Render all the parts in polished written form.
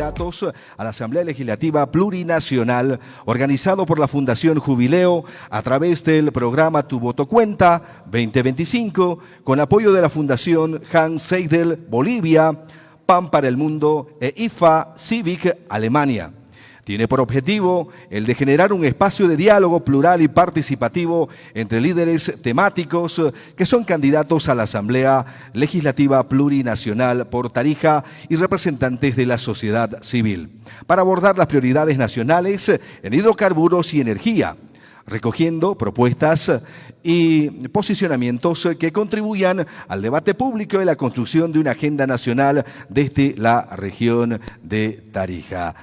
candidatos a la Asamblea Legislativa Plurinacional, organizado por la Fundación Jubileo a través del programa Tu Voto Cuenta 2025, con apoyo de la Fundación Hans Seidel Bolivia, PAN para el Mundo e IFA Civic Alemania. Tiene por objetivo el de generar un espacio de diálogo plural y participativo entre líderes temáticos que son candidatos a la Asamblea Legislativa Plurinacional por Tarija y representantes de la sociedad civil, para abordar las prioridades nacionales en hidrocarburos y energía, recogiendo propuestas y posicionamientos que contribuyan al debate público y la construcción de una agenda nacional desde la región de Tarija.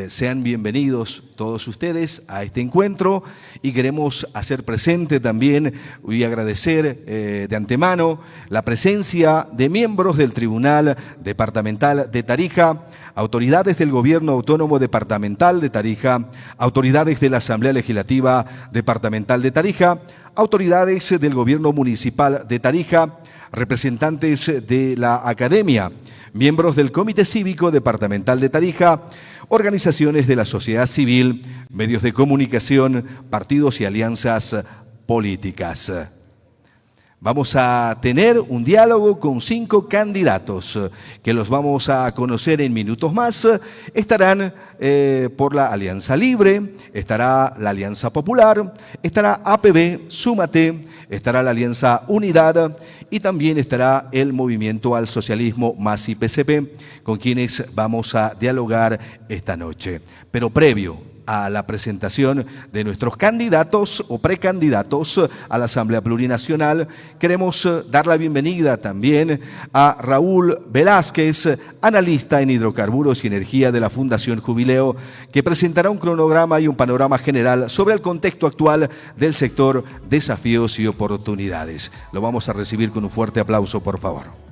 Sean bienvenidos todos ustedes a este encuentro y queremos hacer presente también y agradecer de antemano la presencia de miembros del Tribunal Departamental de Tarija, autoridades del Gobierno Autónomo Departamental de Tarija, autoridades de la Asamblea Legislativa Departamental de Tarija, autoridades del Gobierno Municipal de Tarija, representantes de la Academia, miembros del Comité Cívico Departamental de Tarija, organizaciones de la sociedad civil, medios de comunicación, partidos y alianzas políticas. Vamos a tener un diálogo con 5 candidatos que los vamos a conocer en minutos más. Estarán por la Alianza Libre, estará la Alianza Popular, estará APB, Súmate, estará la Alianza Unidad y también estará el Movimiento al Socialismo más IPCP, con quienes vamos a dialogar esta noche. Pero previo a la presentación de nuestros candidatos o precandidatos a la Asamblea Plurinacional, queremos dar la bienvenida también a Raúl Velázquez, analista en hidrocarburos y energía de la Fundación Jubileo, que presentará un cronograma y un panorama general sobre el contexto actual del sector, desafíos y oportunidades. Lo vamos a recibir con un fuerte aplauso, por favor.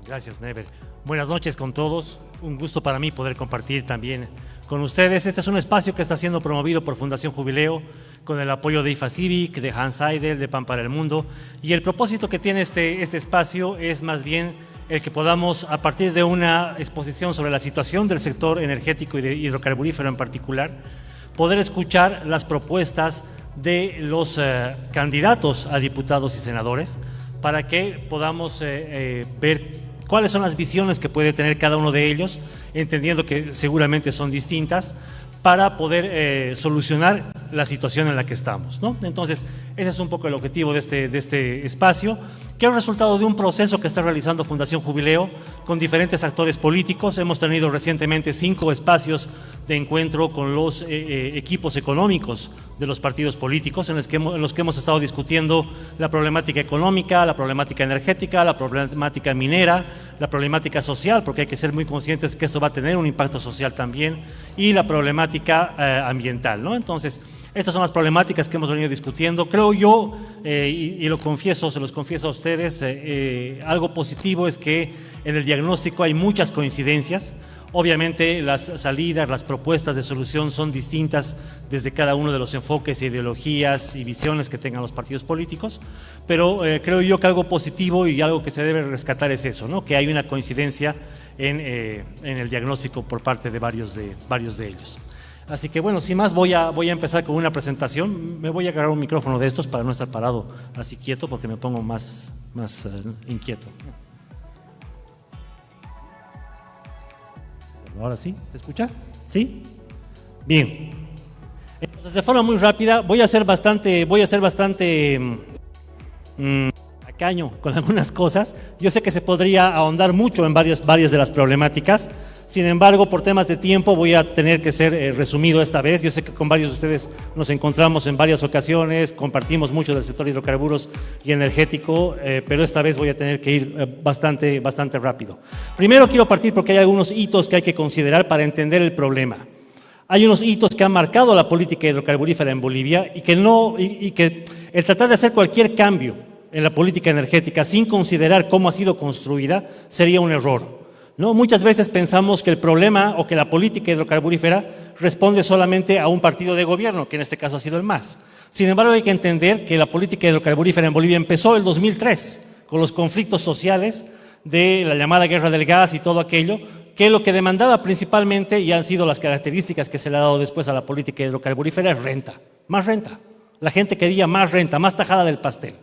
Gracias, Never. Buenas noches con todos. Un gusto para mí poder compartir también con ustedes. Este es un espacio que está siendo promovido por Fundación Jubileo con el apoyo de IFA Civic, de Hans Seidel, de PAN para el Mundo. Y el propósito que tiene este espacio es más bien el que podamos, a partir de una exposición sobre la situación del sector energético y de hidrocarburífero en particular, poder escuchar las propuestas de los candidatos a diputados y senadores para que podamos ver cuáles son las visiones que puede tener cada uno de ellos, entendiendo que seguramente son distintas, para poder solucionar la situación en la que estamos, ¿no? Entonces, ese es un poco el objetivo de este espacio, que es el resultado de un proceso que está realizando Fundación Jubileo con diferentes actores políticos. Hemos tenido recientemente 5 espacios de encuentro con los equipos económicos de los partidos políticos en los que hemos estado discutiendo la problemática económica, la problemática energética, la problemática minera, la problemática social, porque hay que ser muy conscientes que esto va a tener un impacto social también, y la problemática ambiental, ¿no? Entonces, estas son las problemáticas que hemos venido discutiendo. Creo yo, y lo confieso, se los confieso a ustedes, algo positivo es que en el diagnóstico hay muchas coincidencias. Obviamente las salidas, las propuestas de solución son distintas desde cada uno de los enfoques, ideologías y visiones que tengan los partidos políticos, pero creo yo que algo positivo y algo que se debe rescatar es eso, ¿no? Que hay una coincidencia en el diagnóstico por parte de varios de ellos. Así que bueno, sin más voy a empezar con una presentación. Me voy a agarrar un micrófono de estos para no estar parado así quieto, porque me pongo más inquieto. Ahora sí, ¿se escucha? ¿Sí? Bien. Entonces, de forma muy rápida, voy a ser bastante tacaño con algunas cosas. Yo sé que se podría ahondar mucho en varias de las problemáticas. Sin embargo, por temas de tiempo voy a tener que ser resumido esta vez. Yo sé que con varios de ustedes nos encontramos en varias ocasiones, compartimos mucho del sector hidrocarburos y energético, pero esta vez voy a tener que ir bastante rápido. Primero quiero partir porque hay algunos hitos que hay que considerar para entender el problema. Hay unos hitos que han marcado la política hidrocarburífera en Bolivia y que el tratar de hacer cualquier cambio en la política energética sin considerar cómo ha sido construida sería un error. ¿no? Muchas veces pensamos que el problema o que la política hidrocarburífera responde solamente a un partido de gobierno, que en este caso ha sido el MAS. Sin embargo, hay que entender que la política hidrocarburífera en Bolivia empezó en el 2003, con los conflictos sociales de la llamada guerra del gas y todo aquello, que lo que demandaba principalmente, y han sido las características que se le ha dado después a la política hidrocarburífera, es renta, más renta. La gente quería más renta, más tajada del pastel.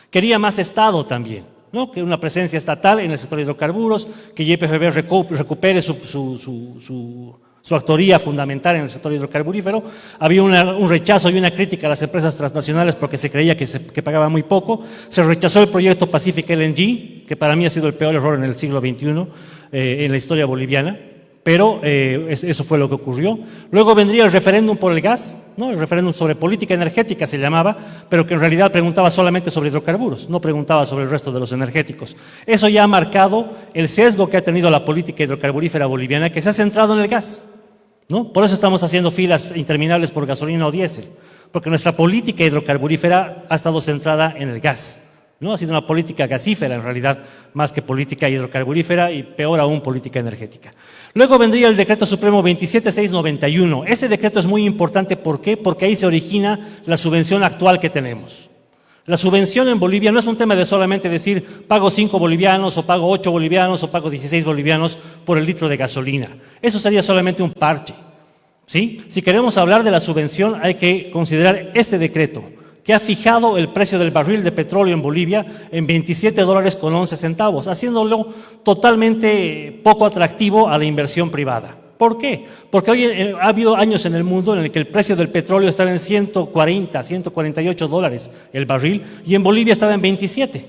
Quería más Estado también, ¿no? Que una presencia estatal en el sector de hidrocarburos, que YPFB recupere su actoría fundamental en el sector hidrocarburífero. Había un rechazo y una crítica a las empresas transnacionales porque se creía que pagaba muy poco. Se rechazó el proyecto Pacific LNG, que para mí ha sido el peor error en el siglo XXI en la historia boliviana, pero eso fue lo que ocurrió. Luego vendría el referéndum por el gas, ¿no? El referéndum sobre política energética se llamaba, pero que en realidad preguntaba solamente sobre hidrocarburos, no preguntaba sobre el resto de los energéticos. Eso ya ha marcado el sesgo que ha tenido la política hidrocarburífera boliviana, que se ha centrado en el gas, ¿no? Por eso estamos haciendo filas interminables por gasolina o diésel, porque nuestra política hidrocarburífera ha estado centrada en el gas, ¿no? Ha sido una política gasífera en realidad, más que política hidrocarburífera y peor aún política energética. Luego vendría el Decreto Supremo 27691. Ese decreto es muy importante, ¿por qué? Porque ahí se origina la subvención actual que tenemos. La subvención en Bolivia no es un tema de solamente decir pago 5 bolivianos o pago 8 bolivianos o pago 16 bolivianos por el litro de gasolina. Eso sería solamente un parche, ¿sí? Si queremos hablar de la subvención hay que considerar este decreto, que ha fijado el precio del barril de petróleo en Bolivia en $27.11, haciéndolo totalmente poco atractivo a la inversión privada. ¿Por qué? Porque hoy ha habido años en el mundo en el que el precio del petróleo estaba en 140, 148 dólares el barril y en Bolivia estaba en 27.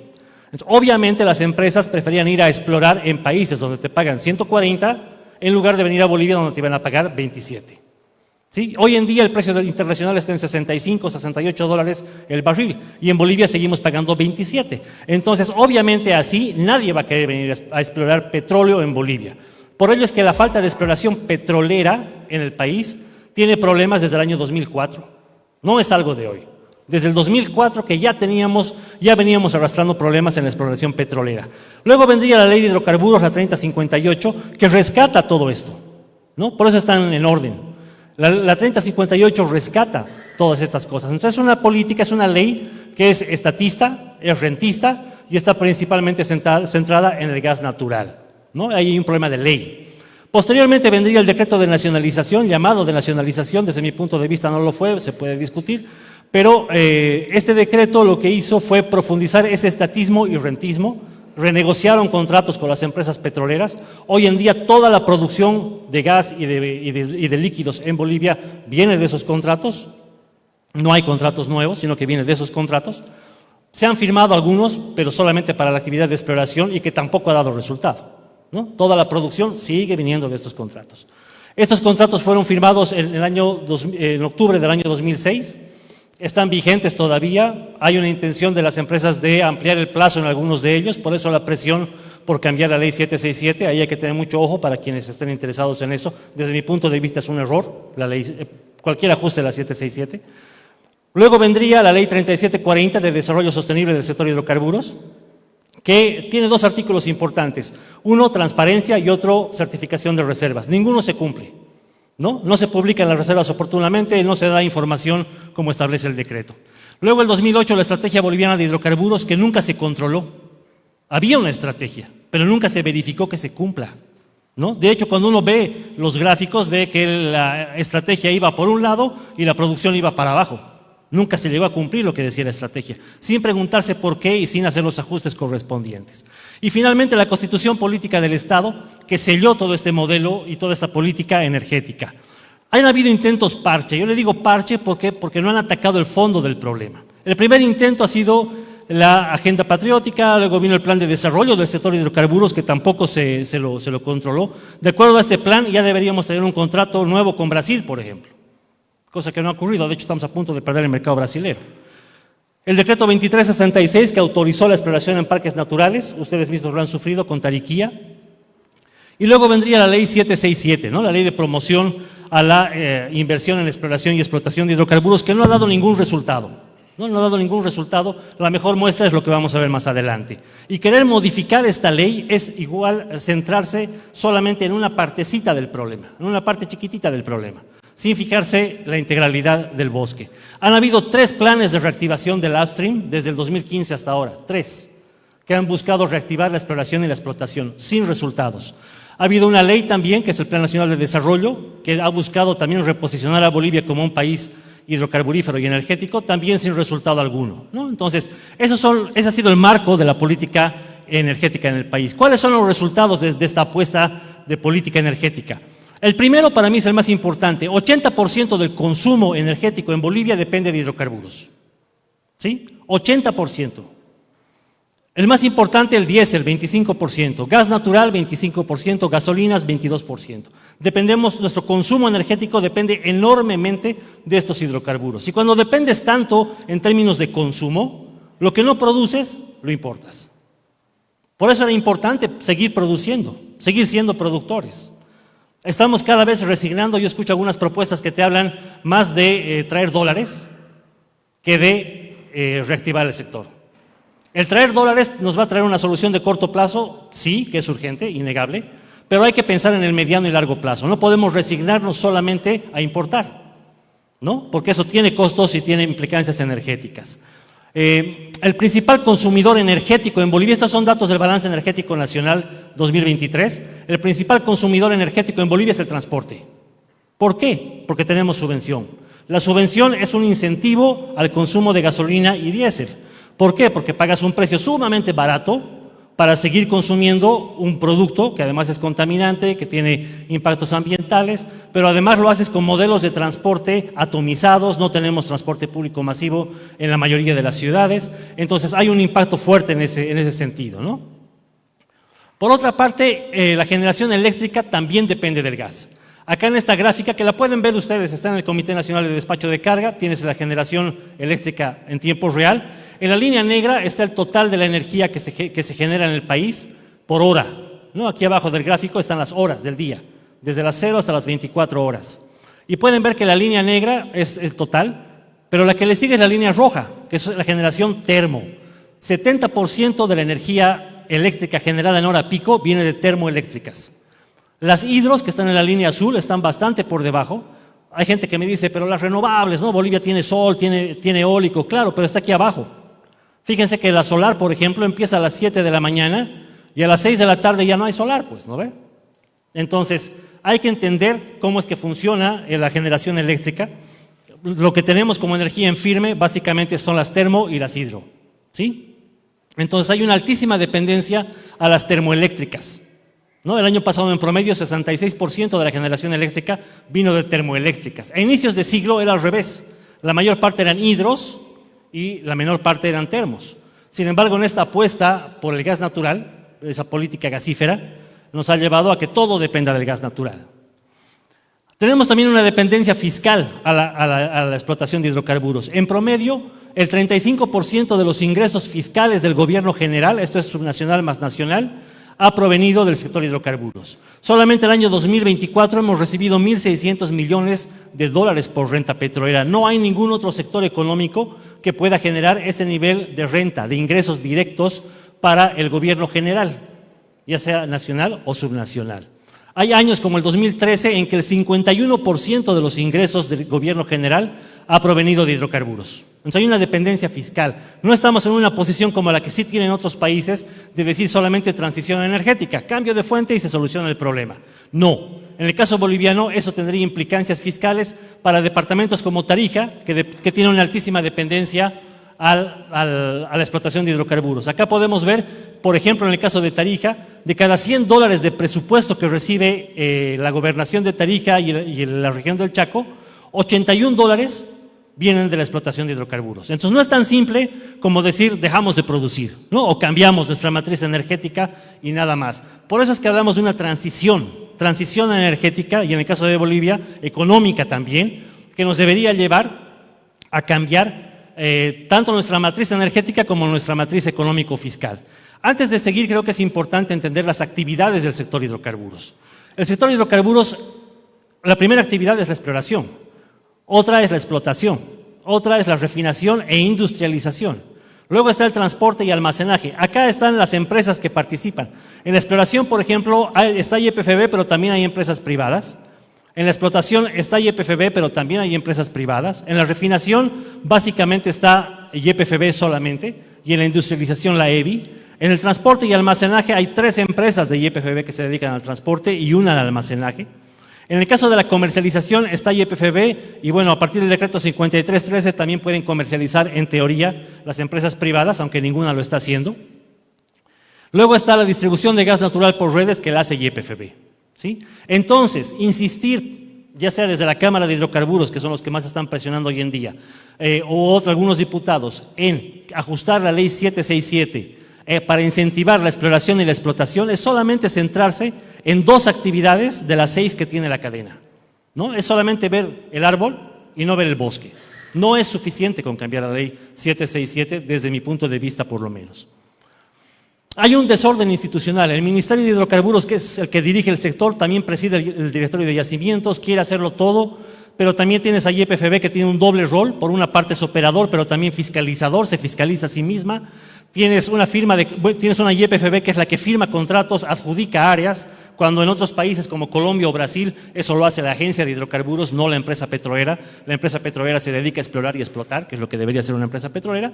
Entonces, obviamente las empresas preferían ir a explorar en países donde te pagan 140 en lugar de venir a Bolivia donde te iban a pagar 27. ¿Sí? Hoy en día el precio internacional está en 65, 68 dólares el barril y en Bolivia seguimos pagando 27. Entonces, obviamente así nadie va a querer venir a explorar petróleo en Bolivia. Por ello es que la falta de exploración petrolera en el país tiene problemas desde el año 2004. No es algo de hoy. Desde el 2004 que ya veníamos arrastrando problemas en la exploración petrolera. Luego vendría la ley de hidrocarburos, la 3058, que rescata todo esto, ¿no? Por eso están en orden. La 3058 rescata todas estas cosas. Entonces es una política, es una ley que es estatista, es rentista y está principalmente centrada en el gas natural, ¿no? Ahí hay un problema de ley. Posteriormente vendría el decreto de nacionalización, llamado de nacionalización, desde mi punto de vista no lo fue, se puede discutir, pero este decreto lo que hizo fue profundizar ese estatismo y rentismo. Renegociaron contratos con las empresas petroleras. Hoy en día toda la producción de gas y de líquidos en Bolivia viene de esos contratos. No hay contratos nuevos, sino que viene de esos contratos. Se han firmado algunos, pero solamente para la actividad de exploración y que tampoco ha dado resultado, ¿no? Toda la producción sigue viniendo de estos contratos. Estos contratos fueron firmados en octubre del año 2006. Están vigentes todavía, hay una intención de las empresas de ampliar el plazo en algunos de ellos, por eso la presión por cambiar la ley 767, ahí hay que tener mucho ojo para quienes estén interesados en eso. Desde mi punto de vista es un error, cualquier ajuste de la 767. Luego vendría la ley 3740 de desarrollo sostenible del sector hidrocarburos, que tiene dos artículos importantes, uno transparencia y otro certificación de reservas. Ninguno se cumple. No se publican las reservas oportunamente, no se da información como establece el decreto. Luego, el 2008, la estrategia boliviana de hidrocarburos, que nunca se controló. Había una estrategia, pero nunca se verificó que se cumpla, ¿no? De hecho, cuando uno ve los gráficos, ve que la estrategia iba por un lado y la producción iba para abajo. Nunca se llegó a cumplir lo que decía la estrategia, sin preguntarse por qué y sin hacer los ajustes correspondientes. Y finalmente la Constitución Política del Estado, que selló todo este modelo y toda esta política energética. Han habido intentos parche, yo le digo parche porque no han atacado el fondo del problema. El primer intento ha sido la agenda patriótica, luego vino el plan de desarrollo del sector de hidrocarburos que tampoco se lo controló. De acuerdo a este plan ya deberíamos tener un contrato nuevo con Brasil, por ejemplo. Cosa que no ha ocurrido, de hecho estamos a punto de perder el mercado brasilero. El decreto 2366 que autorizó la exploración en parques naturales, ustedes mismos lo han sufrido con Tariquía. Y luego vendría la ley 767, ¿no? La ley de promoción a la inversión en exploración y explotación de hidrocarburos, que no ha dado ningún resultado, No ha dado ningún resultado. La mejor muestra es lo que vamos a ver más adelante. Y querer modificar esta ley es igual centrarse solamente en una partecita del problema, en una parte chiquitita del problema, sin fijarse la integralidad del bosque. Han habido 3 planes de reactivación del upstream desde el 2015 hasta ahora, 3, que han buscado reactivar la exploración y la explotación, sin resultados. Ha habido una ley también, que es el Plan Nacional de Desarrollo, que ha buscado también reposicionar a Bolivia como un país hidrocarburífero y energético, también sin resultado alguno, ¿no? Entonces, ese ha sido el marco de la política energética en el país. ¿Cuáles son los resultados de esta apuesta de política energética? El primero para mí es el más importante. 80% del consumo energético en Bolivia depende de hidrocarburos. ¿Sí? 80%. El más importante, el diésel, 25%. Gas natural, 25%. Gasolinas, 22%. Nuestro consumo energético depende enormemente de estos hidrocarburos. Y cuando dependes tanto en términos de consumo, lo que no produces, lo importas. Por eso era importante seguir produciendo, seguir siendo productores. Estamos cada vez resignando. Yo escucho algunas propuestas que te hablan más de traer dólares que de reactivar el sector. El traer dólares nos va a traer una solución de corto plazo, sí, que es urgente, innegable, pero hay que pensar en el mediano y largo plazo. No podemos resignarnos solamente a importar, ¿no? Porque eso tiene costos y tiene implicancias energéticas. El principal consumidor energético en Bolivia, estos son datos del Balance Energético Nacional 2023, el principal consumidor energético en Bolivia es el transporte. ¿Por qué? Porque tenemos subvención. La subvención es un incentivo al consumo de gasolina y diésel. ¿Por qué? Porque pagas un precio sumamente barato para seguir consumiendo un producto que además es contaminante, que tiene impactos ambientales, pero además lo haces con modelos de transporte atomizados. No tenemos transporte público masivo en la mayoría de las ciudades, entonces hay un impacto fuerte en ese sentido, ¿no? Por otra parte, la generación eléctrica también depende del gas. Acá en esta gráfica, que la pueden ver ustedes, está en el Comité Nacional de Despacho de Carga, tienes la generación eléctrica en tiempo real. En la línea negra está el total de la energía que se genera en el país por hora, ¿no? Aquí abajo del gráfico están las horas del día, desde las 0 hasta las 24 horas. Y pueden ver que la línea negra es el total, pero la que le sigue es la línea roja, que es la generación termo. 70% de la energía eléctrica generada en hora pico viene de termoeléctricas. Las hidros, que están en la línea azul, están bastante por debajo. Hay gente que me dice, pero las renovables, ¿no? Bolivia tiene sol, tiene eólico, claro, pero está aquí abajo. Fíjense que la solar, por ejemplo, empieza a las 7 de la mañana y a las 6 de la tarde ya no hay solar, pues, ¿no ve? Entonces, hay que entender cómo es que funciona la generación eléctrica. Lo que tenemos como energía en firme, básicamente, son las termo y las hidro, ¿sí? Entonces, hay una altísima dependencia a las termoeléctricas, ¿no? El año pasado, en promedio, 66% de la generación eléctrica vino de termoeléctricas. A inicios de siglo era al revés. La mayor parte eran hidros y la menor parte eran termos. Sin embargo, en esta apuesta por el gas natural, esa política gasífera, nos ha llevado a que todo dependa del gas natural. Tenemos también una dependencia fiscal a la explotación de hidrocarburos. En promedio, el 35% de los ingresos fiscales del gobierno general, esto es subnacional más nacional, ha provenido del sector hidrocarburos. Solamente el año 2024 hemos recibido 1.600 millones de dólares por renta petrolera. No hay ningún otro sector económico que pueda generar ese nivel de renta, de ingresos directos para el gobierno general, ya sea nacional o subnacional. Hay años como el 2013 en que el 51% de los ingresos del gobierno general ha provenido de hidrocarburos. Entonces hay una dependencia fiscal. No estamos en una posición como la que sí tienen otros países de decir solamente transición energética, cambio de fuente y se soluciona el problema. No. En el caso boliviano eso tendría implicancias fiscales para departamentos como Tarija, que tiene una altísima dependencia a la explotación de hidrocarburos. Acá podemos ver, por ejemplo, en el caso de Tarija, de cada $100 de presupuesto que recibe la gobernación de Tarija y la región del Chaco, $81 vienen de la explotación de hidrocarburos. Entonces no es tan simple como decir dejamos de producir, ¿no? O cambiamos nuestra matriz energética y nada más. Por eso es que hablamos de una transición energética, y en el caso de Bolivia, económica también, que nos debería llevar a cambiar tanto nuestra matriz energética como nuestra matriz económico-fiscal. Antes de seguir, creo que es importante entender las actividades del sector hidrocarburos. El sector hidrocarburos, la primera actividad es la exploración, otra es la explotación, otra es la refinación e industrialización. Luego está el transporte y almacenaje. Acá están las empresas que participan. En la exploración, por ejemplo, está YPFB, pero también hay empresas privadas. En la explotación está YPFB, pero también hay empresas privadas. En la refinación, básicamente está YPFB solamente, y en la industrialización la EBI. En el transporte y almacenaje hay 3 empresas de YPFB que se dedican al transporte y una al almacenaje. En el caso de la comercialización está YPFB y bueno, a partir del decreto 5313 también pueden comercializar en teoría las empresas privadas, aunque ninguna lo está haciendo. Luego está la distribución de gas natural por redes que la hace YPFB, ¿sí? Entonces, insistir, ya sea desde la Cámara de Hidrocarburos, que son los que más están presionando hoy en día, o algunos diputados, en ajustar la ley 767 para incentivar la exploración y la explotación, es solamente centrarse en 2 actividades de las 6 que tiene la cadena, ¿no? Es solamente ver el árbol y no ver el bosque. No es suficiente con cambiar la ley 767 desde mi punto de vista, por lo menos. Hay un desorden institucional. El Ministerio de Hidrocarburos, que es el que dirige el sector, también preside el Directorio de Yacimientos, quiere hacerlo todo, pero también tienes a YPFB que tiene un doble rol. Por una parte es operador, pero también fiscalizador, se fiscaliza a sí misma. Tienes una YPFB que es la que firma contratos, adjudica áreas, cuando en otros países como Colombia o Brasil eso lo hace la agencia de hidrocarburos, no la empresa petrolera. La empresa petrolera se dedica a explorar y explotar, que es lo que debería ser una empresa petrolera.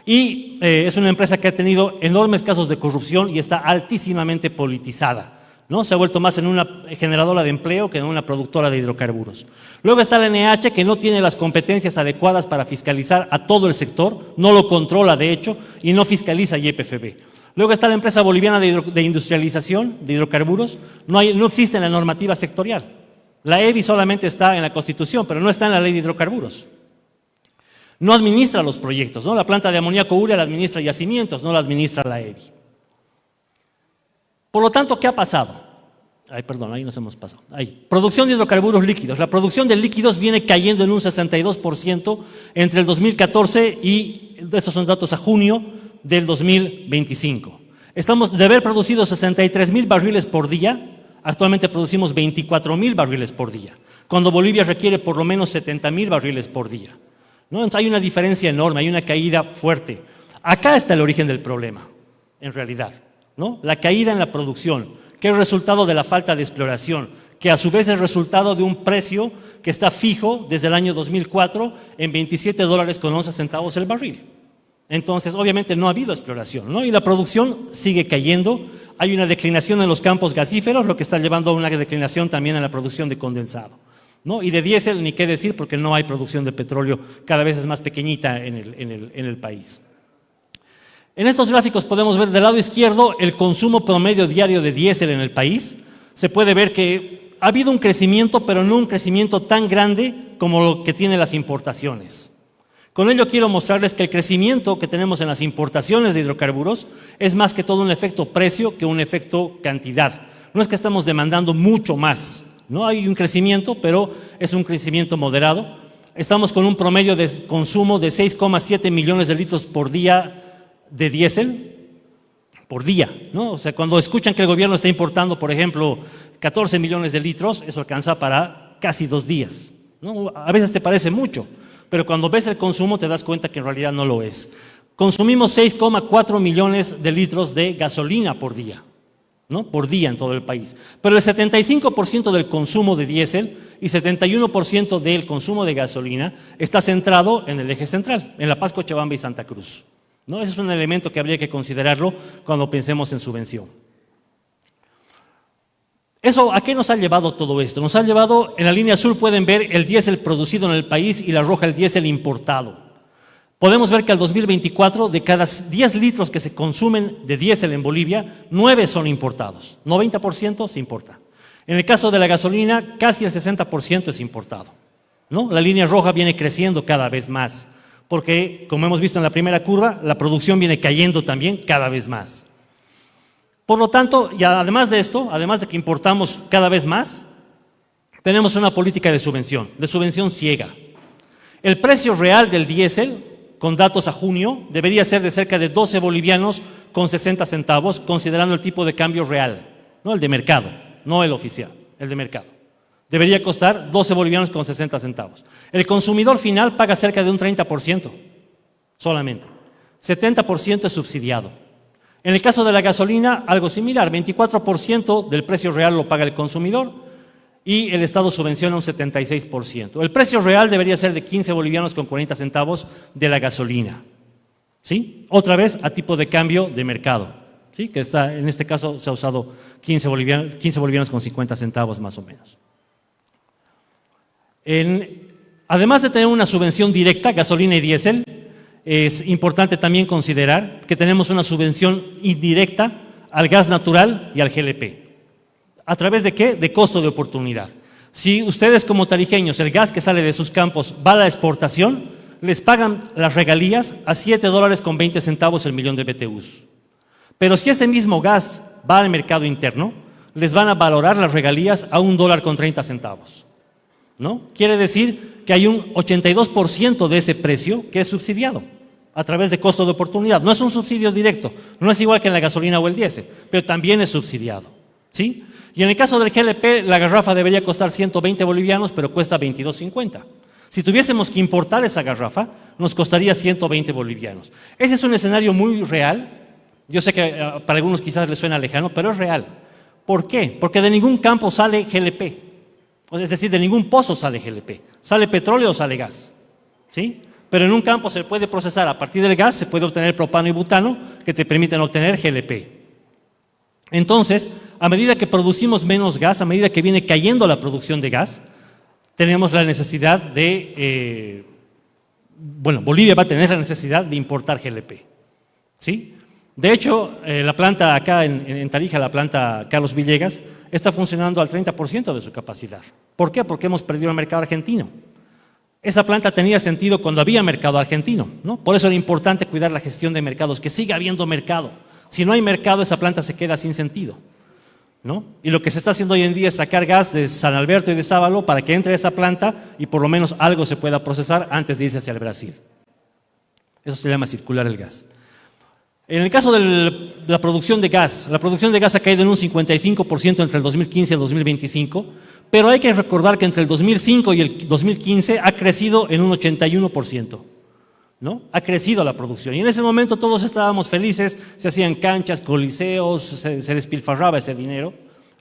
Y es una empresa que ha tenido enormes casos de corrupción y está altísimamente politizada, ¿no? Se ha vuelto más en una generadora de empleo que en una productora de hidrocarburos. Luego está la NH, que no tiene las competencias adecuadas para fiscalizar a todo el sector, no lo controla de hecho y no fiscaliza YPFB. Luego está la empresa boliviana de industrialización de hidrocarburos, no existe en la normativa sectorial. La EBI solamente está en la Constitución, pero no está en la ley de hidrocarburos. No administra los proyectos, ¿no? La planta de amoníaco urea la administra Yacimientos, no la administra la EBI. Por lo tanto, ¿qué ha pasado? Ahí nos hemos pasado. Producción de hidrocarburos líquidos. La producción de líquidos viene cayendo en un 62% entre el 2014 y, estos son datos a junio del 2025. De haber producido 63,000 barriles por día, actualmente producimos 24,000 barriles por día, cuando Bolivia requiere por lo menos 70,000 barriles por día, ¿no? Entonces hay una diferencia enorme, hay una caída fuerte. Acá está el origen del problema, en realidad, ¿no? La caída en la producción, que es resultado de la falta de exploración, que a su vez es resultado de un precio que está fijo desde el año 2004 en $27.11 el barril. Entonces, obviamente no ha habido exploración, ¿no? Y la producción sigue cayendo. Hay una declinación en los campos gasíferos, lo que está llevando a una declinación también en la producción de condensado, ¿no? Y de diésel ni qué decir, porque no hay producción de petróleo, cada vez es más pequeñita en el país. En estos gráficos podemos ver del lado izquierdo el consumo promedio diario de diésel en el país. Se puede ver que ha habido un crecimiento, pero no un crecimiento tan grande como lo que tienen las importaciones. Con ello quiero mostrarles que el crecimiento que tenemos en las importaciones de hidrocarburos es más que todo un efecto precio que un efecto cantidad. No es que estamos demandando mucho más, ¿no? Hay un crecimiento, pero es un crecimiento moderado. Estamos con un promedio de consumo de 6,7 millones de litros por día de diésel, por día, ¿no? O sea, cuando escuchan que el gobierno está importando, por ejemplo, 14 millones de litros, eso alcanza para casi 2 días, ¿no? A veces te parece mucho, pero cuando ves el consumo te das cuenta que en realidad no lo es. Consumimos 6,4 millones de litros de gasolina por día, ¿no? Por día en todo el país. Pero el 75% del consumo de diésel y 71% del consumo de gasolina está centrado en el eje central, en La Paz, Cochabamba y Santa Cruz, ¿no? Ese es un elemento que habría que considerarlo cuando pensemos en subvención. ¿A qué nos ha llevado todo esto? Nos ha llevado, en la línea azul pueden ver el diésel producido en el país y la roja el diésel importado. Podemos ver que al 2024, de cada 10 litros que se consumen de diésel en Bolivia, 9 son importados, 90% se importa. En el caso de la gasolina, casi el 60% es importado, ¿no? La línea roja viene creciendo cada vez más, porque, como hemos visto en la primera curva, la producción viene cayendo también cada vez más. Por lo tanto, y además de esto, además de que importamos cada vez más, tenemos una política de subvención ciega. El precio real del diésel, con datos a junio, debería ser de cerca de 12 bolivianos con 60 centavos, considerando el tipo de cambio real, no el de mercado, no el oficial, el de mercado, Debería costar 12 bolivianos con 60 centavos. El consumidor final paga cerca de un 30% solamente. 70% es subsidiado. En el caso de la gasolina, algo similar, 24% del precio real lo paga el consumidor y el Estado subvenciona un 76%. El precio real debería ser de 15 bolivianos con 40 centavos de la gasolina. ¿Sí? Otra vez a tipo de cambio de mercado. ¿Sí? Que está, en este caso se ha usado 15 bolivianos con 50 centavos más o menos. Además de tener una subvención directa, gasolina y diésel, es importante también considerar que tenemos una subvención indirecta al gas natural y al GLP. ¿A través de qué? De costo de oportunidad. Si ustedes como tarijeños, el gas que sale de sus campos va a la exportación, les pagan las regalías a $7.20 el millón de BTUs. Pero si ese mismo gas va al mercado interno, les van a valorar las regalías a $1.30. ¿No? Quiere decir que hay un 82% de ese precio que es subsidiado a través de costo de oportunidad. No es un subsidio directo, no es igual que en la gasolina o el diésel, pero también es subsidiado. ¿Sí? Y en el caso del GLP, la garrafa debería costar 120 bolivianos, pero cuesta 22.50. Si tuviésemos que importar esa garrafa, nos costaría 120 bolivianos. Ese es un escenario muy real. Yo sé que para algunos quizás les suena lejano, pero es real. ¿Por qué? Porque de ningún campo sale GLP. Es decir, de ningún pozo sale GLP. Sale petróleo o sale gas. ¿Sí? Pero en un campo se puede procesar a partir del gas, se puede obtener propano y butano que te permiten obtener GLP. Entonces, a medida que producimos menos gas, a medida que viene cayendo la producción de gas, tenemos la necesidad de, Bolivia va a tener la necesidad de importar GLP. ¿Sí? De hecho, la planta acá en Tarija, la planta Carlos Villegas, está funcionando al 30% de su capacidad. ¿Por qué? Porque hemos perdido el mercado argentino. Esa planta tenía sentido cuando había mercado argentino, ¿no? Por eso era importante cuidar la gestión de mercados, que siga habiendo mercado. Si no hay mercado, esa planta se queda sin sentido, ¿no? Y lo que se está haciendo hoy en día es sacar gas de San Alberto y de Sábalo para que entre a esa planta y por lo menos algo se pueda procesar antes de irse hacia el Brasil. Eso se llama circular el gas. En el caso de la producción de gas, la producción de gas ha caído en un 55% entre el 2015 y el 2025, pero hay que recordar que entre el 2005 y el 2015 ha crecido en un 81%, ¿no? Ha crecido la producción y en ese momento todos estábamos felices, se hacían canchas, coliseos, se despilfarraba ese dinero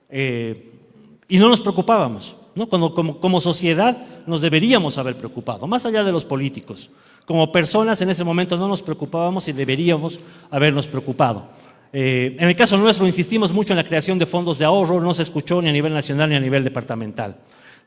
y no nos preocupábamos, ¿no? Como sociedad nos deberíamos haber preocupado, más allá de los políticos. Como personas en ese momento no nos preocupábamos y deberíamos habernos preocupado. En el caso nuestro insistimos mucho en la creación de fondos de ahorro, no se escuchó ni a nivel nacional ni a nivel departamental.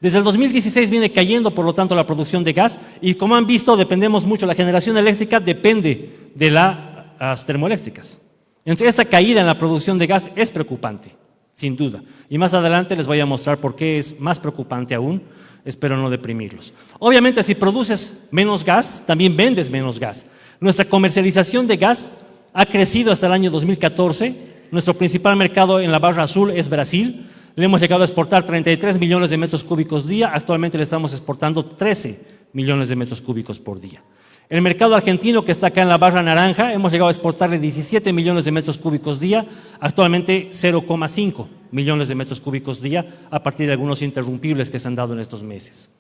Desde el 2016 viene cayendo, por lo tanto, la producción de gas y como han visto, dependemos mucho, la generación eléctrica depende de las termoeléctricas. Entonces, esta caída en la producción de gas es preocupante, sin duda. Y más adelante les voy a mostrar por qué es más preocupante aún. Espero no deprimirlos. Obviamente, si produces menos gas, también vendes menos gas. Nuestra comercialización de gas ha crecido hasta el año 2014. Nuestro principal mercado en la barra azul es Brasil. Le hemos llegado a exportar 33 millones de metros cúbicos día. Actualmente le estamos exportando 13 millones de metros cúbicos por día. El mercado argentino, que está acá en la barra naranja, hemos llegado a exportarle 17 millones de metros cúbicos día, actualmente 0,5 millones de metros cúbicos día, a partir de algunos interrumpibles que se han dado en estos meses.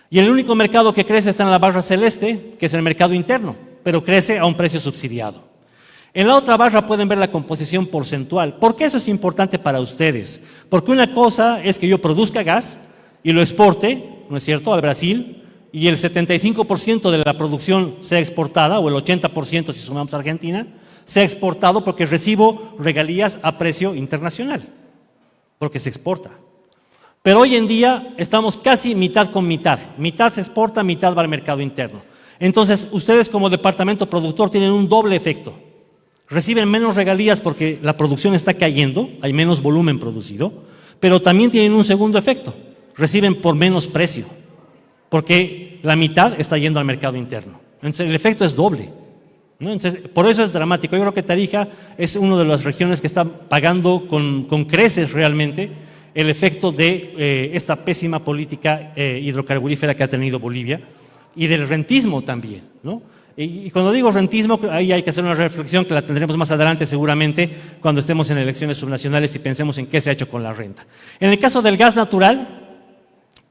Y el único mercado que crece está en la barra celeste, que es el mercado interno, pero crece a un precio subsidiado. En la otra barra pueden ver la composición porcentual. ¿Por qué eso es importante para ustedes? Porque una cosa es que yo produzca gas y lo exporte, ¿no es cierto?, al Brasil, y el 75% de la producción sea exportada, o el 80% si sumamos a Argentina, sea exportado porque recibo regalías a precio internacional, porque se exporta. Pero hoy en día estamos casi mitad con mitad. Mitad se exporta, mitad va al mercado interno. Entonces, ustedes como departamento productor tienen un doble efecto. Reciben menos regalías porque la producción está cayendo, hay menos volumen producido, pero también tienen un segundo efecto. Reciben por menos precio, porque la mitad está yendo al mercado interno. Entonces, el efecto es doble, ¿no? Entonces, por eso es dramático. Yo creo que Tarija es una de las regiones que está pagando con creces realmente el efecto de esta pésima política hidrocarburífera que ha tenido Bolivia y del rentismo también, ¿no? Y cuando digo rentismo, ahí hay que hacer una reflexión que la tendremos más adelante seguramente cuando estemos en elecciones subnacionales y pensemos en qué se ha hecho con la renta. En el caso del gas natural,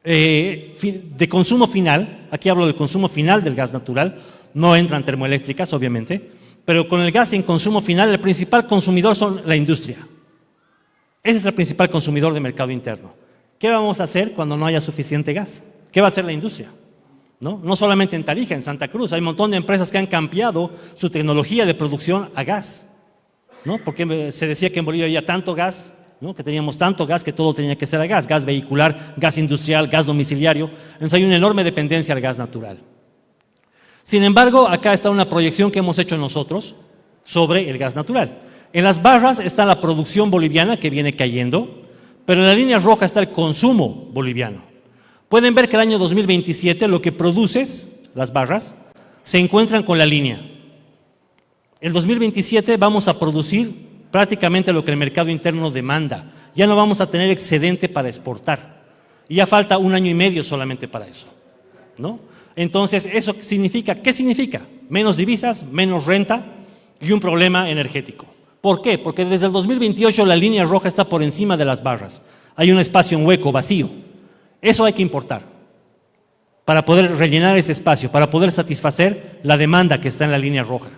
de consumo final, aquí hablo del consumo final del gas natural, no entran termoeléctricas obviamente, pero con el gas en consumo final el principal consumidor son la industria. Ese es el principal consumidor de mercado interno. ¿Qué vamos a hacer cuando no haya suficiente gas? ¿Qué va a hacer la industria? No solamente en Tarija, en Santa Cruz, hay un montón de empresas que han cambiado su tecnología de producción a gas, ¿no? Porque se decía que en Bolivia había tanto gas, ¿no? Que teníamos tanto gas que todo tenía que ser a gas, gas vehicular, gas industrial, gas domiciliario. Entonces hay una enorme dependencia al gas natural. Sin embargo, acá está una proyección que hemos hecho nosotros sobre el gas natural. En las barras está la producción boliviana que viene cayendo, pero en la línea roja está el consumo boliviano. Pueden ver que el año 2027 lo que produces, las barras, se encuentran con la línea. El 2027 vamos a producir prácticamente lo que el mercado interno demanda. Ya no vamos a tener excedente para exportar. Y ya falta 1 año y medio solamente para eso, ¿no? Entonces, ¿eso significa? ¿Qué significa? Menos divisas, menos renta y un problema energético. ¿Por qué? Porque desde el 2028 la línea roja está por encima de las barras. Hay un espacio, un hueco, vacío. Eso hay que importar para poder rellenar ese espacio, para poder satisfacer la demanda que está en la línea roja.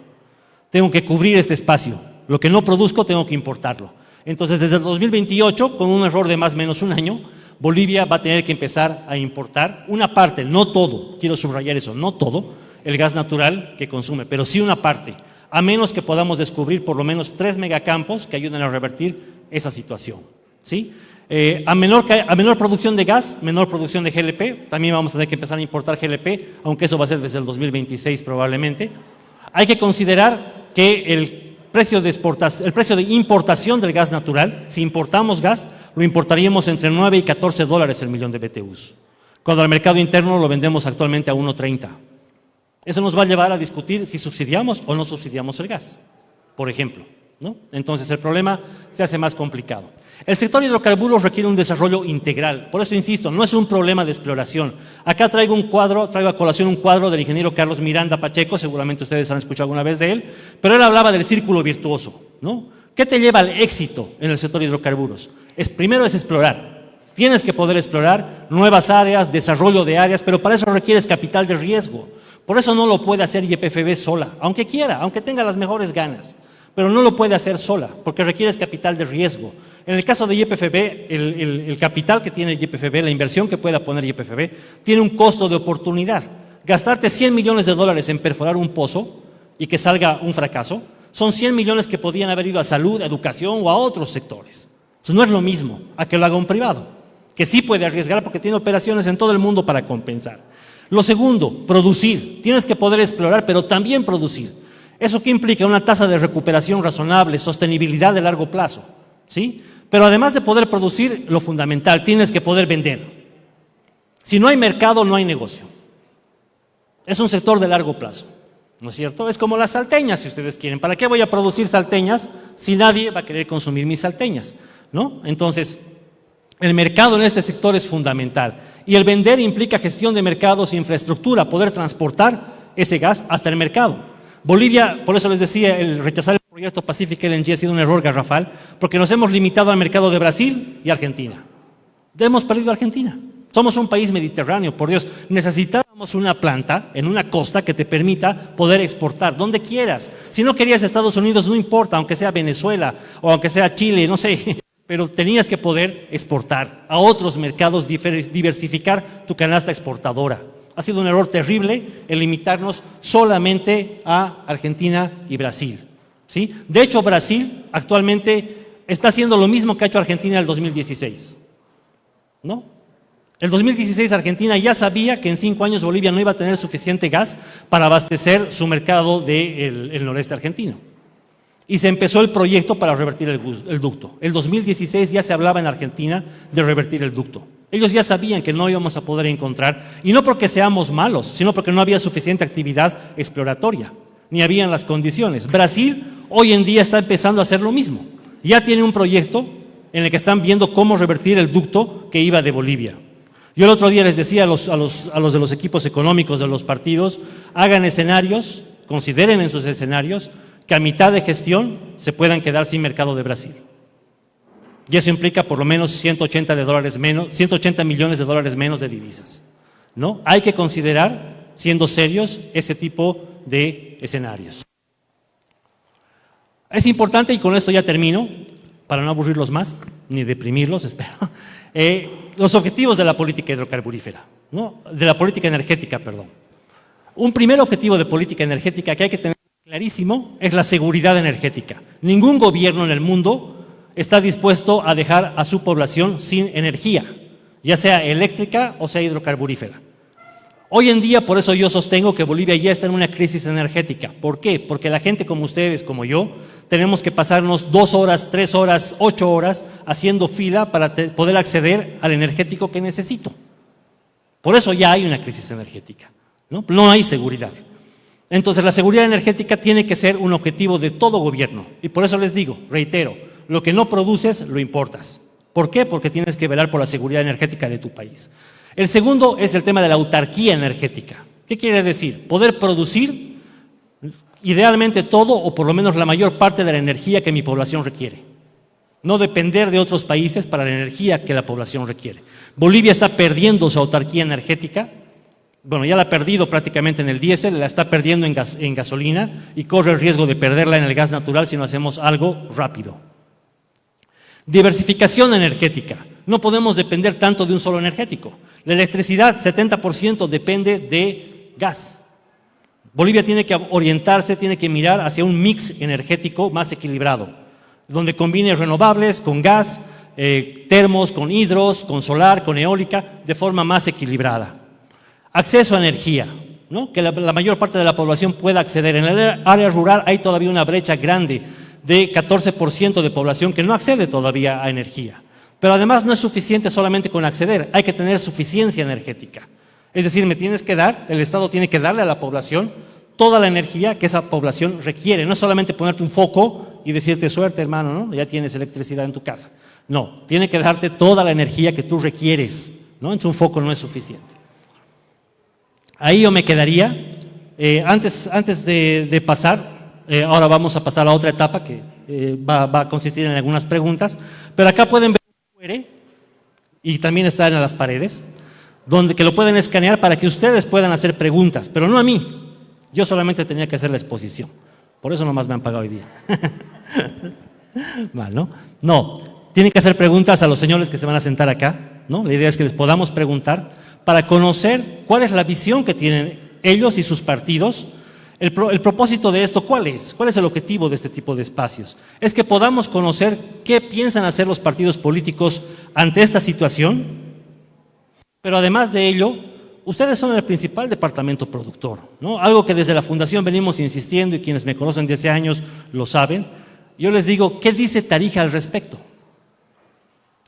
Tengo que cubrir este espacio. Lo que no produzco tengo que importarlo. Entonces, desde el 2028, con un error de más o menos 1 año, Bolivia va a tener que empezar a importar una parte, no todo, quiero subrayar eso, no todo, el gas natural que consume, pero sí una parte, a menos que podamos descubrir por lo menos 3 megacampos que ayuden a revertir esa situación, ¿sí? A menor producción de gas, menor producción de GLP, también vamos a tener que empezar a importar GLP, aunque eso va a ser desde el 2026 probablemente. Hay que considerar que el precio de importación del gas natural, si importamos gas, lo importaríamos entre 9 y 14 dólares el millón de BTUs, cuando al mercado interno lo vendemos actualmente a 1.30. Eso nos va a llevar a discutir si subsidiamos o no subsidiamos el gas, por ejemplo, ¿no? Entonces el problema se hace más complicado. El sector hidrocarburos requiere un desarrollo integral, por eso insisto, no es un problema de exploración. Acá traigo a colación un cuadro del ingeniero Carlos Miranda Pacheco, seguramente ustedes han escuchado alguna vez de él, pero él hablaba del círculo virtuoso, ¿no? ¿Qué te lleva al éxito en el sector hidrocarburos? Primero es explorar. Tienes que poder explorar nuevas áreas, desarrollo de áreas, pero para eso requieres capital de riesgo. Por eso no lo puede hacer YPFB sola, aunque quiera, aunque tenga las mejores ganas, pero no lo puede hacer sola, porque requieres capital de riesgo. En el caso de YPFB, el capital que tiene YPFB, la inversión que pueda poner YPFB, tiene un costo de oportunidad. Gastarte 100 millones de dólares en perforar un pozo y que salga un fracaso, son 100 millones que podían haber ido a salud, a educación o a otros sectores. Entonces no es lo mismo a que lo haga un privado, que sí puede arriesgar porque tiene operaciones en todo el mundo para compensar. Lo segundo, producir. Tienes que poder explorar, pero también producir. ¿Eso qué implica? Una tasa de recuperación razonable, sostenibilidad de largo plazo, ¿sí? Pero además de poder producir, lo fundamental, tienes que poder vender. Si no hay mercado, no hay negocio. Es un sector de largo plazo, ¿no es cierto? Es como las salteñas, si ustedes quieren. ¿Para qué voy a producir salteñas si nadie va a querer consumir mis salteñas? ¿No? Entonces, el mercado en este sector es fundamental. Y el vender implica gestión de mercados e infraestructura, poder transportar ese gas hasta el mercado. Bolivia, por eso les decía, el rechazar el proyecto Pacific LNG ha sido un error garrafal, porque nos hemos limitado al mercado de Brasil y Argentina. Hemos perdido a Argentina. Somos un país mediterráneo, por Dios. Necesitábamos una planta en una costa que te permita poder exportar donde quieras. Si no querías Estados Unidos, no importa, aunque sea Venezuela o aunque sea Chile, no sé, pero tenías que poder exportar a otros mercados, diversificar tu canasta exportadora. Ha sido un error terrible el limitarnos solamente a Argentina y Brasil, ¿sí? De hecho, Brasil actualmente está haciendo lo mismo que ha hecho Argentina en el 2016, ¿no? El 2016 Argentina ya sabía que en 5 años Bolivia no iba a tener suficiente gas para abastecer su mercado del noreste argentino. Y se empezó el proyecto para revertir el ducto. El 2016 ya se hablaba en Argentina de revertir el ducto. Ellos ya sabían que no íbamos a poder encontrar, y no porque seamos malos, sino porque no había suficiente actividad exploratoria, ni habían las condiciones. Brasil hoy en día está empezando a hacer lo mismo. Ya tiene un proyecto en el que están viendo cómo revertir el ducto que iba de Bolivia. Yo el otro día les decía a los de los equipos económicos de los partidos, hagan escenarios, consideren en sus escenarios que a mitad de gestión se puedan quedar sin mercado de Brasil. Y eso implica por lo menos 180 millones de dólares menos de divisas, ¿no? Hay que considerar, siendo serios, ese tipo de escenarios. Es importante, y con esto ya termino, para no aburrirlos más, ni deprimirlos, espero, los objetivos de la política hidrocarburífera, ¿no? De la política energética, perdón. Un primer objetivo de política energética que hay que tener clarísimo es la seguridad energética. Ningún gobierno en el mundo está dispuesto a dejar a su población sin energía, ya sea eléctrica o sea hidrocarburífera. Hoy en día, por eso yo sostengo que Bolivia ya está en una crisis energética. ¿Por qué? Porque la gente como ustedes, como yo, tenemos que pasarnos 2 horas, 3 horas, 8 horas haciendo fila para poder acceder al energético que necesito. Por eso ya hay una crisis energética, ¿no? No hay seguridad. Entonces la seguridad energética tiene que ser un objetivo de todo gobierno. Y por eso les digo, reitero, lo que no produces, lo importas. ¿Por qué? Porque tienes que velar por la seguridad energética de tu país. El segundo es el tema de la autarquía energética. ¿Qué quiere decir? Poder producir idealmente todo o por lo menos la mayor parte de la energía que mi población requiere. No depender de otros países para la energía que la población requiere. Bolivia está perdiendo su autarquía energética. Bueno, ya la ha perdido prácticamente en el diésel, la está perdiendo en gasolina y corre el riesgo de perderla en el gas natural si no hacemos algo rápido. Diversificación energética. No podemos depender tanto de un solo energético. La electricidad, 70% depende de gas. Bolivia tiene que orientarse, tiene que mirar hacia un mix energético más equilibrado, donde combine renovables con gas, termos con hidros, con solar, con eólica, de forma más equilibrada. Acceso a energía, ¿no? Que la mayor parte de la población pueda acceder. En el área rural hay todavía una brecha grande de 14% de población que no accede todavía a energía. Pero además no es suficiente solamente con acceder, hay que tener suficiencia energética. Es decir, el Estado tiene que darle a la población toda la energía que esa población requiere. No es solamente ponerte un foco y decirte suerte, hermano, ¿no? Ya tienes electricidad en tu casa. No, tiene que darte toda la energía que tú requieres, ¿no? Entonces un foco no es suficiente. Ahí yo me quedaría. Antes de pasar, ahora vamos a pasar a otra etapa que va a consistir en algunas preguntas, pero acá pueden ver y también está en las paredes, que lo pueden escanear para que ustedes puedan hacer preguntas, pero no a mí. Yo solamente tenía que hacer la exposición. Por eso nomás me han pagado hoy día. Mal, ¿no? No, tienen que hacer preguntas a los señores que se van a sentar acá, ¿no? La idea es que les podamos preguntar para conocer cuál es la visión que tienen ellos y sus partidos. El propósito de esto, ¿cuál es? ¿Cuál es el objetivo de este tipo de espacios? Es que podamos conocer qué piensan hacer los partidos políticos ante esta situación, pero además de ello, ustedes son el principal departamento productor, ¿no? Algo que desde la Fundación venimos insistiendo y quienes me conocen desde hace años lo saben. Yo les digo, ¿qué dice Tarija al respecto?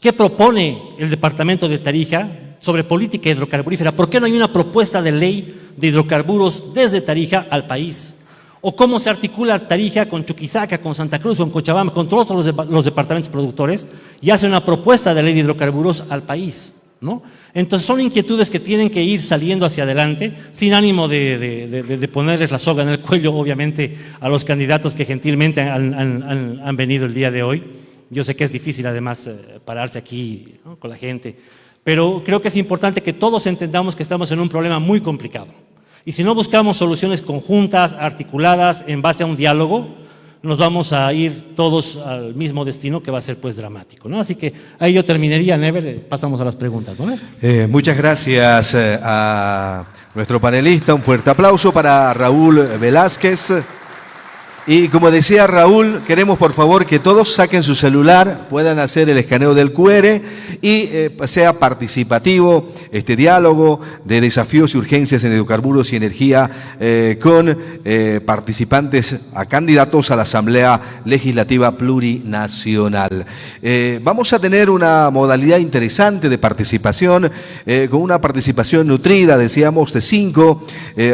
¿Qué propone el departamento de Tarija sobre política hidrocarburífera? ¿Por qué no hay una propuesta de ley de hidrocarburos desde Tarija al país? ¿O cómo se articula Tarija con Chuquisaca, con Santa Cruz, con Cochabamba, con todos los departamentos productores y hace una propuesta de ley de hidrocarburos al país, ¿no? Entonces son inquietudes que tienen que ir saliendo hacia adelante sin ánimo de ponerles la soga en el cuello, obviamente, a los candidatos que gentilmente han venido el día de hoy. Yo sé que es difícil además pararse aquí, ¿no? Con la gente, pero creo que es importante que todos entendamos que estamos en un problema muy complicado. Y si no buscamos soluciones conjuntas, articuladas, en base a un diálogo, nos vamos a ir todos al mismo destino que va a ser pues dramático, ¿no? Así que ahí yo terminaría, Never, pasamos a las preguntas, ¿no? Muchas gracias a nuestro panelista, un fuerte aplauso para Raúl Velázquez. Y como decía Raúl, queremos por favor que todos saquen su celular, puedan hacer el escaneo del QR y sea participativo este diálogo de desafíos y urgencias en hidrocarburos y energía con participantes a candidatos a la Asamblea Legislativa Plurinacional. Vamos a tener una modalidad interesante de participación, con una participación nutrida, decíamos, de 5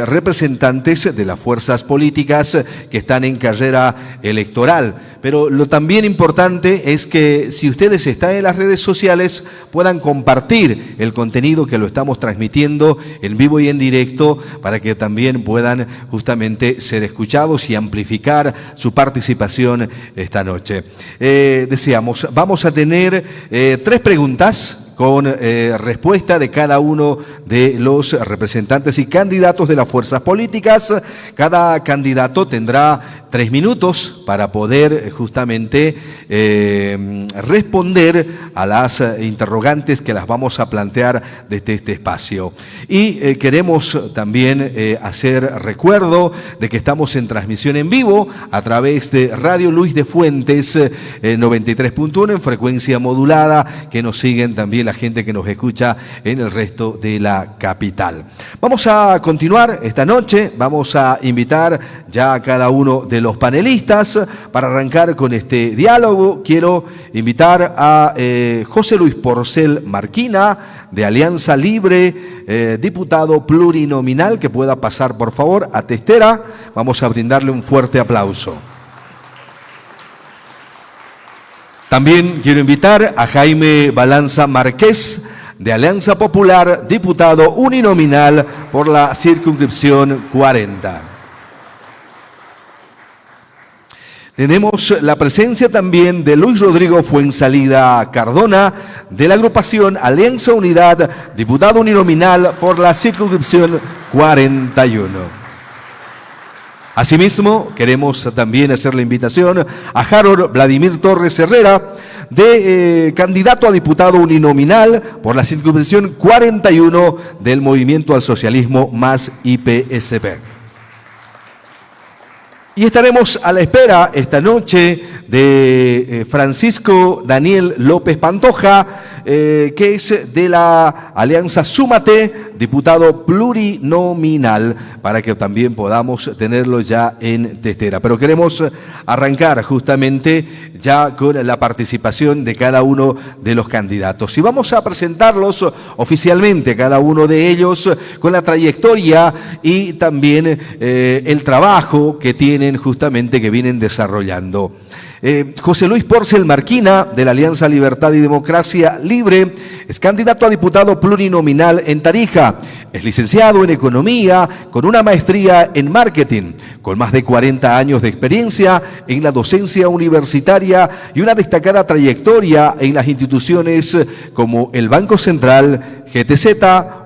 representantes de las fuerzas políticas que están en carrera electoral. Pero lo también importante es que si ustedes están en las redes sociales puedan compartir el contenido que lo estamos transmitiendo en vivo y en directo para que también puedan justamente ser escuchados y amplificar su participación esta noche. Decíamos, vamos a tener 3 preguntas con respuesta de cada uno de los representantes y candidatos de las fuerzas políticas. Cada candidato tendrá 3 minutos para poder justamente responder a las interrogantes que las vamos a plantear desde este espacio. Y queremos también hacer recuerdo de que estamos en transmisión en vivo a través de Radio Luis de Fuentes 93.1 en frecuencia modulada, que nos siguen también la gente que nos escucha en el resto de la capital. Vamos a continuar esta noche, vamos a invitar ya a cada uno de los panelistas para arrancar con este diálogo. Quiero invitar a José Luis Porcel Marquina, de Alianza Libre, diputado plurinominal, que pueda pasar por favor a Testera. Vamos a brindarle un fuerte aplauso. También quiero invitar a Jaime Balanza Márquez, de Alianza Popular, diputado uninominal por la circunscripción 40. Tenemos la presencia también de Luis Rodrigo Fuensalida Cardona, de la agrupación Alianza Unidad, diputado uninominal por la circunscripción 41. Asimismo, queremos también hacer la invitación a Harold Vladimir Torres Herrera, de candidato a diputado uninominal por la circunscripción 41 del Movimiento al Socialismo más IPSP. Y estaremos a la espera esta noche de Francisco Daniel López Pantoja, que es de la Alianza Súmate, diputado plurinominal, para que también podamos tenerlo ya en Testera. Pero queremos arrancar justamente ya con la participación de cada uno de los candidatos. Y vamos a presentarlos oficialmente, cada uno de ellos, con la trayectoria y también el trabajo que tienen justamente, que vienen desarrollando. José Luis Porcel Marquina, de la Alianza Libertad y Democracia Libre, es candidato a diputado plurinominal en Tarija. Es licenciado en Economía, con una maestría en Marketing, con más de 40 años de experiencia en la docencia universitaria y una destacada trayectoria en las instituciones como el Banco Central, GTZ,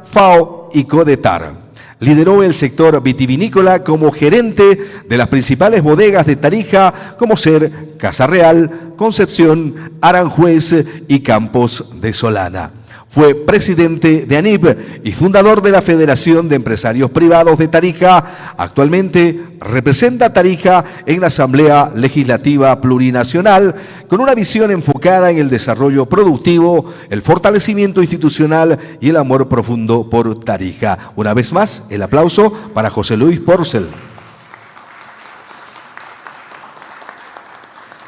FAO y Codetar. Lideró el sector vitivinícola como gerente de las principales bodegas de Tarija, como ser Casa Real, Concepción, Aranjuez y Campos de Solana. Fue presidente de ANIP y fundador de la Federación de Empresarios Privados de Tarija. Actualmente representa a Tarija en la Asamblea Legislativa Plurinacional, con una visión enfocada en el desarrollo productivo, el fortalecimiento institucional y el amor profundo por Tarija. Una vez más, el aplauso para José Luis Porcel.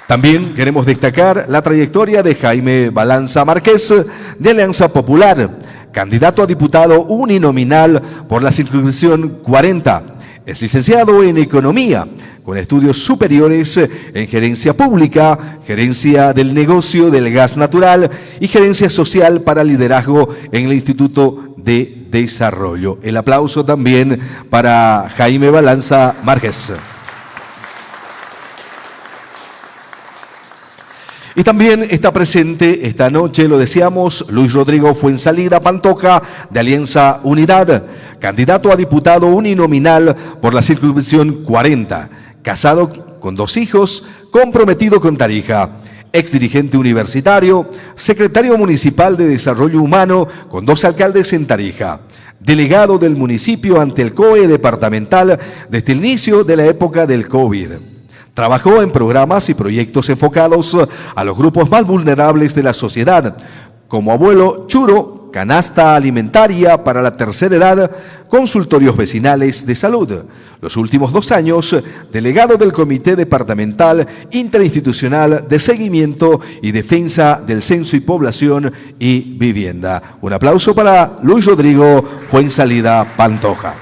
También queremos destacar la trayectoria de Jaime Balanza Márquez, de Alianza Popular, candidato a diputado uninominal por la circunscripción 40. Es licenciado en Economía, con estudios superiores en Gerencia Pública, Gerencia del Negocio del Gas Natural y Gerencia Social para Liderazgo en el Instituto de Desarrollo. El aplauso también para Jaime Balanza Márquez. Y también está presente esta noche, lo decíamos, Luis Rodrigo Fuensalida Pantoja, de Alianza Unidad, candidato a diputado uninominal por la circunscripción 40, casado con 2 hijos, comprometido con Tarija, exdirigente universitario, secretario municipal de Desarrollo Humano con 2 alcaldes en Tarija, delegado del municipio ante el COE departamental desde el inicio de la época del COVID. Trabajó en programas y proyectos enfocados a los grupos más vulnerables de la sociedad, como Abuelo Churo, Canasta Alimentaria para la Tercera Edad, consultorios vecinales de salud. Los últimos 2 años, delegado del Comité Departamental Interinstitucional de Seguimiento y Defensa del Censo y Población y Vivienda. Un aplauso para Luis Rodrigo Fuensalida Pantoja.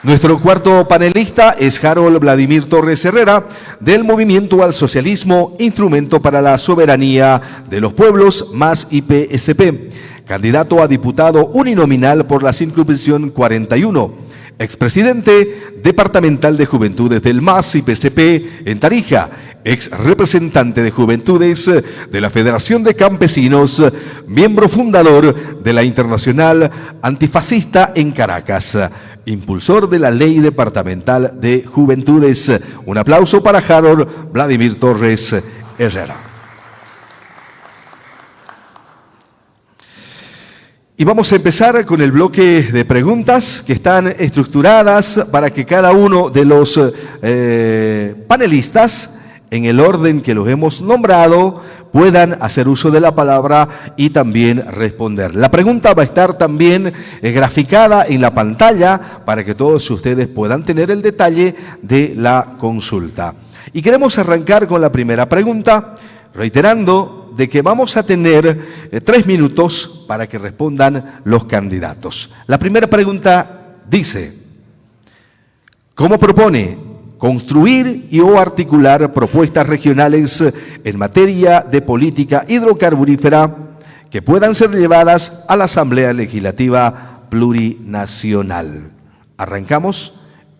Nuestro cuarto panelista es Harold Vladimir Torres Herrera, del Movimiento al Socialismo, Instrumento para la Soberanía de los Pueblos, más IPSP, candidato a diputado uninominal por la circunscripción 41, expresidente departamental de Juventudes del MAS IPSP en Tarija, ex representante de Juventudes de la Federación de Campesinos, miembro fundador de la Internacional Antifascista en Caracas, impulsor de la Ley Departamental de Juventudes. Un aplauso para Harold Vladimir Torres Herrera. Y vamos a empezar con el bloque de preguntas que están estructuradas para que cada uno de los panelistas, en el orden que los hemos nombrado, puedan hacer uso de la palabra y también responder. La pregunta va a estar también graficada en la pantalla para que todos ustedes puedan tener el detalle de la consulta. Y queremos arrancar con la primera pregunta, reiterando de que vamos a tener 3 minutos para que respondan los candidatos. La primera pregunta dice: ¿cómo propone construir y o articular propuestas regionales en materia de política hidrocarburífera que puedan ser llevadas a la Asamblea Legislativa Plurinacional? Arrancamos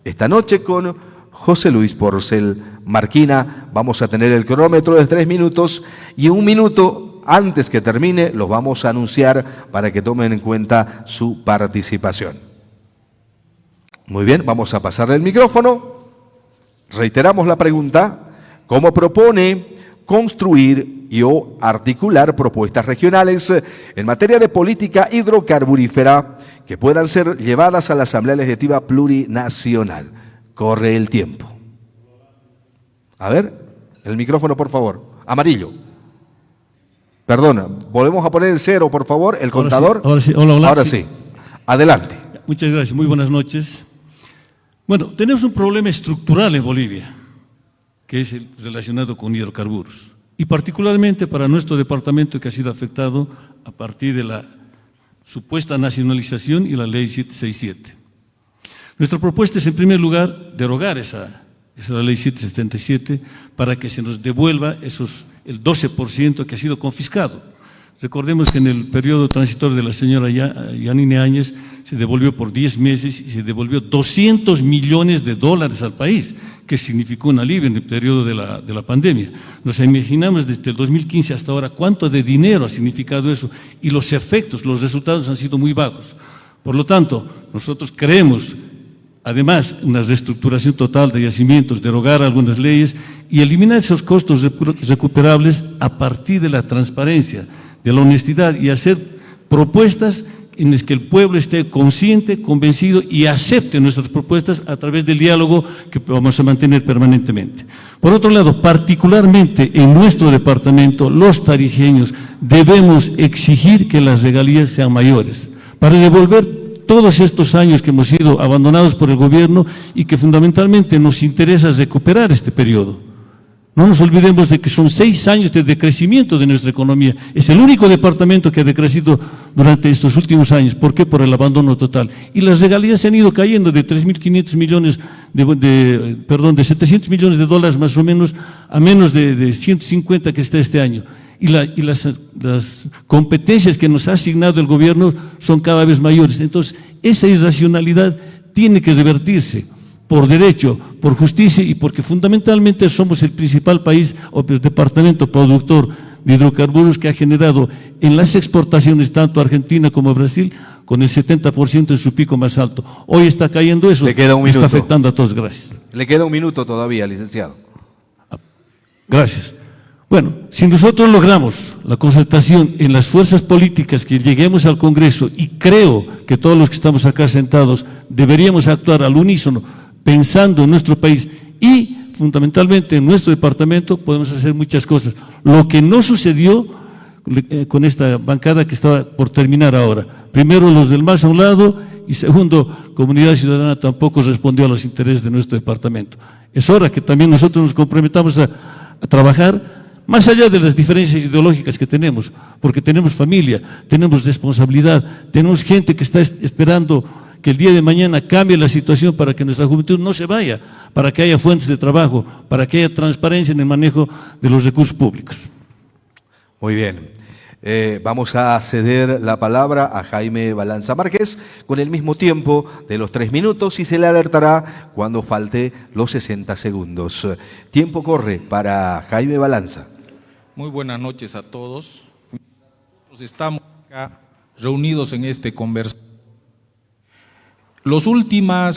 esta noche con José Luis Porcel Marquina. Vamos a tener el cronómetro de 3 minutos y 1 minuto antes que termine los vamos a anunciar para que tomen en cuenta su participación. Muy bien, vamos a pasarle el micrófono. Reiteramos la pregunta: ¿cómo propone construir y o articular propuestas regionales en materia de política hidrocarburífera que puedan ser llevadas a la Asamblea Legislativa Plurinacional? Corre el tiempo. A ver, el micrófono, por favor. Amarillo. Perdona, volvemos a poner el 0, por favor, el contador. Ahora sí, hola, hola. Ahora sí. Adelante. Muchas gracias, muy buenas noches. Bueno, tenemos un problema estructural en Bolivia, que es el relacionado con hidrocarburos, y particularmente para nuestro departamento, que ha sido afectado a partir de la supuesta nacionalización y la ley 767. Nuestra propuesta es, en primer lugar, derogar esa ley 777 para que se nos devuelva el 12% que ha sido confiscado. Recordemos que en el periodo transitorio de la señora Yanine Áñez se devolvió por 10 meses y se devolvió $200 millones al país, que significó un alivio en el periodo de la pandemia. Nos imaginamos desde el 2015 hasta ahora cuánto de dinero ha significado eso, y los efectos, los resultados han sido muy bajos. Por lo tanto, nosotros creemos, además, una reestructuración total de yacimientos, derogar algunas leyes y eliminar esos costos recuperables a partir de la transparencia, de la honestidad, y hacer propuestas en las que el pueblo esté consciente, convencido y acepte nuestras propuestas a través del diálogo que vamos a mantener permanentemente. Por otro lado, particularmente en nuestro departamento, los tarijeños debemos exigir que las regalías sean mayores para devolver todos estos años que hemos sido abandonados por el gobierno y que fundamentalmente nos interesa recuperar este periodo. No nos olvidemos de que son 6 años de decrecimiento de nuestra economía. Es el único departamento que ha decrecido durante estos últimos años. ¿Por qué? Por el abandono total. Y las regalías se han ido cayendo de 3.500 millones, de 700 millones de dólares más o menos, a menos de 150 que está este año. Y las competencias que nos ha asignado el gobierno son cada vez mayores. Entonces, esa irracionalidad tiene que revertirse por derecho, por justicia y porque fundamentalmente somos el principal país o el departamento productor de hidrocarburos que ha generado en las exportaciones tanto a Argentina como a Brasil con el 70% en su pico más alto. Hoy está cayendo eso, Le queda un minuto. Está afectando a todos. Gracias. Le queda 1 minuto todavía, licenciado. Gracias. Bueno, si nosotros logramos la concertación en las fuerzas políticas que lleguemos al Congreso, y creo que todos los que estamos acá sentados deberíamos actuar al unísono, pensando en nuestro país y fundamentalmente en nuestro departamento, podemos hacer muchas cosas. Lo que no sucedió con esta bancada que estaba por terminar ahora. Primero, los del MAS a un lado, y segundo, Comunidad Ciudadana tampoco respondió a los intereses de nuestro departamento. Es hora que también nosotros nos comprometamos a trabajar más allá de las diferencias ideológicas que tenemos, porque tenemos familia, tenemos responsabilidad, tenemos gente que está esperando que el día de mañana cambie la situación para que nuestra juventud no se vaya, para que haya fuentes de trabajo, para que haya transparencia en el manejo de los recursos públicos. Muy bien. Vamos a ceder la palabra a Jaime Balanza Márquez con el mismo tiempo de los 3 minutos y se le alertará cuando falte los 60 segundos. Tiempo corre para Jaime Balanza. Muy buenas noches a todos. Nosotros estamos acá reunidos en este conversatorio. Los últimos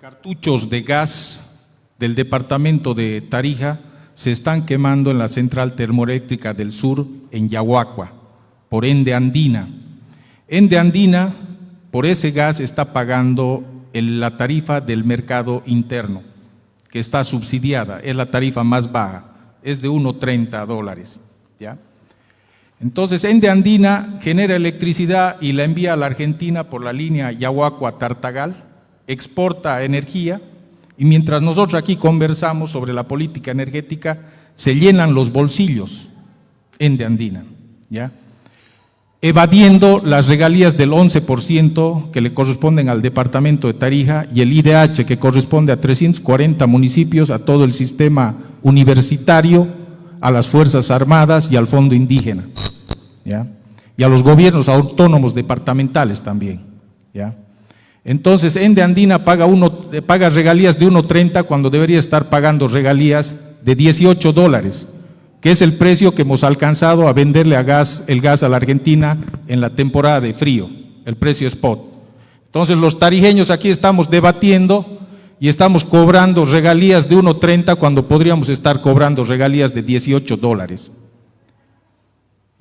cartuchos de gas del departamento de Tarija se están quemando en la central termoeléctrica del sur en Yaguacua, por Ende Andina. Ende Andina, por ese gas, está pagando la tarifa del mercado interno, que está subsidiada, es la tarifa más baja, es de $1.30, ¿ya? Entonces, Ende Andina genera electricidad y la envía a la Argentina por la línea Yaguacua-Tartagal, exporta energía, y mientras nosotros aquí conversamos sobre la política energética, se llenan los bolsillos Ende Andina, ¿ya? Evadiendo las regalías del 11% que le corresponden al departamento de Tarija y el IDH que corresponde a 340 municipios, a todo el sistema universitario, a las Fuerzas Armadas y al Fondo Indígena, ¿ya? Y a los gobiernos autónomos departamentales también, ¿ya? Entonces, Ende Andina paga regalías de $1.30 cuando debería estar pagando regalías de $18, que es el precio que hemos alcanzado a venderle el gas a la Argentina en la temporada de frío, el precio spot. Entonces, los tarijeños aquí estamos debatiendo y estamos cobrando regalías de $1.30 cuando podríamos estar cobrando regalías de $18.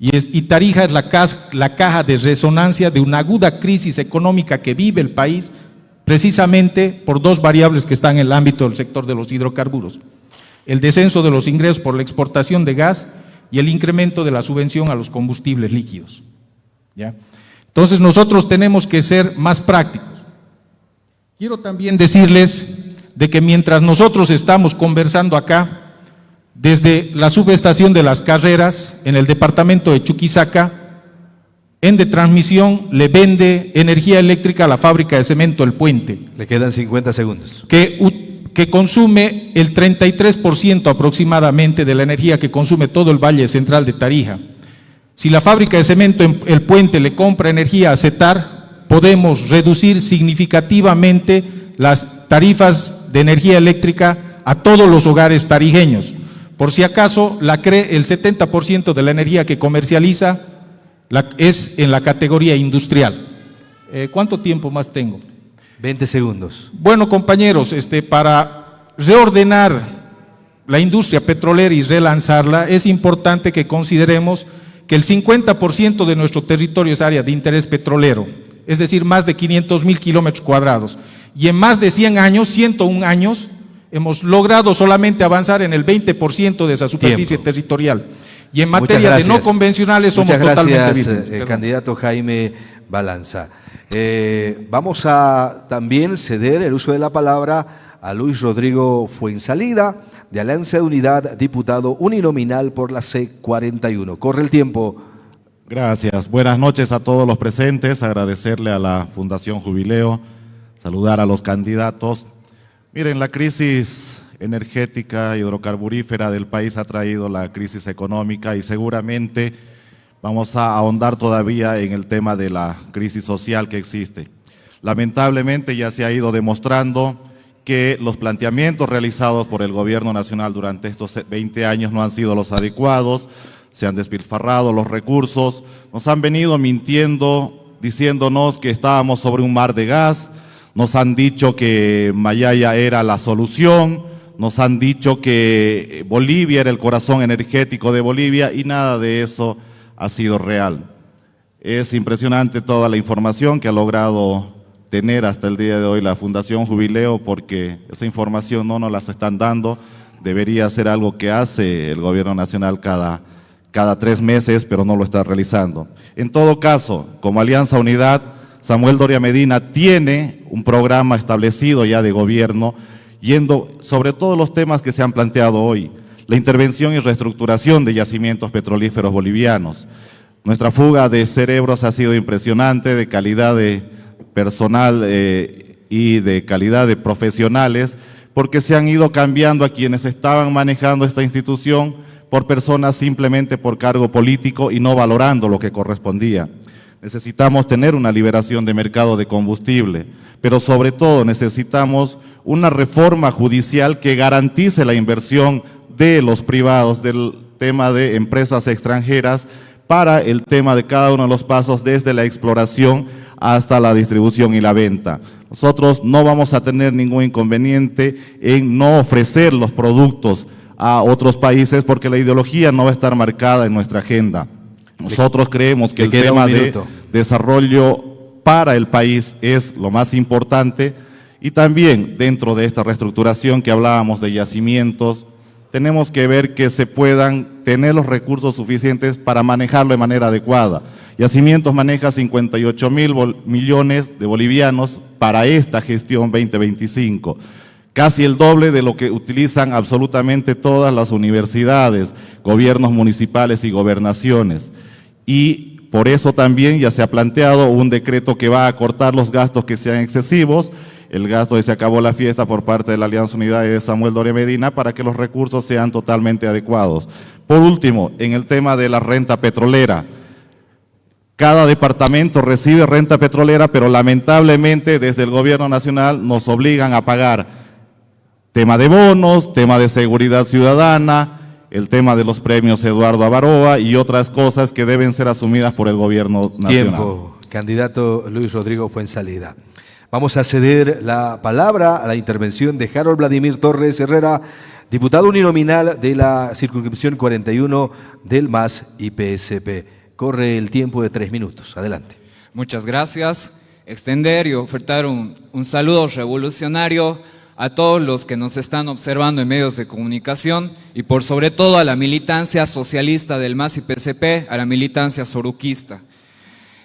Y Tarija es la caja de resonancia de una aguda crisis económica que vive el país, precisamente por 2 variables que están en el ámbito del sector de los hidrocarburos: el descenso de los ingresos por la exportación de gas y el incremento de la subvención a los combustibles líquidos, ¿ya? Entonces nosotros tenemos que ser más prácticos. Quiero también decirles de que mientras nosotros estamos conversando acá, desde la subestación de Las Carreras, en el departamento de Chuquisaca, Ende Transmisión le vende energía eléctrica a la fábrica de cemento El Puente. Le quedan 50 segundos. Que consume el 33% aproximadamente de la energía que consume todo el Valle Central de Tarija. Si la fábrica de cemento El Puente le compra energía a CETAR, podemos reducir significativamente las tarifas de energía eléctrica a todos los hogares tarijeños. Por si acaso, el 70% de la energía que comercializa es en la categoría industrial. ¿Cuánto tiempo más tengo? 20 segundos. Bueno, compañeros, para reordenar la industria petrolera y relanzarla, es importante que consideremos que el 50% de nuestro territorio es área de interés petrolero, es decir, más de 500.000 kilómetros cuadrados. Y en más de 101 años, hemos logrado solamente avanzar en el 20% de esa superficie territorial. Y en materia de no convencionales somos totalmente vírgenes. Candidato Jaime Balanza. Vamos a también ceder el uso de la palabra a Luis Rodrigo Fuensalida, de Alianza de Unidad, diputado uninominal por la C41. Corre el tiempo. Gracias. Buenas noches a todos los presentes. Agradecerle a la Fundación Jubileo, saludar a los candidatos. Miren, la crisis energética hidrocarburífera del país ha traído la crisis económica y seguramente vamos a ahondar todavía en el tema de la crisis social que existe. Lamentablemente ya se ha ido demostrando que los planteamientos realizados por el Gobierno Nacional durante estos 20 años no han sido los adecuados, se han despilfarrado los recursos, nos han venido mintiendo, diciéndonos que estábamos sobre un mar de gas, nos han dicho que Mayaya era la solución, nos han dicho que Bolivia era el corazón energético de Bolivia y nada de eso ha sido real. Es impresionante toda la información que ha logrado tener hasta el día de hoy la Fundación Jubileo, porque esa información no nos la están dando, debería ser algo que hace el Gobierno Nacional cada 3 meses, pero no lo está realizando. En todo caso, como Alianza Unidad, Samuel Doria Medina tiene un programa establecido ya de gobierno, yendo sobre todos los temas que se han planteado hoy, la intervención y reestructuración de yacimientos petrolíferos bolivianos, Nuestra fuga de cerebros ha sido impresionante, de calidad de personal y de calidad de profesionales, porque se han ido cambiando a quienes estaban manejando esta institución por personas simplemente por cargo político y no valorando lo que correspondía. Necesitamos tener una liberación de mercado de combustible, pero sobre todo necesitamos una reforma judicial que garantice la inversión de los privados, del tema de empresas extranjeras, para el tema de cada uno de los pasos desde la exploración hasta la distribución y la venta. Nosotros no vamos a tener ningún inconveniente en no ofrecer los productos a otros países porque la ideología no va a estar marcada en nuestra agenda. Nosotros creemos que el tema de desarrollo para el país es lo más importante y también dentro de esta reestructuración que hablábamos de yacimientos, tenemos que ver que se puedan tener los recursos suficientes para manejarlo de manera adecuada. Yacimientos maneja 58.000 millones de bolivianos para esta gestión 2025, casi el doble de lo que utilizan absolutamente todas las universidades, gobiernos municipales y gobernaciones. Y por eso también ya se ha planteado un decreto que va a cortar los gastos que sean excesivos, el gasto de Se Acabó la Fiesta por parte de la Alianza Unidad y de Samuel Doria Medina para que los recursos sean totalmente adecuados. Por último, en el tema de la renta petrolera, cada departamento recibe renta petrolera, pero lamentablemente desde el gobierno nacional nos obligan a pagar tema de bonos, tema de seguridad ciudadana, el tema de los premios Eduardo Avaroa y otras cosas que deben ser asumidas por el gobierno nacional. Tiempo, candidato Luis Rodrigo Fuenzalida. Vamos a ceder la palabra a la intervención de Harold Vladimir Torres Herrera, diputado uninominal de la circunscripción 41 del MAS y PSP. Corre el tiempo de 3 minutos. Adelante. Muchas gracias. Extender y ofertar un saludo revolucionario a todos los que nos están observando en medios de comunicación y por sobre todo a la militancia socialista del MAS y PSP, a la militancia soruquista.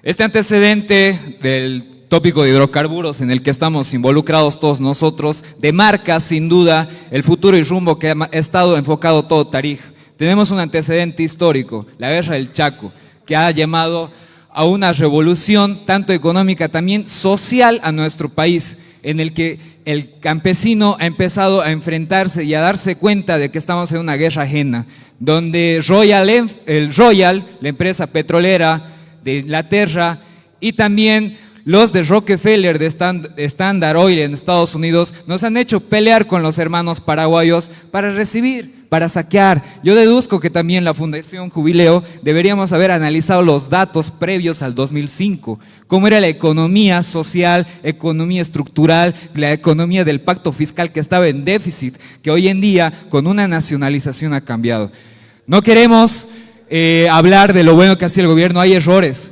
Este antecedente del tópico de hidrocarburos en el que estamos involucrados todos nosotros demarca sin duda el futuro y rumbo que ha estado enfocado todo Tarija. Tenemos un antecedente histórico, la guerra del Chaco, que ha llamado a una revolución tanto económica también social a nuestro país, en el que el campesino ha empezado a enfrentarse y a darse cuenta de que estamos en una guerra ajena, donde el Royal, la empresa petrolera de Inglaterra, y también los de Rockefeller, de Standard Oil en Estados Unidos, nos han hecho pelear con los hermanos paraguayos para recibir, para saquear. Yo deduzco que también la Fundación Jubileo deberíamos haber analizado los datos previos al 2005, cómo era la economía social, economía estructural, la economía del pacto fiscal que estaba en déficit, que hoy en día con una nacionalización ha cambiado. No queremos hablar de lo bueno que hacía el gobierno, hay errores.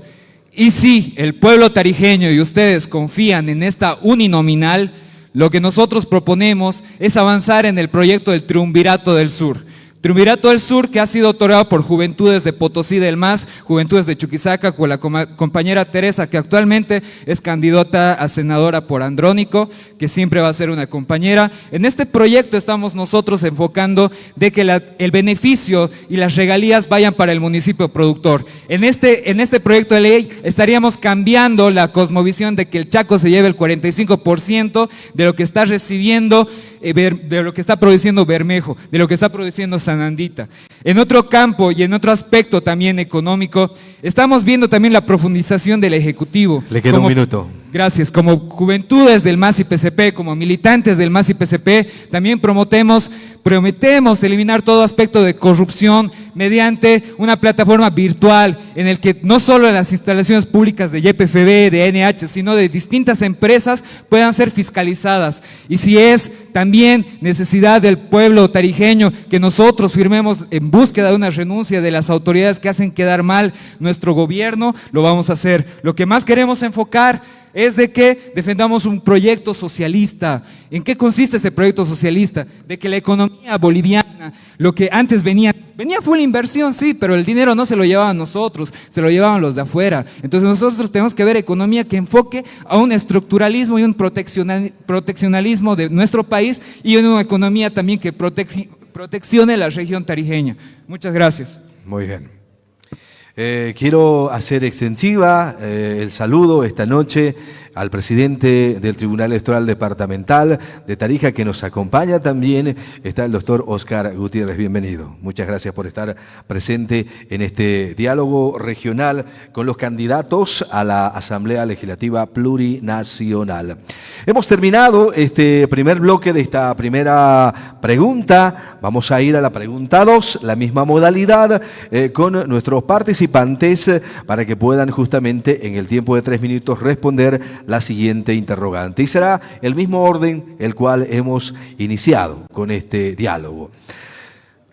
Y si el pueblo tarijeño y ustedes confían en esta uninominal, lo que nosotros proponemos es avanzar en el proyecto del Triunvirato del Sur. Triunvirato del Sur que ha sido otorgado por Juventudes de Potosí del MAS, Juventudes de Chuquisaca, con la compañera Teresa, que actualmente es candidata a senadora por Andrónico, que siempre va a ser una compañera. En este proyecto estamos nosotros enfocando de que el beneficio y las regalías vayan para el municipio productor. En este proyecto de ley estaríamos cambiando la cosmovisión de que el Chaco se lleve el 45% de lo que está recibiendo, de lo que está produciendo Bermejo, de lo que está produciendo Sanandita. En otro campo y en otro aspecto también económico, estamos viendo también la profundización del Ejecutivo. Le queda un minuto. Gracias. Como juventudes del MAS y PSP, como militantes del MAS y PSP, también prometemos eliminar todo aspecto de corrupción mediante una plataforma virtual en el que no solo en las instalaciones públicas de YPFB, de NH, sino de distintas empresas puedan ser fiscalizadas. Y si es también necesidad del pueblo tarijeño que nosotros firmemos en búsqueda de una renuncia de las autoridades que hacen quedar mal nuestro gobierno, lo vamos a hacer. Lo que más queremos enfocar es de que defendamos un proyecto socialista. ¿En qué consiste ese proyecto socialista? De que la economía boliviana, lo que antes venía full inversión, sí, pero el dinero no se lo llevaban nosotros, se lo llevaban los de afuera. Entonces nosotros tenemos que ver economía que enfoque a un estructuralismo y un proteccionalismo de nuestro país y una economía también que proteccione la región tarijeña. Muchas gracias. Muy bien. Quiero hacer extensiva el saludo esta noche al presidente del Tribunal Electoral Departamental de Tarija, que nos acompaña también. Está el doctor Oscar Gutiérrez, bienvenido. Muchas gracias por estar presente en este diálogo regional con los candidatos a la Asamblea Legislativa Plurinacional. Hemos terminado este primer bloque de esta primera pregunta. Vamos a ir a la pregunta 2, la misma modalidad, con nuestros participantes para que puedan justamente en el tiempo de 3 minutos responder la siguiente interrogante. Y será el mismo orden el cual hemos iniciado con este diálogo.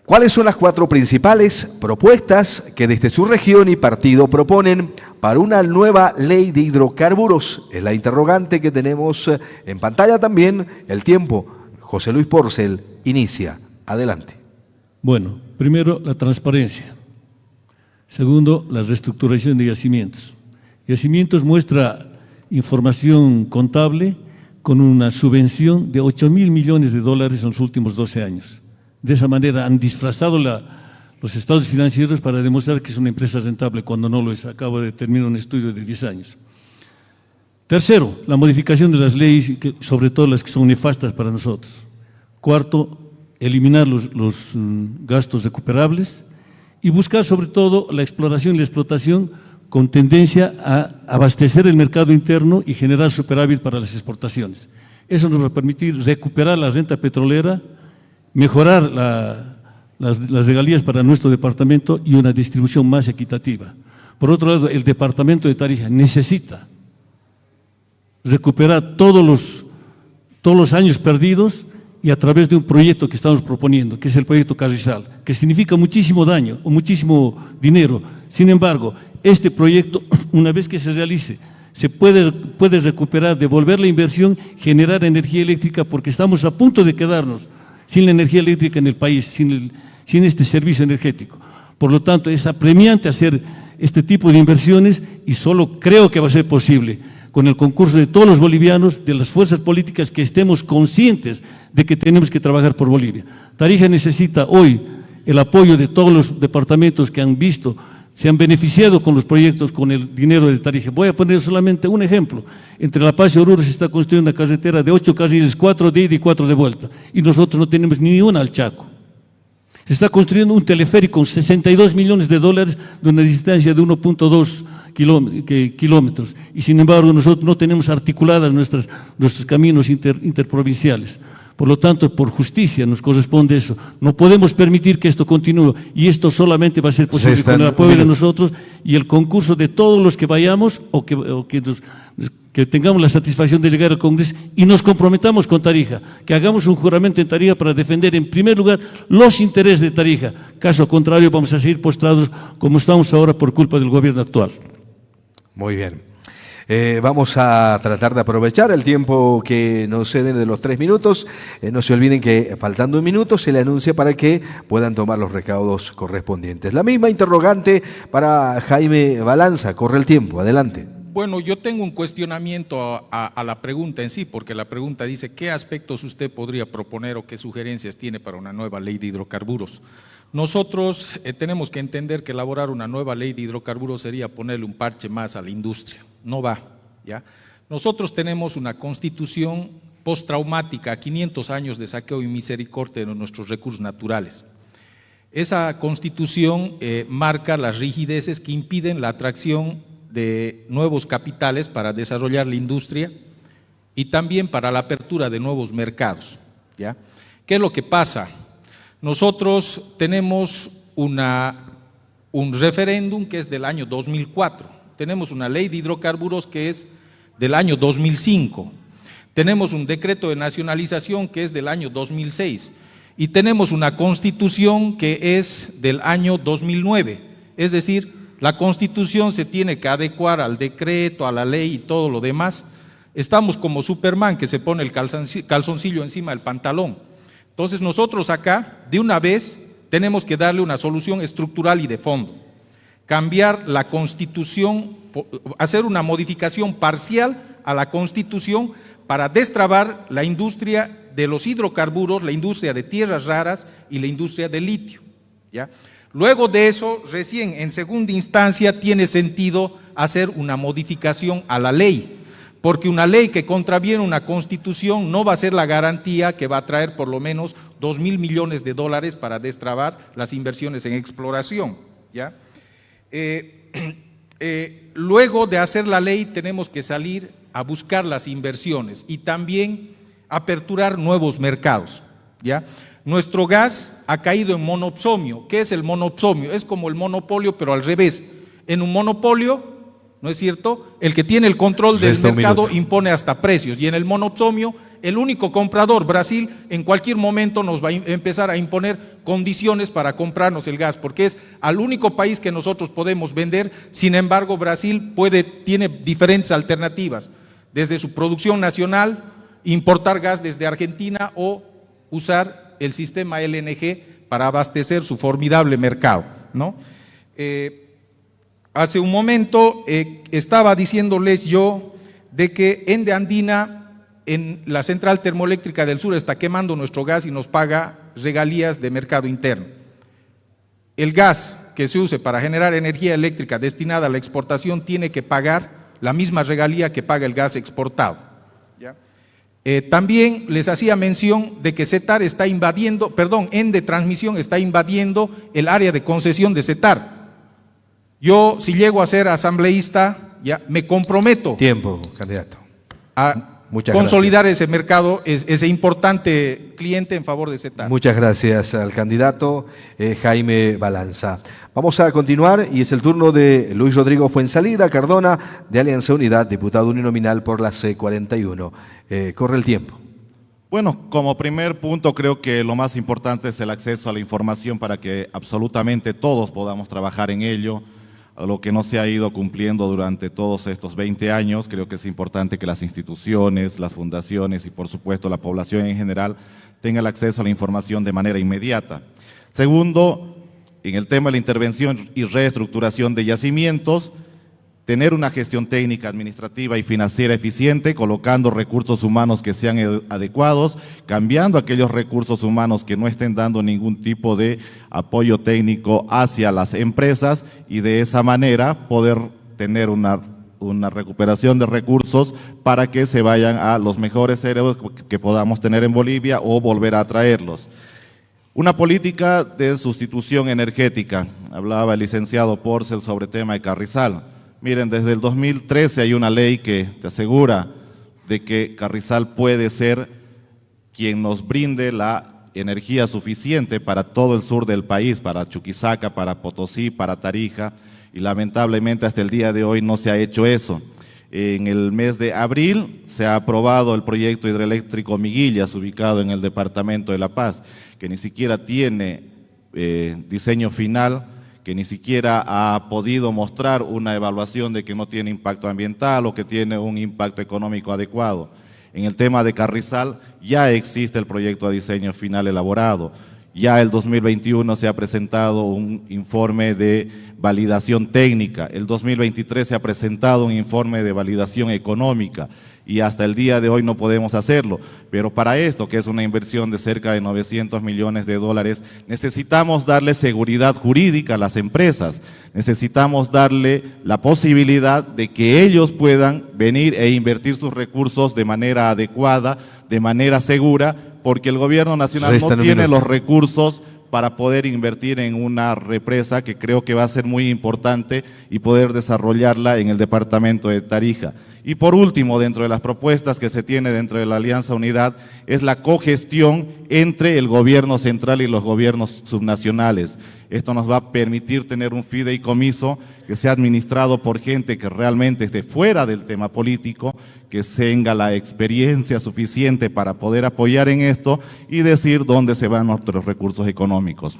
¿Cuáles son las 4 principales propuestas que desde su región y partido proponen para una nueva ley de hidrocarburos? Es la interrogante que tenemos en pantalla también. El tiempo. José Luis Porcel inicia. Adelante. Bueno, primero la transparencia. Segundo, la reestructuración de yacimientos. Yacimientos muestra información contable con una subvención de $8.000 millones en los últimos 12 años. De esa manera han disfrazado los estados financieros para demostrar que es una empresa rentable cuando no lo es. Acabo de terminar un estudio de 10 años. Tercero, la modificación de las leyes, sobre todo las que son nefastas para nosotros. Cuarto, eliminar los gastos recuperables y buscar sobre todo la exploración y la explotación con tendencia a abastecer el mercado interno y generar superávit para las exportaciones. Eso nos va a permitir recuperar la renta petrolera, mejorar las regalías para nuestro departamento y una distribución más equitativa. Por otro lado, el departamento de Tarija necesita recuperar todos los años perdidos y a través de un proyecto que estamos proponiendo, que es el proyecto Carrizal, que significa muchísimo daño o muchísimo dinero. Sin embargo, este proyecto, una vez que se realice, se puede recuperar, devolver la inversión, generar energía eléctrica, porque estamos a punto de quedarnos sin la energía eléctrica en el país, sin este servicio energético. Por lo tanto, es apremiante hacer este tipo de inversiones y solo creo que va a ser posible con el concurso de todos los bolivianos, de las fuerzas políticas que estemos conscientes de que tenemos que trabajar por Bolivia. Tarija necesita hoy el apoyo de todos los departamentos que han visto, se han beneficiado con los proyectos, con el dinero de Tarija. Voy a poner solamente un ejemplo. Entre La Paz y Oruro se está construyendo una carretera de 8 carriles, 4 de ida y 4 de vuelta, y nosotros no tenemos ni una al Chaco. Se está construyendo un teleférico con $62 millones de una distancia de 1.2 kilómetros, y sin embargo nosotros no tenemos articuladas nuestros caminos interprovinciales. Por lo tanto, por justicia nos corresponde eso. No podemos permitir que esto continúe, y esto solamente va a ser posible con el apoyo de nosotros y el concurso de todos los que vayamos o que tengamos la satisfacción de llegar al Congreso y nos comprometamos con Tarija, que hagamos un juramento en Tarija para defender en primer lugar los intereses de Tarija. Caso contrario, vamos a seguir postrados como estamos ahora por culpa del gobierno actual. Muy bien. Vamos a tratar de aprovechar el tiempo que nos ceden de los 3 minutos. No se olviden que faltando 1 minuto se le anuncia para que puedan tomar los recaudos correspondientes. La misma interrogante para Jaime Balanza. Corre el tiempo, adelante. Bueno, yo tengo un cuestionamiento a la pregunta en sí, porque la pregunta dice, ¿qué aspectos usted podría proponer o qué sugerencias tiene para una nueva ley de hidrocarburos? Nosotros tenemos que entender que elaborar una nueva ley de hidrocarburos sería ponerle un parche más a la industria. No va, ¿ya? Nosotros tenemos una constitución postraumática, 500 años de saqueo y misericordia de nuestros recursos naturales. Esa constitución marca las rigideces que impiden la atracción de nuevos capitales para desarrollar la industria y también para la apertura de nuevos mercados, ¿ya? ¿Qué es lo que pasa? Nosotros tenemos un referéndum que es del año 2004, tenemos una ley de hidrocarburos que es del año 2005, tenemos un decreto de nacionalización que es del año 2006 y tenemos una constitución que es del año 2009, es decir, la constitución se tiene que adecuar al decreto, a la ley y todo lo demás. Estamos como Superman que se pone el calzoncillo encima del pantalón. Entonces nosotros acá, de una vez, tenemos que darle una solución estructural y de fondo. Cambiar la constitución, hacer una modificación parcial a la constitución para destrabar la industria de los hidrocarburos, la industria de tierras raras y la industria del litio, ¿ya? Luego de eso, recién en segunda instancia tiene sentido hacer una modificación a la ley, porque una ley que contraviene una constitución no va a ser la garantía que va a traer por lo menos 2.000 millones de dólares para destrabar las inversiones en exploración, ¿ya? Luego de hacer la ley tenemos que salir a buscar las inversiones y también aperturar nuevos mercados, ¿ya? Nuestro gas ha caído en monopsomio. ¿Qué es el monopsomio? Es como el monopolio, pero al revés. En un monopolio, ¿no es cierto?, el que tiene el control del mercado impone hasta precios, y en el monopsomio, el único comprador, Brasil, en cualquier momento nos va a empezar a imponer condiciones para comprarnos el gas, porque es al único país que nosotros podemos vender. Sin embargo, Brasil tiene diferentes alternativas, desde su producción nacional, importar gas desde Argentina o usar el sistema LNG para abastecer su formidable mercado, ¿no? Hace un momento estaba diciéndoles yo de que Ende Andina, en la central termoeléctrica del sur, está quemando nuestro gas y nos paga regalías de mercado interno. El gas que se use para generar energía eléctrica destinada a la exportación tiene que pagar la misma regalía que paga el gas exportado, ¿ya? También les hacía mención de que CETAR está invadiendo, Ende Transmisión está invadiendo el área de concesión de CETAR. Yo, si llego a ser asambleísta, ya me comprometo. Tiempo, candidato. A Muchas consolidar gracias. ese mercado, ese importante cliente en favor de CETAR. Muchas gracias al candidato Jaime Balanza. Vamos a continuar y es el turno de Luis Rodrigo Fuensalida Cardona, de Alianza Unidad, diputado uninominal por la C41. Corre el tiempo. Bueno, como primer punto creo que lo más importante es el acceso a la información para que absolutamente todos podamos trabajar en ello. Lo que no se ha ido cumpliendo durante todos estos 20 años, creo que es importante que las instituciones, las fundaciones y por supuesto la población en general tenga el acceso a la información de manera inmediata. Segundo, en el tema de la intervención y reestructuración de yacimientos, tener una gestión técnica, administrativa y financiera eficiente, colocando recursos humanos que sean adecuados, cambiando aquellos recursos humanos que no estén dando ningún tipo de apoyo técnico hacia las empresas y de esa manera poder tener una recuperación de recursos para que se vayan a los mejores héroes que podamos tener en Bolivia o volver a traerlos. Una política de sustitución energética. Hablaba el licenciado Porcel sobre el tema de Carrizal. Miren, desde el 2013 hay una ley que te asegura de que Carrizal puede ser quien nos brinde la energía suficiente para todo el sur del país, para Chuquisaca, para Potosí, para Tarija, y lamentablemente hasta el día de hoy no se ha hecho eso. En el mes de abril se ha aprobado el proyecto hidroeléctrico Miguillas, ubicado en el departamento de La Paz, que ni siquiera tiene diseño final, que ni siquiera ha podido mostrar una evaluación de que no tiene impacto ambiental o que tiene un impacto económico adecuado. En el tema de Carrizal ya existe el proyecto de diseño final elaborado. Ya el 2021 se ha presentado un informe de validación técnica, el 2023 se ha presentado un informe de validación económica y hasta el día de hoy no podemos hacerlo. Pero para esto, que es una inversión de cerca de 900 millones de dólares, necesitamos darle seguridad jurídica a las empresas, necesitamos darle la posibilidad de que ellos puedan venir e invertir sus recursos de manera adecuada, de manera segura, porque el gobierno nacional no tiene los recursos para poder invertir en una represa que creo que va a ser muy importante y poder desarrollarla en el departamento de Tarija. Y por último, dentro de las propuestas que se tiene dentro de la Alianza Unidad, es la cogestión entre el gobierno central y los gobiernos subnacionales. Esto nos va a permitir tener un fideicomiso que sea administrado por gente que realmente esté fuera del tema político, que tenga la experiencia suficiente para poder apoyar en esto y decir dónde se van nuestros recursos económicos.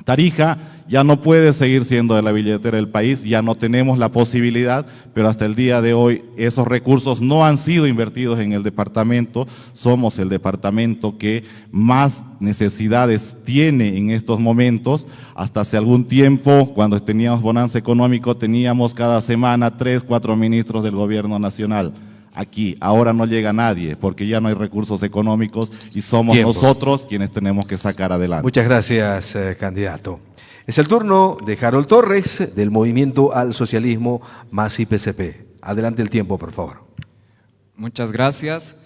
Tarija ya no puede seguir siendo de la billetera del país, ya no tenemos la posibilidad, pero hasta el día de hoy esos recursos no han sido invertidos en el departamento. Somos el departamento que más necesidades tiene en estos momentos. Hasta hace algún tiempo, cuando teníamos bonanza económico, teníamos cada semana 3, 4 ministros del gobierno nacional. Aquí, ahora no llega nadie, porque ya no hay recursos económicos y somos nosotros quienes tenemos que sacar adelante. Muchas gracias, candidato. Es el turno de Harold Torres, del Movimiento al Socialismo MAS y PCP. Adelante el tiempo, por favor. Muchas gracias.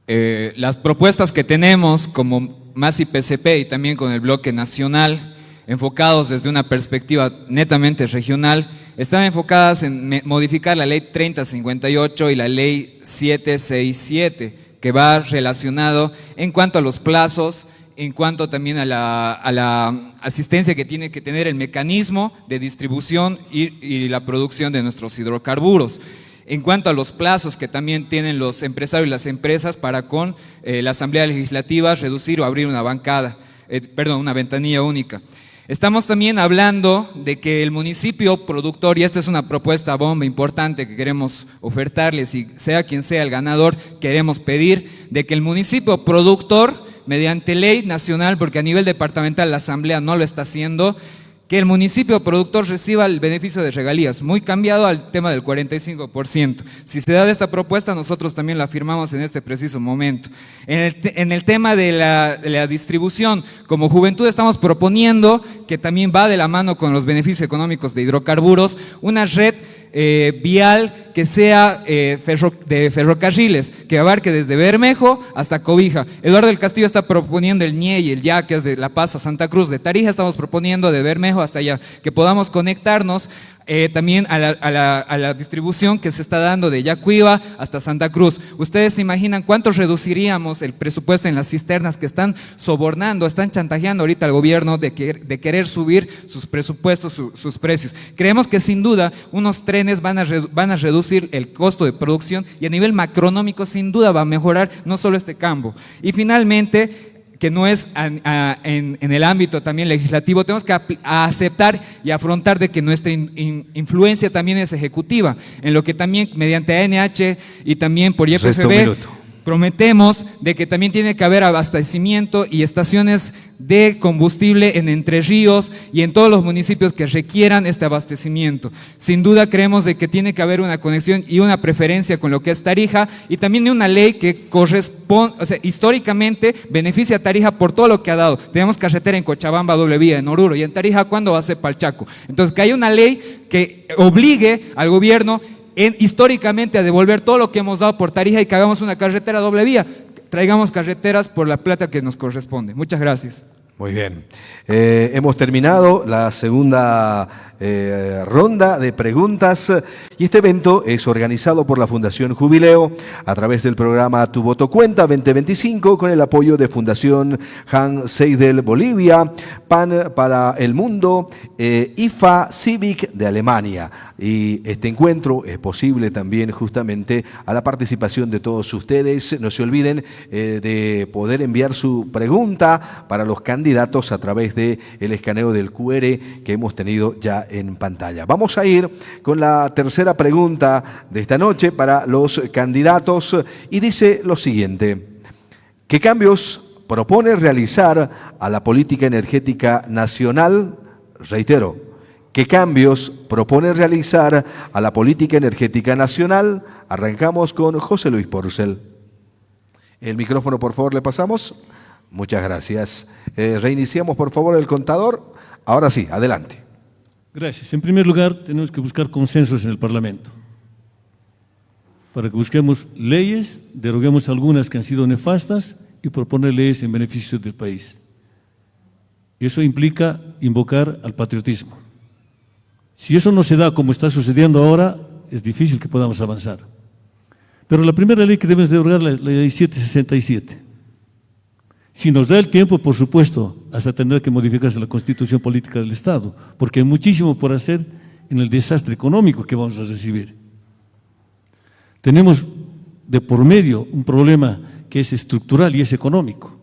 Las propuestas que tenemos como MAS y PCP y también con el bloque nacional, enfocados desde una perspectiva netamente regional, están enfocadas en modificar la ley 3058 y la ley 767, que va relacionado en cuanto a los plazos, en cuanto también a la asistencia que tiene que tener el mecanismo de distribución y la producción de nuestros hidrocarburos. En cuanto a los plazos que también tienen los empresarios y las empresas para con la Asamblea Legislativa reducir o abrir una una ventanilla única. Estamos también hablando de que el municipio productor, y esta es una propuesta bomba importante que queremos ofertarles, y sea quien sea el ganador, queremos pedir de que el municipio productor, mediante ley nacional, porque a nivel departamental la Asamblea no lo está haciendo, que el municipio productor reciba el beneficio de regalías, muy cambiado al tema del 45%. Si se da de esta propuesta, nosotros también la firmamos en este preciso momento. En el tema de la distribución, como Juventud estamos proponiendo, que también va de la mano con los beneficios económicos de hidrocarburos, una red vial que sea de ferrocarriles, que abarque desde Bermejo hasta Cobija. Eduardo del Castillo está proponiendo el NIE y el YA, que es de La Paz a Santa Cruz. De Tarija estamos proponiendo de Bermejo hasta allá, que podamos conectarnos también a la distribución que se está dando de Yacuiba hasta Santa Cruz. Ustedes se imaginan cuánto reduciríamos el presupuesto en las cisternas que están sobornando, están chantajeando ahorita al gobierno de querer subir sus presupuestos, sus precios. Creemos que sin duda unos trenes van a reducir el costo de producción y a nivel macronómico sin duda va a mejorar no solo este campo. Y finalmente, que no es en el ámbito también legislativo, tenemos que aceptar y afrontar de que nuestra influencia también es ejecutiva, en lo que también mediante ANH y también por YPFB prometemos de que también tiene que haber abastecimiento y estaciones de combustible en Entre Ríos y en todos los municipios que requieran este abastecimiento. Sin duda creemos de que tiene que haber una conexión y una preferencia con lo que es Tarija, y también una ley que corresponde, o sea, históricamente beneficia a Tarija por todo lo que ha dado. Tenemos carretera en Cochabamba doble vía, en Oruro, y en Tarija, ¿cuándo va a ser Palchaco? Entonces, que haya una ley que obligue al gobierno históricamente a devolver todo lo que hemos dado por Tarija y que hagamos una carretera doble vía. Traigamos carreteras por la plata que nos corresponde. Muchas gracias. Muy bien. Hemos terminado la segunda ronda de preguntas, y este evento es organizado por la Fundación Jubileo a través del programa Tu Voto Cuenta 2025 con el apoyo de Fundación Hans Seidel Bolivia, PAN para el Mundo, IFA Civic de Alemania. Y este encuentro es posible también justamente a la participación de todos ustedes. No se olviden de poder enviar su pregunta para los candidatos a través del escaneo del QR que hemos tenido ya en pantalla. Vamos a ir con la tercera pregunta de esta noche para los candidatos, y dice lo siguiente: ¿qué cambios propone realizar a la política energética nacional? Reitero, ¿qué cambios propone realizar a la política energética nacional? Arrancamos con José Luis Porcel. El micrófono, por favor, le pasamos. Muchas gracias. Reiniciamos, por favor, el contador. Ahora sí, adelante. Gracias. En primer lugar, tenemos que buscar consensos en el Parlamento para que busquemos leyes, deroguemos algunas que han sido nefastas y proponer leyes en beneficio del país. Eso implica invocar al patriotismo. Si eso no se da como está sucediendo ahora, es difícil que podamos avanzar. Pero la primera ley que debemos derogar es la ley 767. Si nos da el tiempo, por supuesto, hasta tendrá que modificarse la Constitución Política del Estado, porque hay muchísimo por hacer en el desastre económico que vamos a recibir. Tenemos de por medio un problema que es estructural y es económico,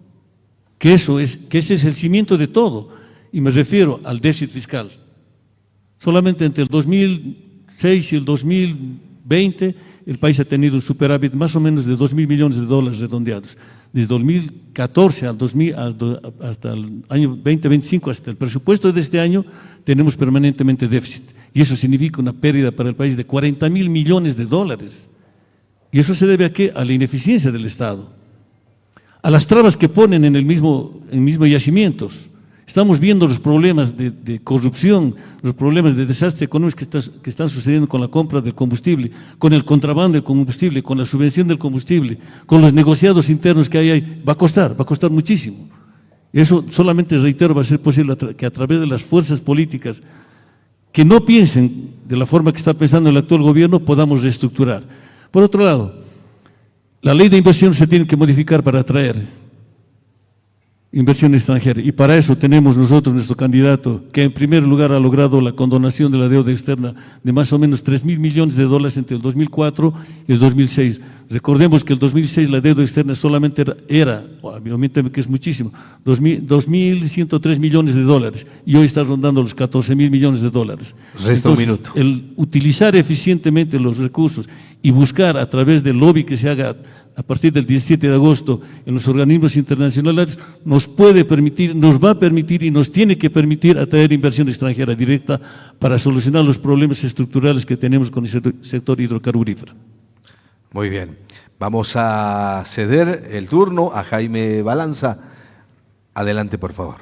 que ese es el cimiento de todo, y me refiero al déficit fiscal. Solamente entre el 2006 y el 2020 el país ha tenido un superávit más o menos de $2.000 millones redondeados. Desde 2014 hasta el año 2025, hasta el presupuesto de este año, tenemos permanentemente déficit. Y eso significa una pérdida para el país de $40.000 millones. ¿Y eso se debe a qué? A la ineficiencia del Estado, a las trabas que ponen en mismo yacimientos. Estamos viendo los problemas de corrupción, los problemas de desastre económico que están sucediendo con la compra del combustible, con el contrabando del combustible, con la subvención del combustible, con los negociados internos que hay ahí. Va a costar muchísimo. Eso solamente, reitero, va a ser posible que a través de las fuerzas políticas que no piensen de la forma que está pensando el actual gobierno podamos reestructurar. Por otro lado, la ley de inversión se tiene que modificar para atraer inversión extranjera, y para eso tenemos nosotros nuestro candidato, que en primer lugar ha logrado la condonación de la deuda externa de más o menos 3.000 millones de dólares entre el 2004 y el 2006. Recordemos que el 2006 la deuda externa solamente era obviamente que es muchísimo, 2.103 millones de dólares, y hoy está rondando los 14.000 millones de dólares. Resta un Entonces, minuto. el utilizar eficientemente los recursos y buscar a través del lobby que se haga a partir del 17 de agosto en los organismos internacionales, nos puede permitir, nos va a permitir y nos tiene que permitir atraer inversión extranjera directa para solucionar los problemas estructurales que tenemos con el sector hidrocarburífero. Muy bien. Vamos a ceder el turno a Jaime Balanza. Adelante, por favor.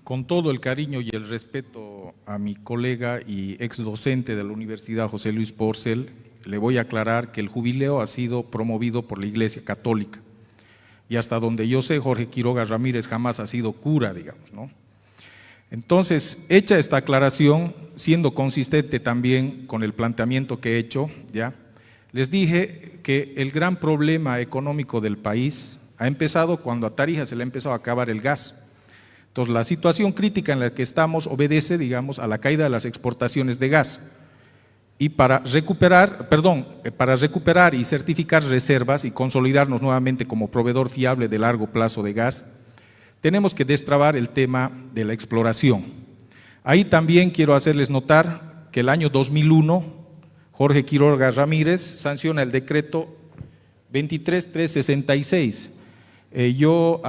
Con todo el cariño y el respeto a mi colega y ex docente de la Universidad José Luis Porcel, le voy a aclarar que el jubileo ha sido promovido por la Iglesia Católica, y hasta donde yo sé, Jorge Quiroga Ramírez jamás ha sido cura, digamos, ¿no? Entonces, hecha esta aclaración, siendo consistente también con el planteamiento que he hecho, ya, les dije que el gran problema económico del país ha empezado cuando a Tarija se le ha empezado a acabar el gas. Entonces, la situación crítica en la que estamos obedece, digamos, a la caída de las exportaciones de gas. Y para recuperar y certificar reservas y consolidarnos nuevamente como proveedor fiable de largo plazo de gas, tenemos que destrabar el tema de la exploración. Ahí también quiero hacerles notar que el año 2001, Jorge Quiroga Ramírez sanciona el decreto 23366. Yo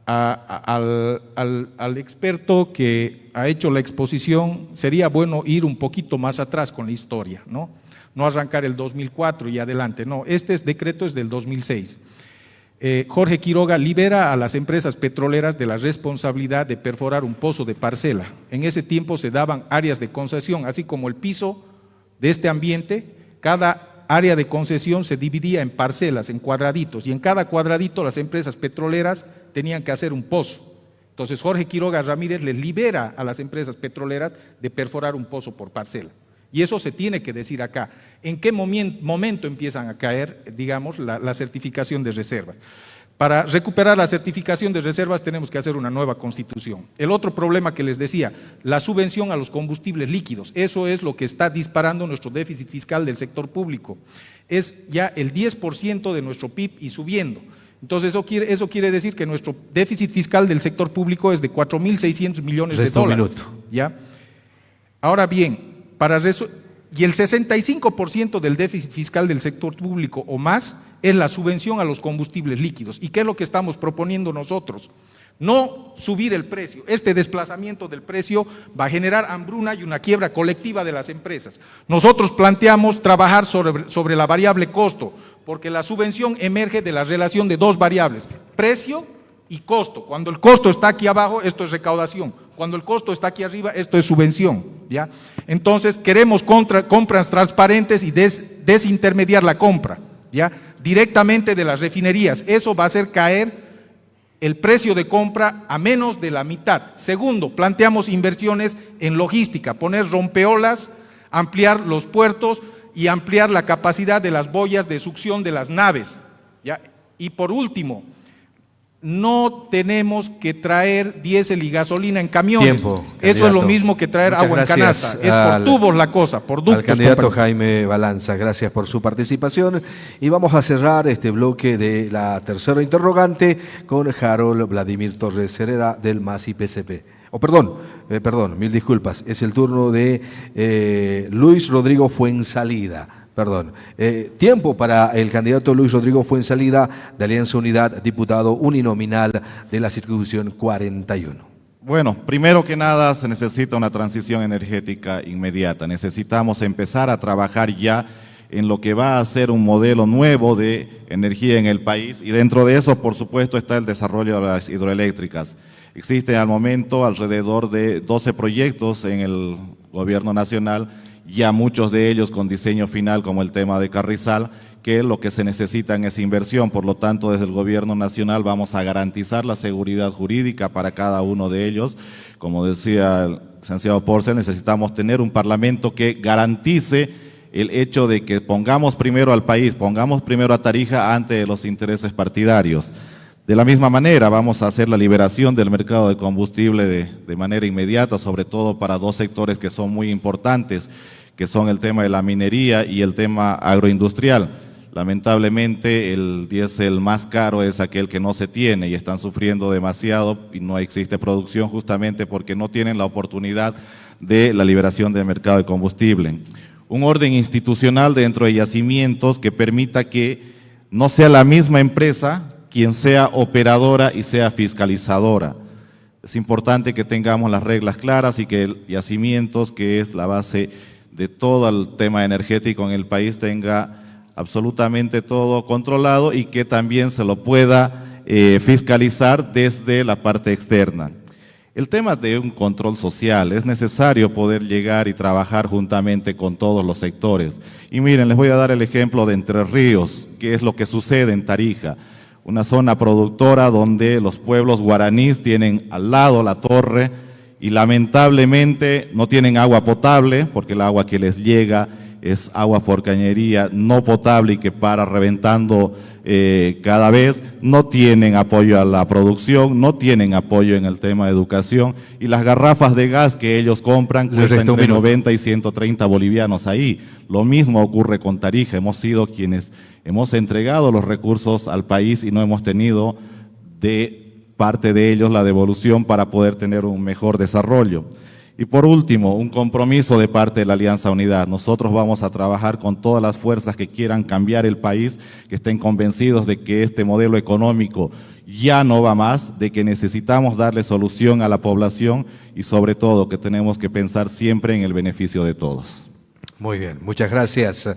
al experto que ha hecho la exposición, sería bueno ir un poquito más atrás con la historia, ¿no? No arrancar el 2004 y adelante, no, este decreto es del 2006. Jorge Quiroga libera a las empresas petroleras de la responsabilidad de perforar un pozo de parcela. En ese tiempo se daban áreas de concesión, así como el piso de este ambiente, cada área de concesión se dividía en parcelas, en cuadraditos, y en cada cuadradito las empresas petroleras tenían que hacer un pozo. Entonces Jorge Quiroga Ramírez les libera a las empresas petroleras de perforar un pozo por parcela. Y eso se tiene que decir acá. ¿En qué momento empiezan a caer, digamos, la certificación de reservas? Para recuperar la certificación de reservas tenemos que hacer una nueva constitución. El otro problema que les decía, la subvención a los combustibles líquidos, eso es lo que está disparando nuestro déficit fiscal del sector público. Es ya el 10% de nuestro PIB y subiendo. Entonces eso quiere decir que nuestro déficit fiscal del sector público es de 4.600 millones de dólares. ¿Ya? Ahora bien, y el 65% del déficit fiscal del sector público o más es la subvención a los combustibles líquidos. ¿Y qué es lo que estamos proponiendo nosotros? No subir el precio. Este desplazamiento del precio va a generar hambruna y una quiebra colectiva de las empresas. Nosotros planteamos trabajar sobre la variable costo, porque la subvención emerge de la relación de dos variables, precio y costo. Cuando el costo está aquí abajo, esto es recaudación. Cuando el costo está aquí arriba, esto es subvención, ¿ya? Entonces, queremos compras transparentes y desintermediar la compra, ¿ya? Directamente de las refinerías. Eso va a hacer caer el precio de compra a menos de la mitad. Segundo, planteamos inversiones en logística, poner rompeolas, ampliar los puertos y ampliar la capacidad de las boyas de succión de las naves, ¿ya? Y por último, no tenemos que traer diésel y gasolina en camiones. Tiempo, eso es lo mismo que traer agua en canasta. Es por tubos la cosa, por ductos. Al candidato Jaime Balanza, gracias por su participación. Y vamos a cerrar este bloque de la tercera interrogante con Harold Vladimir Torres Herrera del MAS y PCP. Perdón, mil disculpas. Es el turno de Luis Rodrigo Fuensalida. Tiempo para el candidato Luis Rodrigo Fuensalida de Alianza Unidad, diputado uninominal de la circunscripción 41. Bueno, primero que nada se necesita una transición energética inmediata. Necesitamos empezar a trabajar ya en lo que va a ser un modelo nuevo de energía en el país, y dentro de eso, por supuesto, está el desarrollo de las hidroeléctricas. Existen al momento alrededor de 12 proyectos en el gobierno nacional, ya muchos de ellos con diseño final, como el tema de Carrizal, que lo que se necesitan es inversión. Por lo tanto, desde el gobierno nacional vamos a garantizar la seguridad jurídica para cada uno de ellos. Como decía el licenciado Porcel, necesitamos tener un parlamento que garantice el hecho de que pongamos primero al país, pongamos primero a Tarija antes de los intereses partidarios. De la misma manera, vamos a hacer la liberación del mercado de combustible de manera inmediata, sobre todo para dos sectores que son muy importantes, que son el tema de la minería y el tema agroindustrial. Lamentablemente, el diésel más caro es aquel que no se tiene y están sufriendo demasiado y no existe producción justamente porque no tienen la oportunidad de la liberación del mercado de combustible. Un orden institucional dentro de yacimientos que permita que no sea la misma empresa quien sea operadora y sea fiscalizadora. Es importante que tengamos las reglas claras y que el yacimientos, que es la base de todo el tema energético en el país, tenga absolutamente todo controlado y que también se lo pueda fiscalizar desde la parte externa. El tema de un control social, es necesario poder llegar y trabajar juntamente con todos los sectores. Y miren, les voy a dar el ejemplo de Entre Ríos, que es lo que sucede en Tarija, una zona productora donde los pueblos guaraníes tienen al lado la torre y lamentablemente no tienen agua potable porque el agua que les llega es agua por cañería no potable y que para reventando cada vez, no tienen apoyo a la producción, no tienen apoyo en el tema de educación y las garrafas de gas que ellos compran cuestan entre 90 y 130 bolivianos ahí. Lo mismo ocurre con Tarija, hemos sido quienes hemos entregado los recursos al país y no hemos tenido de parte de ellos la devolución para poder tener un mejor desarrollo. Y por último, un compromiso de parte de la Alianza Unidad. Nosotros vamos a trabajar con todas las fuerzas que quieran cambiar el país, que estén convencidos de que este modelo económico ya no va más, de que necesitamos darle solución a la población y sobre todo que tenemos que pensar siempre en el beneficio de todos. Muy bien, muchas gracias.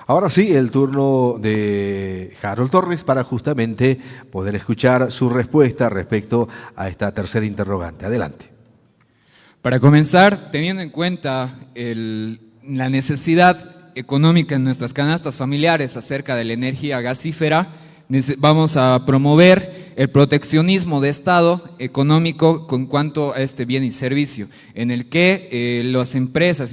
Ahora sí, el turno de Harold Torres para justamente poder escuchar su respuesta respecto a esta tercera interrogante. Adelante. Para comenzar, teniendo en cuenta la necesidad económica en nuestras canastas familiares acerca de la energía gasífera, vamos a promover el proteccionismo de Estado económico con cuanto a este bien y servicio, en el que las empresas,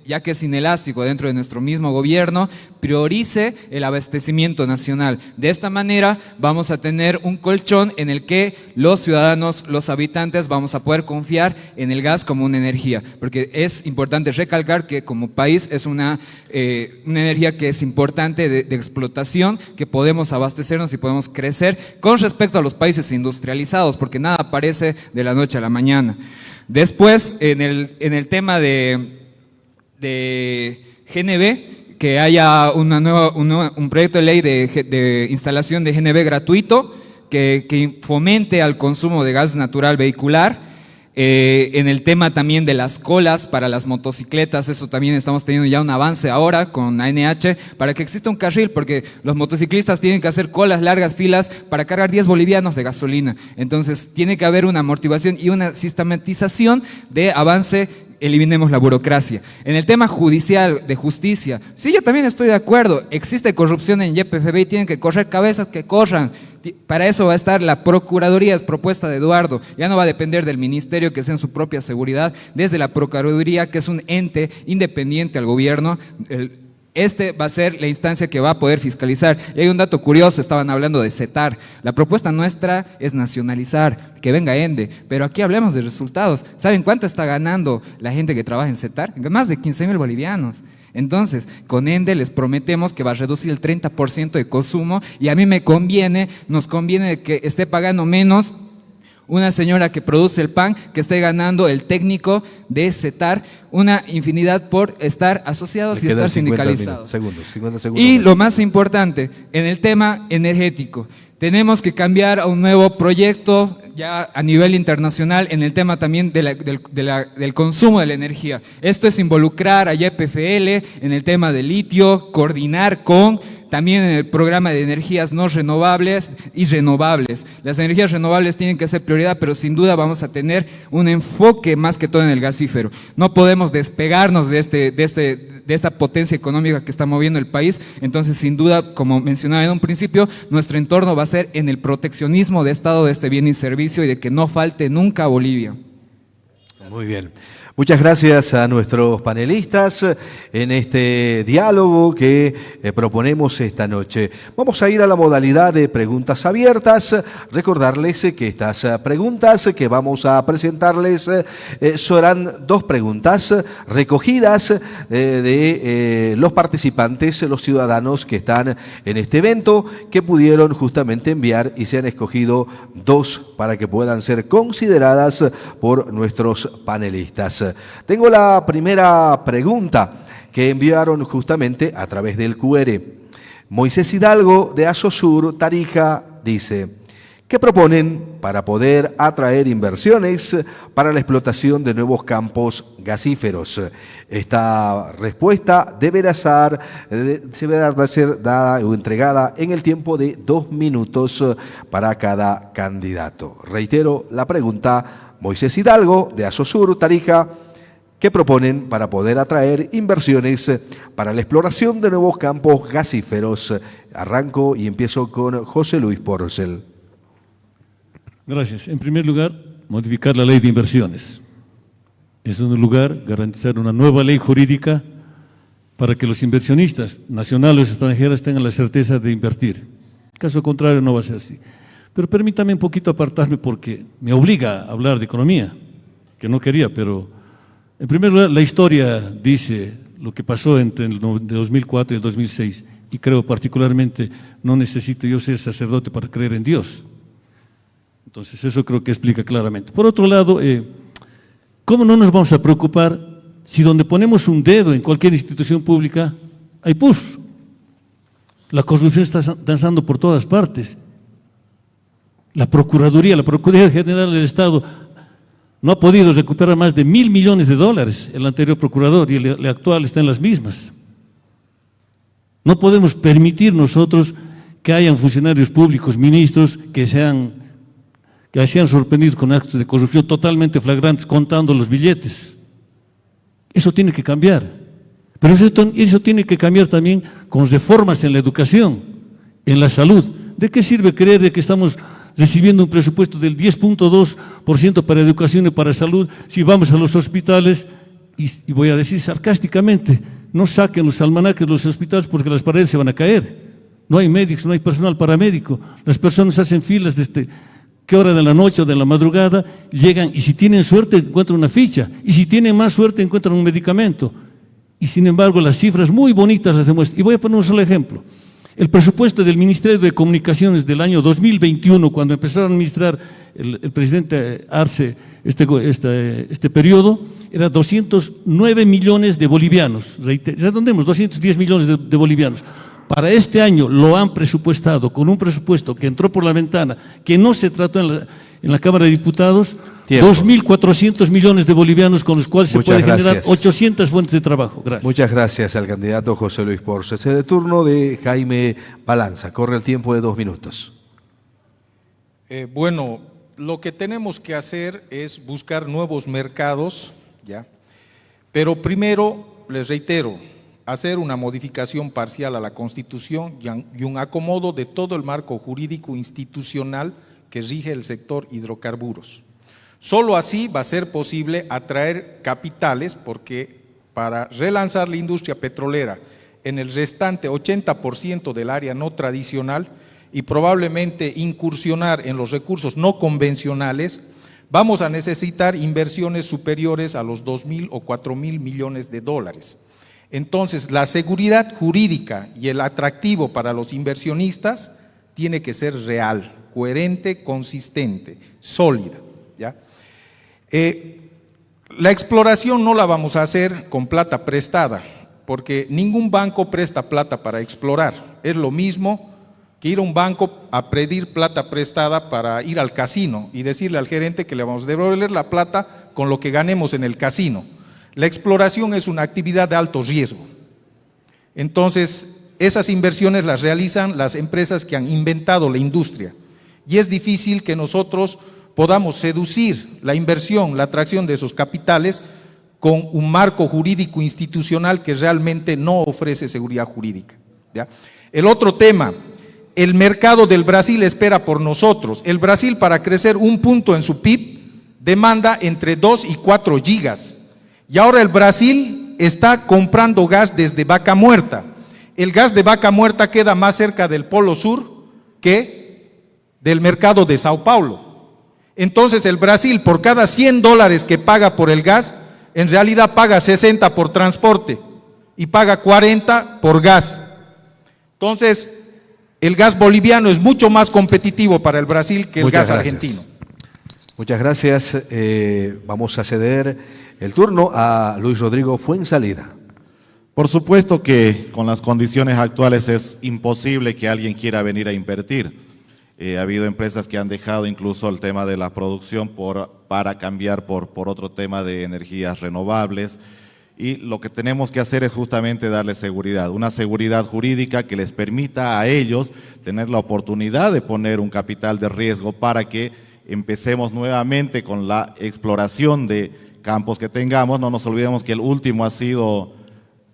ya que es inelástico dentro de nuestro mismo gobierno, priorice el abastecimiento nacional. De esta manera vamos a tener un colchón en el que los ciudadanos, los habitantes, vamos a poder confiar en el gas como una energía, porque es importante recalcar que como país es una energía que es importante de explotación, que podemos abastecernos y podemos crecer con respecto a los países industrializados, porque nada aparece de la noche a la mañana. Después, en el tema de GNB, que haya un proyecto de ley de instalación de GNB gratuito que fomente al consumo de gas natural vehicular. En el tema también de las colas para las motocicletas, eso también estamos teniendo ya un avance ahora con ANH para que exista un carril, porque los motociclistas tienen que hacer colas, largas filas para cargar 10 bolivianos de gasolina. Entonces tiene que haber una amortiguación y una sistematización de avance. Eliminemos la burocracia. En el tema judicial, de justicia, sí, yo también estoy de acuerdo, existe corrupción en YPFB y tienen que correr cabezas que corran. Para eso va a estar la Procuraduría, es propuesta de Eduardo, ya no va a depender del ministerio que sea en su propia seguridad, desde la Procuraduría, que es un ente independiente al gobierno, este va a ser la instancia que va a poder fiscalizar. Y hay un dato curioso, estaban hablando de CETAR. La propuesta nuestra es nacionalizar, que venga ENDE, pero aquí hablemos de resultados. ¿Saben cuánto está ganando la gente que trabaja en CETAR? Más de 15.000 bolivianos. Entonces, con ENDE les prometemos que va a reducir el 30% de consumo y a mí nos conviene que esté pagando menos una señora que produce el pan, que esté ganando el técnico de CETAR, una infinidad por estar asociados y estar sindicalizados. 50 segundos. Y lo más importante, en el tema energético, tenemos que cambiar a un nuevo proyecto ya a nivel internacional en el tema también del consumo de la energía. Esto es involucrar a YPFL en el tema del litio, coordinar con también en el programa de energías no renovables y renovables. Las energías renovables tienen que ser prioridad, pero sin duda vamos a tener un enfoque más que todo en el gasífero. No podemos despegarnos de esta potencia económica que está moviendo el país. Entonces, sin duda, como mencionaba en un principio, nuestro entorno va a ser en el proteccionismo de Estado de este bien y servicio y de que no falte nunca a Bolivia. Muy bien. Muchas gracias a nuestros panelistas en este diálogo que proponemos esta noche. Vamos a ir a la modalidad de preguntas abiertas. Recordarles que estas preguntas que vamos a presentarles serán 2 preguntas recogidas de los participantes, los ciudadanos que están en este evento, que pudieron justamente enviar y se han escogido 2 para que puedan ser consideradas por nuestros panelistas. Tengo la primera pregunta que enviaron justamente a través del QR. Moisés Hidalgo de Asosur, Tarija, dice: ¿qué proponen para poder atraer inversiones para la explotación de nuevos campos gasíferos? Esta respuesta deberá ser dada o entregada en el tiempo de 2 minutos para cada candidato. Reitero la pregunta. Moisés Hidalgo, de Asosur, Tarija, ¿qué proponen para poder atraer inversiones para la exploración de nuevos campos gasíferos? Arranco y empiezo con José Luis Porcel. Gracias. En primer lugar, modificar la ley de inversiones. En segundo lugar, garantizar una nueva ley jurídica para que los inversionistas nacionales o extranjeros tengan la certeza de invertir. Caso contrario, no va a ser así. Pero permítame un poquito apartarme porque me obliga a hablar de economía, que no quería, pero en primer lugar la historia dice lo que pasó entre el 2004 y el 2006 y creo particularmente no necesito yo ser sacerdote para creer en Dios. Entonces eso creo que explica claramente. Por otro lado, ¿cómo no nos vamos a preocupar si donde ponemos un dedo en cualquier institución pública hay pus? La corrupción está danzando por todas partes. La Procuraduría General del Estado no ha podido recuperar más de $1.000 millones. El anterior procurador y el actual están en las mismas. No podemos permitir nosotros que hayan funcionarios públicos, ministros, que se han sorprendido con actos de corrupción totalmente flagrantes, contando los billetes. Eso tiene que cambiar. Pero eso tiene que cambiar también con reformas en la educación, en la salud. ¿De qué sirve creer de que estamos recibiendo un presupuesto del 10.2% para educación y para salud si vamos a los hospitales y voy a decir sarcásticamente, no saquen los almanaques de los hospitales porque las paredes se van a caer? No hay médicos, no hay personal paramédico, las personas hacen filas desde qué hora de la noche o de la madrugada, llegan y si tienen suerte encuentran una ficha y si tienen más suerte encuentran un medicamento y sin embargo las cifras muy bonitas las demuestran. Y voy a poner un solo ejemplo. El presupuesto del Ministerio de Comunicaciones del año 2021, cuando empezaron a administrar el presidente Arce este periodo, era 209 millones de bolivianos. Redondemos, 210 millones de bolivianos. Para este año lo han presupuestado con un presupuesto que entró por la ventana, que no se trató en la Cámara de Diputados, 2.400 millones de bolivianos con los cuales se puede generar 800 fuentes de trabajo. Gracias. Muchas gracias al candidato José Luis Porcel. Es el turno de Jaime Balanza. Corre el tiempo de 2 minutos. Bueno, lo que tenemos que hacer es buscar nuevos mercados, ¿ya? Pero primero, les reitero, hacer una modificación parcial a la Constitución y un acomodo de todo el marco jurídico institucional que rige el sector hidrocarburos. Solo así va a ser posible atraer capitales, porque para relanzar la industria petrolera en el restante 80% del área no tradicional y probablemente incursionar en los recursos no convencionales, vamos a necesitar inversiones superiores a los 2.000 o 4.000 millones de dólares. Entonces, la seguridad jurídica y el atractivo para los inversionistas tiene que ser real, coherente, consistente, sólida, ¿ya? La exploración no la vamos a hacer con plata prestada, porque ningún banco presta plata para explorar. Es lo mismo que ir a un banco a pedir plata prestada para ir al casino y decirle al gerente que le vamos a devolver la plata con lo que ganemos en el casino. La exploración es una actividad de alto riesgo. Entonces, esas inversiones las realizan las empresas que han inventado la industria. Y es difícil que nosotros podamos seducir la inversión, la atracción de esos capitales con un marco jurídico institucional que realmente no ofrece seguridad jurídica, ¿ya? El otro tema, el mercado del Brasil espera por nosotros. El Brasil, para crecer 1 punto en su PIB, demanda entre 2 y 4 gigas. Y ahora el Brasil está comprando gas desde Vaca Muerta. El gas de Vaca Muerta queda más cerca del Polo Sur que del mercado de Sao Paulo. Entonces el Brasil, por cada $100 que paga por el gas, en realidad paga 60 por transporte y paga 40 por gas. Entonces, el gas boliviano es mucho más competitivo para el Brasil que el gas argentino. Muchas gracias. Vamos a ceder el turno a Luis Rodrigo Fuenzalida. Por supuesto que con las condiciones actuales es imposible que alguien quiera venir a invertir. Ha habido empresas que han dejado incluso el tema de la producción para cambiar por otro tema de energías renovables. Y lo que tenemos que hacer es justamente darles seguridad, una seguridad jurídica que les permita a ellos tener la oportunidad de poner un capital de riesgo para que empecemos nuevamente con la exploración de campos que tengamos. No nos olvidemos que el último ha sido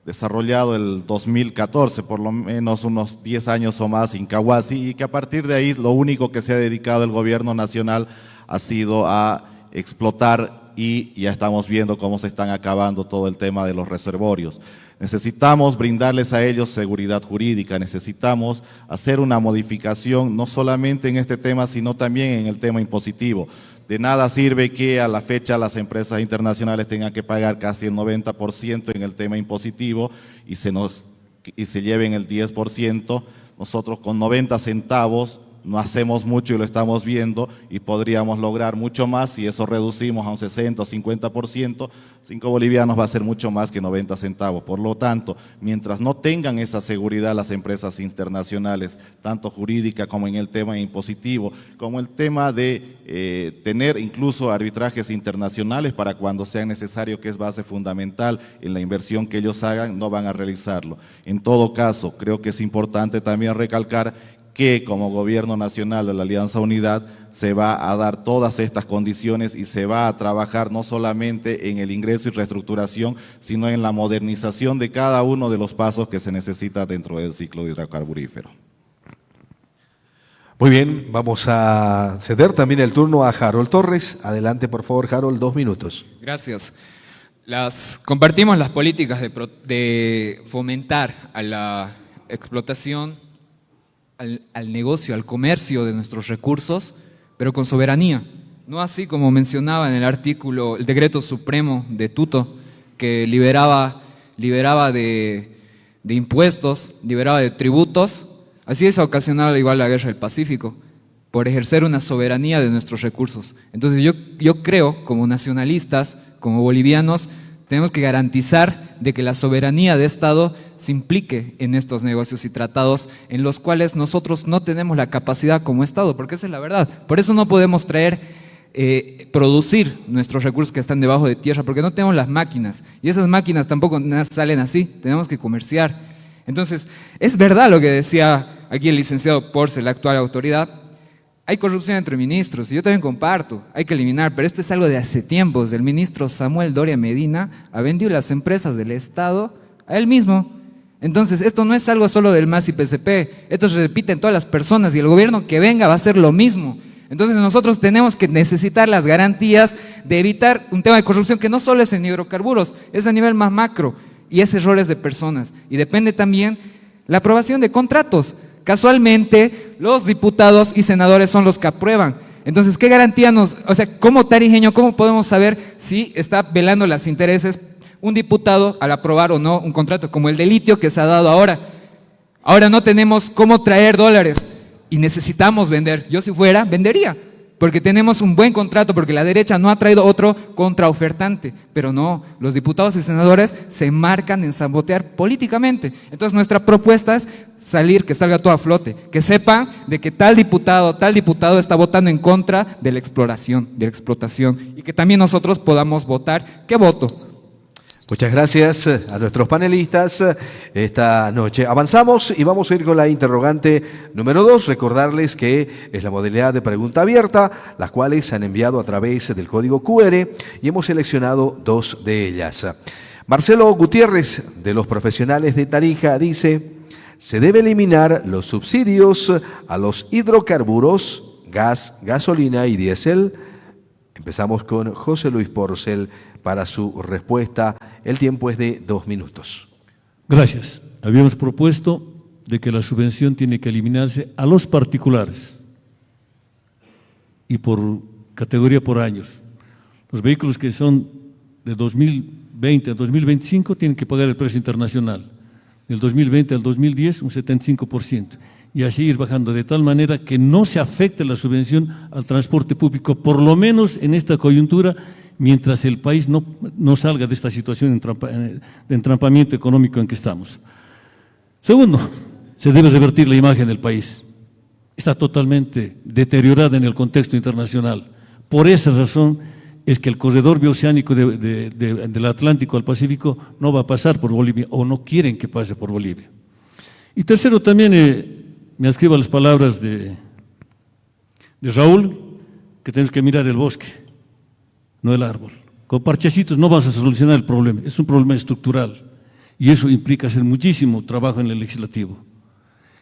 desarrollado el 2014, por lo menos unos 10 años o más, Incahuasi, y que a partir de ahí lo único que se ha dedicado el gobierno nacional ha sido a explotar, y ya estamos viendo cómo se están acabando todo el tema de los reservorios. Necesitamos brindarles a ellos seguridad jurídica, necesitamos hacer una modificación no solamente en este tema, sino también en el tema impositivo. De nada sirve que a la fecha las empresas internacionales tengan que pagar casi el 90% en el tema impositivo y se lleven el 10%. Nosotros con 90 centavos no hacemos mucho y lo estamos viendo, y podríamos lograr mucho más si eso reducimos a un 60 o 50%, 5 bolivianos va a ser mucho más que 90 centavos. Por lo tanto, mientras no tengan esa seguridad las empresas internacionales, tanto jurídica como en el tema impositivo, como el tema de tener incluso arbitrajes internacionales para cuando sea necesario, que es base fundamental en la inversión que ellos hagan, no van a realizarlo. En todo caso, creo que es importante también recalcar que como gobierno nacional de la Alianza Unidad se va a dar todas estas condiciones y se va a trabajar no solamente en el ingreso y reestructuración, sino en la modernización de cada uno de los pasos que se necesita dentro del ciclo hidrocarburífero. Muy bien, vamos a ceder también el turno a Harold Torres. Adelante, por favor, Harold, 2 minutos. Gracias. Compartimos las políticas de fomentar a la explotación, al negocio, al comercio de nuestros recursos, pero con soberanía. No así como mencionaba en el artículo, el decreto supremo de Tuto, que liberaba de impuestos, liberaba de tributos. Así es ocasionado igual la guerra del Pacífico, por ejercer una soberanía de nuestros recursos. Entonces yo creo, como nacionalistas, como bolivianos, tenemos que garantizar de que la soberanía de Estado se implique en estos negocios y tratados en los cuales nosotros no tenemos la capacidad como Estado, porque esa es la verdad. Por eso no podemos producir nuestros recursos que están debajo de tierra, porque no tenemos las máquinas, y esas máquinas tampoco salen así, tenemos que comerciar. Entonces, es verdad lo que decía aquí el licenciado Porce, la actual autoridad. Hay corrupción entre ministros, y yo también comparto, hay que eliminar, pero esto es algo de hace tiempos. El ministro Samuel Doria Medina ha vendido las empresas del Estado a él mismo. Entonces, esto no es algo solo del MAS y PCP, esto se repite en todas las personas, y el gobierno que venga va a hacer lo mismo. Entonces nosotros tenemos que necesitar las garantías de evitar un tema de corrupción que no solo es en hidrocarburos, es a nivel más macro, y es errores de personas. Y depende también la aprobación de contratos. Casualmente, los diputados y senadores son los que aprueban. Entonces, ¿qué garantía como tarijeño, cómo podemos saber si está velando los intereses un diputado al aprobar o no un contrato, como el de litio que se ha dado ahora? Ahora no tenemos cómo traer dólares y necesitamos vender. Yo si fuera, vendería, porque tenemos un buen contrato, porque la derecha no ha traído otro contraofertante, pero no, los diputados y senadores se marcan en sabotear políticamente. Entonces nuestra propuesta es que salga todo a flote, que sepan de que tal diputado está votando en contra de la exploración, de la explotación, y que también nosotros podamos votar. ¿Qué voto? Muchas gracias a nuestros panelistas esta noche. Avanzamos y vamos a ir con la interrogante número 2. Recordarles que es la modalidad de pregunta abierta, las cuales se han enviado a través del código QR y hemos seleccionado 2 de ellas. Marcelo Gutiérrez, de los profesionales de Tarija, dice: se debe eliminar los subsidios a los hidrocarburos, gas, gasolina y diésel. Empezamos con José Luis Porcel para su respuesta. El tiempo es de 2 minutos. Gracias. Habíamos propuesto de que la subvención tiene que eliminarse a los particulares y por categoría por años. Los vehículos que son de 2020 a 2025 tienen que pagar el precio internacional. Del 2020 al 2010 un 75%. Y así ir bajando de tal manera que no se afecte la subvención al transporte público, por lo menos en esta coyuntura, mientras el país no salga de esta situación de entrampamiento económico en que estamos. Segundo, se debe revertir la imagen del país. Está totalmente deteriorada en el contexto internacional. Por esa razón es que el corredor bioceánico del Atlántico al Pacífico no va a pasar por Bolivia, o no quieren que pase por Bolivia. Y tercero, también me adscribo a las palabras de Raúl, que tenemos que mirar el bosque, no el árbol. Con parchecitos no vas a solucionar el problema, es un problema estructural y eso implica hacer muchísimo trabajo en el legislativo.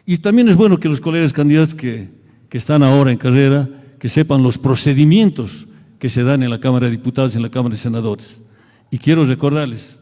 Y también es bueno que los colegas candidatos que están ahora en carrera, que sepan los procedimientos que se dan en la Cámara de Diputados y en la Cámara de Senadores. Y quiero recordarles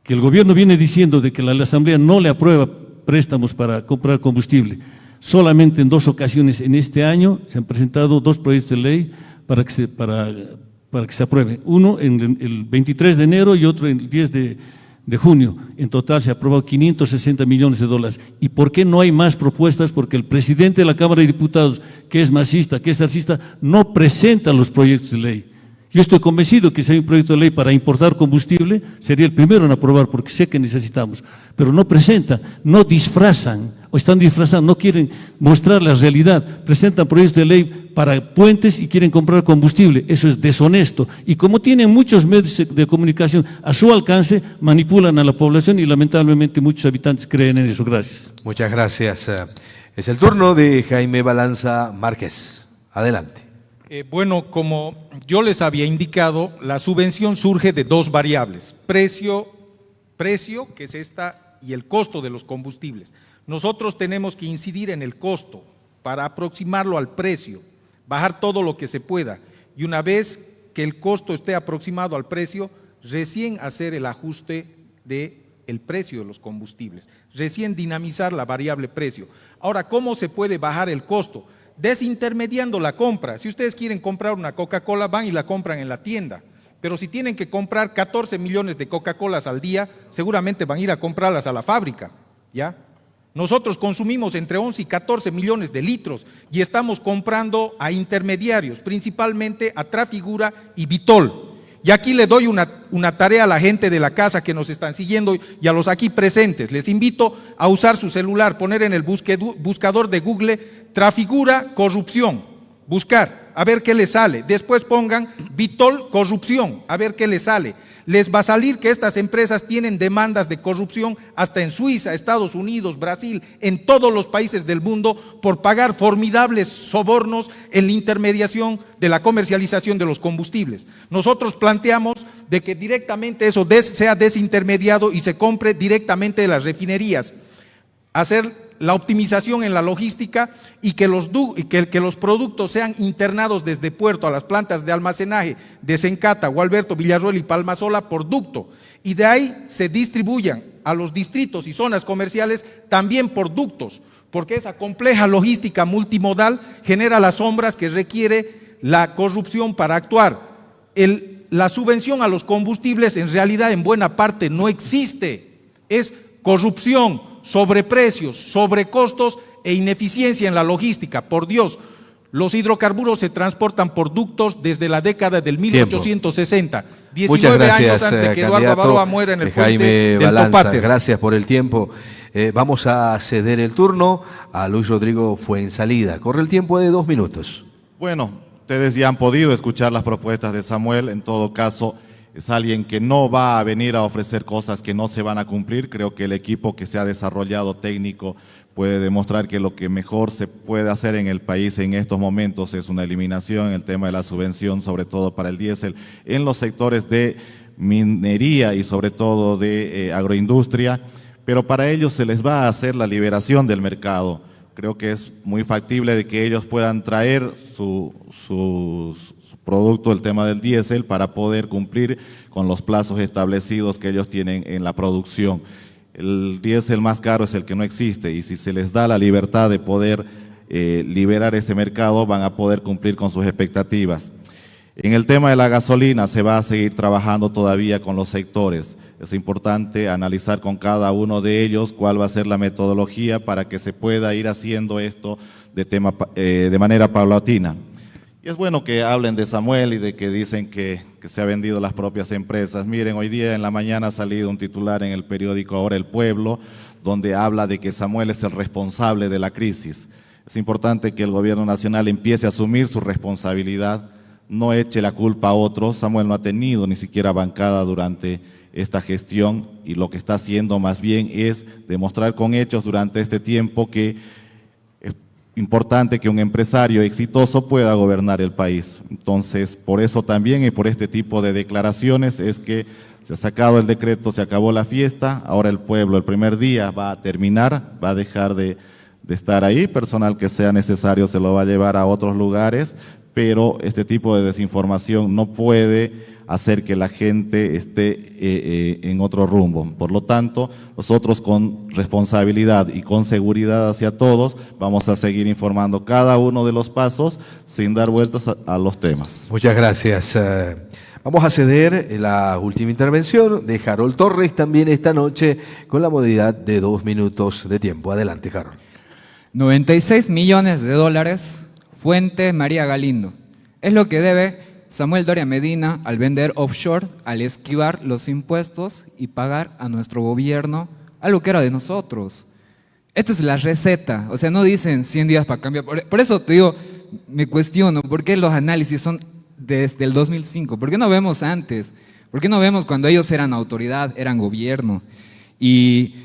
que el gobierno viene diciendo de que la Asamblea no le aprueba préstamos para comprar combustible. Solamente en 2 ocasiones en este año se han presentado 2 proyectos de ley para que se apruebe. Uno en el 23 de enero y otro en el 10 de junio. En total se ha aprobado 560 millones de dólares. ¿Y por qué no hay más propuestas? Porque el presidente de la Cámara de Diputados, que es masista, que es arcista, no presenta los proyectos de ley. Yo estoy convencido que si hay un proyecto de ley para importar combustible, sería el primero en aprobar, porque sé que necesitamos. Pero no presentan, no disfrazan, o están disfrazando, no quieren mostrar la realidad. Presentan proyectos de ley para puentes y quieren comprar combustible. Eso es deshonesto. Y como tienen muchos medios de comunicación a su alcance, manipulan a la población y lamentablemente muchos habitantes creen en eso. Gracias. Muchas gracias. Es el turno de Jaime Balanza Márquez. Adelante. Bueno, como yo les había indicado, la subvención surge de 2 variables: precio, que es esta, y el costo de los combustibles. Nosotros tenemos que incidir en el costo para aproximarlo al precio, bajar todo lo que se pueda, y una vez que el costo esté aproximado al precio, recién hacer el ajuste del precio de los combustibles, recién dinamizar la variable precio. Ahora, ¿cómo se puede bajar el costo? Desintermediando la compra. Si ustedes quieren comprar una Coca-Cola, van y la compran en la tienda, pero si tienen que comprar 14 millones de Coca-Colas al día, seguramente van a ir a comprarlas a la fábrica, ¿ya? Nosotros consumimos entre 11 y 14 millones de litros y estamos comprando a intermediarios, principalmente a Trafigura y Vitol. Y aquí le doy una tarea a la gente de la casa que nos están siguiendo y a los aquí presentes. Les invito a usar su celular, poner en el buscador de Google Trafigura corrupción, buscar, a ver qué les sale. Después pongan Vitol corrupción, a ver qué les sale. Les va a salir que estas empresas tienen demandas de corrupción hasta en Suiza, Estados Unidos, Brasil, en todos los países del mundo por pagar formidables sobornos en la intermediación de la comercialización de los combustibles. Nosotros planteamos de que directamente eso sea desintermediado y se compre directamente de las refinerías, hacer la optimización en la logística y que los productos sean internados desde puerto a las plantas de almacenaje de Sencata, Gualberto, Villarroel y Palmasola por ducto, y de ahí se distribuyan a los distritos y zonas comerciales también por ductos, porque esa compleja logística multimodal genera las sombras que requiere la corrupción para actuar. La subvención a los combustibles en realidad en buena parte no existe, es corrupción, sobreprecios, sobrecostos e ineficiencia en la logística. Por Dios, los hidrocarburos se transportan por ductos desde la década del 1860, 19 años antes de que Eduardo Avaroa muera en el puente del Topáter. Gracias por el tiempo. Vamos a ceder el turno a Luis Rodrigo Fuensalida. Corre el tiempo de 2 minutos. Bueno, ustedes ya han podido escuchar las propuestas de Samuel. En todo caso, es alguien que no va a venir a ofrecer cosas que no se van a cumplir. Creo que el equipo que se ha desarrollado técnico puede demostrar que lo que mejor se puede hacer en el país en estos momentos es una eliminación en el tema de la subvención, sobre todo para el diésel, en los sectores de minería y sobre todo de agroindustria, pero para ellos se les va a hacer la liberación del mercado. Creo que es muy factible de que ellos puedan traer su producto, el tema del diésel, para poder cumplir con los plazos establecidos que ellos tienen en la producción. El diésel más caro es el que no existe, y si se les da la libertad de poder liberar este mercado, van a poder cumplir con sus expectativas. En el tema de la gasolina se va a seguir trabajando todavía con los sectores. Es importante analizar con cada uno de ellos cuál va a ser la metodología para que se pueda ir haciendo esto de manera paulatina. Y es bueno que hablen de Samuel y de que dicen que se ha vendido las propias empresas. Miren, hoy día en la mañana ha salido un titular en el periódico Ahora El Pueblo, donde habla de que Samuel es el responsable de la crisis. Es importante que el gobierno nacional empiece a asumir su responsabilidad, no eche la culpa a otros. Samuel no ha tenido ni siquiera bancada durante esta gestión, y lo que está haciendo más bien es demostrar con hechos durante este tiempo que es importante que un empresario exitoso pueda gobernar el país. Entonces, por eso también y por este tipo de declaraciones es que se ha sacado el decreto, se acabó la fiesta. Ahora el pueblo el primer día va a terminar, va a dejar de estar ahí. Personal que sea necesario se lo va a llevar a otros lugares, pero este tipo de desinformación no puede hacer que la gente esté en otro rumbo. Por lo tanto, nosotros con responsabilidad y con seguridad hacia todos vamos a seguir informando cada uno de los pasos sin dar vueltas a los temas. Muchas gracias. Vamos a ceder la última intervención de Harold Torres también esta noche con la modalidad de 2 minutos de tiempo. Adelante, Harold. 96 millones de dólares, fuente María Galindo. Es lo que debe Samuel Doria Medina al vender offshore, al esquivar los impuestos y pagar a nuestro gobierno algo que era de nosotros. Esta es la receta, o sea, no dicen 100 días para cambiar. Por eso te digo, me cuestiono, ¿por qué los análisis son desde el 2005? ¿Por qué no vemos antes? ¿Por qué no vemos cuando ellos eran autoridad, eran gobierno? Y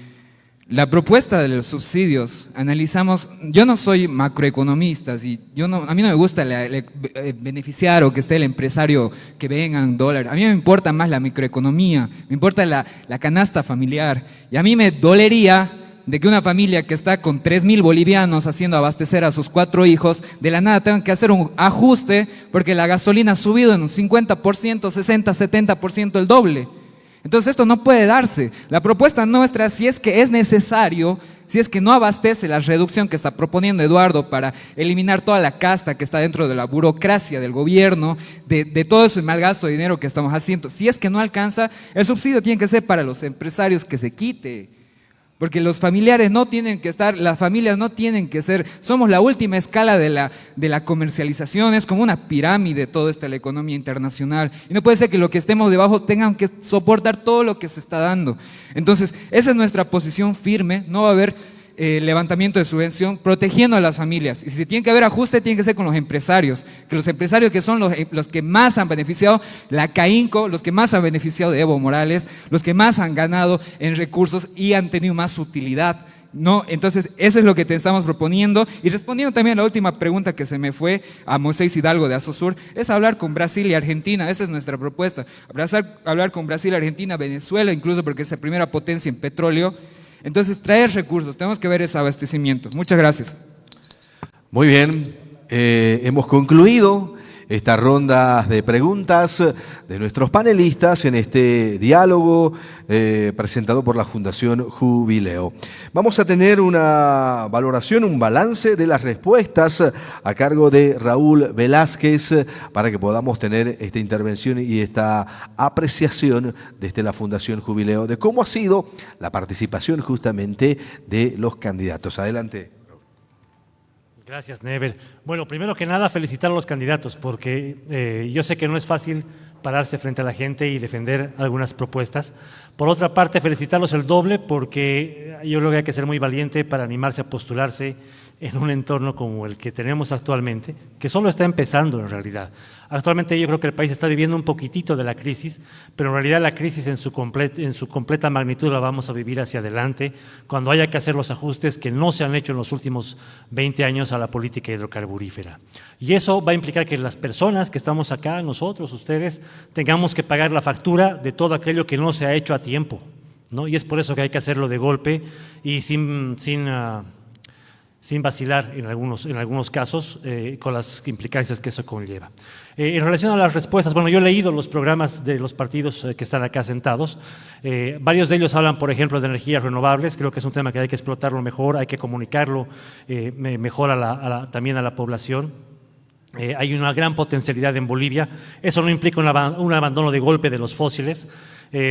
la propuesta de los subsidios, analizamos, yo no soy macroeconomista, y a mí no me gusta beneficiar o que esté el empresario que vengan dólares. A mí me importa más la microeconomía, me importa la canasta familiar. Y a mí me dolería de que una familia que está con 3.000 bolivianos haciendo abastecer a sus 4 hijos, de la nada tengan que hacer un ajuste porque la gasolina ha subido en un 50%, 60, 70%, el doble. Entonces esto no puede darse. La propuesta nuestra, si es que es necesario, si es que no abastece la reducción que está proponiendo Eduardo para eliminar toda la casta que está dentro de la burocracia del gobierno, de todo ese mal gasto de dinero que estamos haciendo, si es que no alcanza, el subsidio tiene que ser para los empresarios que se quite. Porque los familiares no tienen que estar, las familias no tienen que ser, somos la última escala de la comercialización, es como una pirámide todo esto de la economía internacional. Y no puede ser que los que estemos debajo tengan que soportar todo lo que se está dando. Entonces, esa es nuestra posición firme, no va a haber levantamiento de subvención, protegiendo a las familias. Y si tiene que haber ajuste, tiene que ser con los empresarios, que los empresarios que son los que más han beneficiado, la CAINCO, los que más han beneficiado de Evo Morales, los que más han ganado en recursos y han tenido más utilidad. No, entonces eso es lo que te estamos proponiendo. Y respondiendo también a la última pregunta que se me fue a Moisés Hidalgo de Asosur, es hablar con Brasil y Argentina. Esa es nuestra propuesta, hablar con Brasil, Argentina, Venezuela, incluso porque es la primera potencia en petróleo. Entonces, traer recursos, tenemos que ver ese abastecimiento. Muchas gracias. Muy bien, hemos concluido esta ronda de preguntas de nuestros panelistas en este diálogo presentado por la Fundación Jubileo. Vamos a tener una valoración, un balance de las respuestas a cargo de Raúl Velázquez para que podamos tener esta intervención y esta apreciación desde la Fundación Jubileo de cómo ha sido la participación justamente de los candidatos. Adelante. Gracias, Never. Bueno, primero que nada, felicitar a los candidatos, porque yo sé que no es fácil pararse frente a la gente y defender algunas propuestas. Por otra parte, felicitarlos el doble, porque yo creo que hay que ser muy valiente para animarse a postularse en un entorno como el que tenemos actualmente, que solo está empezando en realidad. Actualmente yo creo que el país está viviendo un poquitito de la crisis, pero en realidad la crisis en su completa magnitud la vamos a vivir hacia adelante, cuando haya que hacer los ajustes que no se han hecho en los últimos 20 años a la política hidrocarburífera. Y eso va a implicar que las personas que estamos acá, nosotros, ustedes, tengamos que pagar la factura de todo aquello que no se ha hecho a tiempo, ¿no? Y es por eso que hay que hacerlo de golpe y sin vacilar en algunos casos, con las implicancias que eso conlleva. En relación a las respuestas, bueno, yo he leído los programas de los partidos que están acá sentados. Varios de ellos hablan, por ejemplo, de energías renovables. Creo que es un tema que hay que explotarlo mejor, hay que comunicarlo mejor también a la población. Hay una gran potencialidad en Bolivia. Eso no implica un abandono de golpe de los fósiles.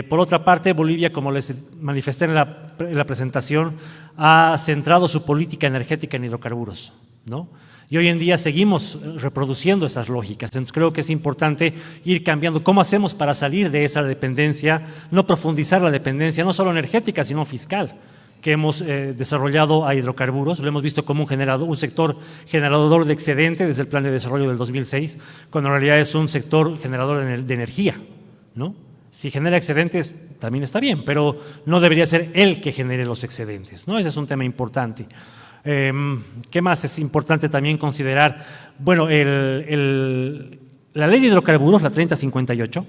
Por otra parte, Bolivia, como les manifesté en la presentación, ha centrado su política energética en hidrocarburos, ¿no? Y hoy en día seguimos reproduciendo esas lógicas. Entonces creo que es importante ir cambiando cómo hacemos para salir de esa dependencia, no profundizar la dependencia, no solo energética, sino fiscal, que hemos desarrollado a hidrocarburos. Lo hemos visto como un sector generador de excedente desde el Plan de Desarrollo del 2006, cuando en realidad es un sector generador de energía, ¿no? Si genera excedentes, también está bien, pero no debería ser él que genere los excedentes, ¿no? Ese es un tema importante. ¿Qué más es importante también considerar? Bueno, la ley de hidrocarburos, la 3058,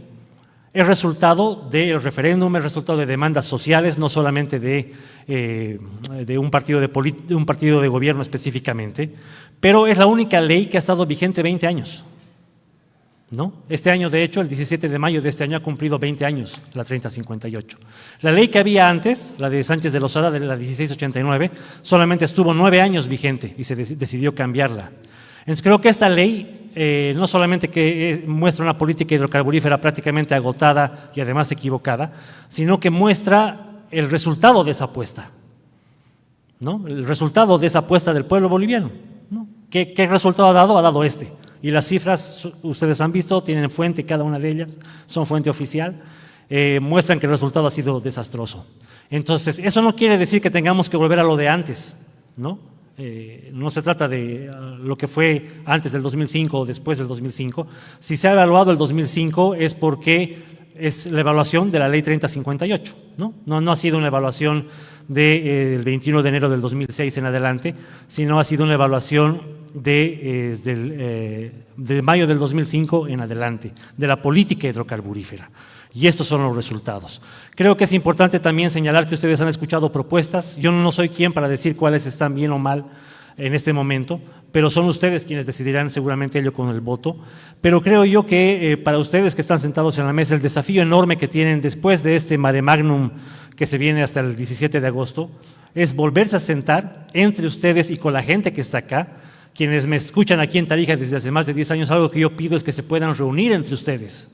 es resultado del referéndum, es resultado de demandas sociales, no solamente de un partido de gobierno específicamente, pero es la única ley que ha estado vigente 20 años. ¿No? Este año, de hecho, el 17 de mayo de este año ha cumplido 20 años la 3058. La ley que había antes, la de Sánchez de Lozada, de la 1689, solamente estuvo 9 años vigente y se decidió cambiarla. Entonces creo que esta ley no solamente que muestra una política hidrocarburífera prácticamente agotada y además equivocada, sino que muestra el resultado de esa apuesta, ¿no? El resultado de esa apuesta del pueblo boliviano, ¿no? ¿Qué resultado ha dado? Ha dado este. Y las cifras, ustedes han visto, tienen fuente, cada una de ellas, son fuente oficial, muestran que el resultado ha sido desastroso. Entonces, eso no quiere decir que tengamos que volver a lo de antes, ¿no? No se trata de lo que fue antes del 2005 o después del 2005. Si se ha evaluado el 2005 es porque es la evaluación de la ley 3058, ¿no? No ha sido una evaluación del 21 de enero del 2006 en adelante, sino ha sido una evaluación de mayo del 2005 en adelante, de la política hidrocarburífera. Y estos son los resultados. Creo que es importante también señalar que ustedes han escuchado propuestas. Yo no soy quien para decir cuáles están bien o mal en este momento, pero son ustedes quienes decidirán seguramente ello con el voto. Pero creo yo que para ustedes que están sentados en la mesa, el desafío enorme que tienen después de este mare magnum que se viene hasta el 17 de agosto, es volverse a sentar entre ustedes y con la gente que está acá. Quienes me escuchan aquí en Tarija desde hace más de 10 años, algo que yo pido es que se puedan reunir entre ustedes,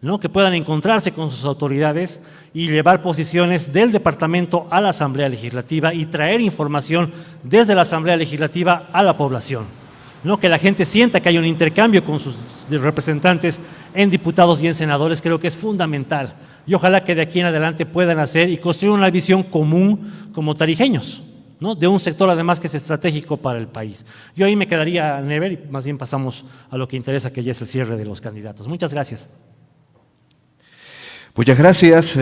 ¿no? Que puedan encontrarse con sus autoridades y llevar posiciones del departamento a la Asamblea Legislativa y traer información desde la Asamblea Legislativa a la población, ¿no? Que la gente sienta que hay un intercambio con sus representantes en diputados y en senadores, creo que es fundamental. Y ojalá que de aquí en adelante puedan hacer y construir una visión común como tarijeños, ¿no? De un sector además que es estratégico para el país. Yo ahí me quedaría, Never, y más bien pasamos a lo que interesa, que ya es el cierre de los candidatos. Muchas gracias. Muchas gracias,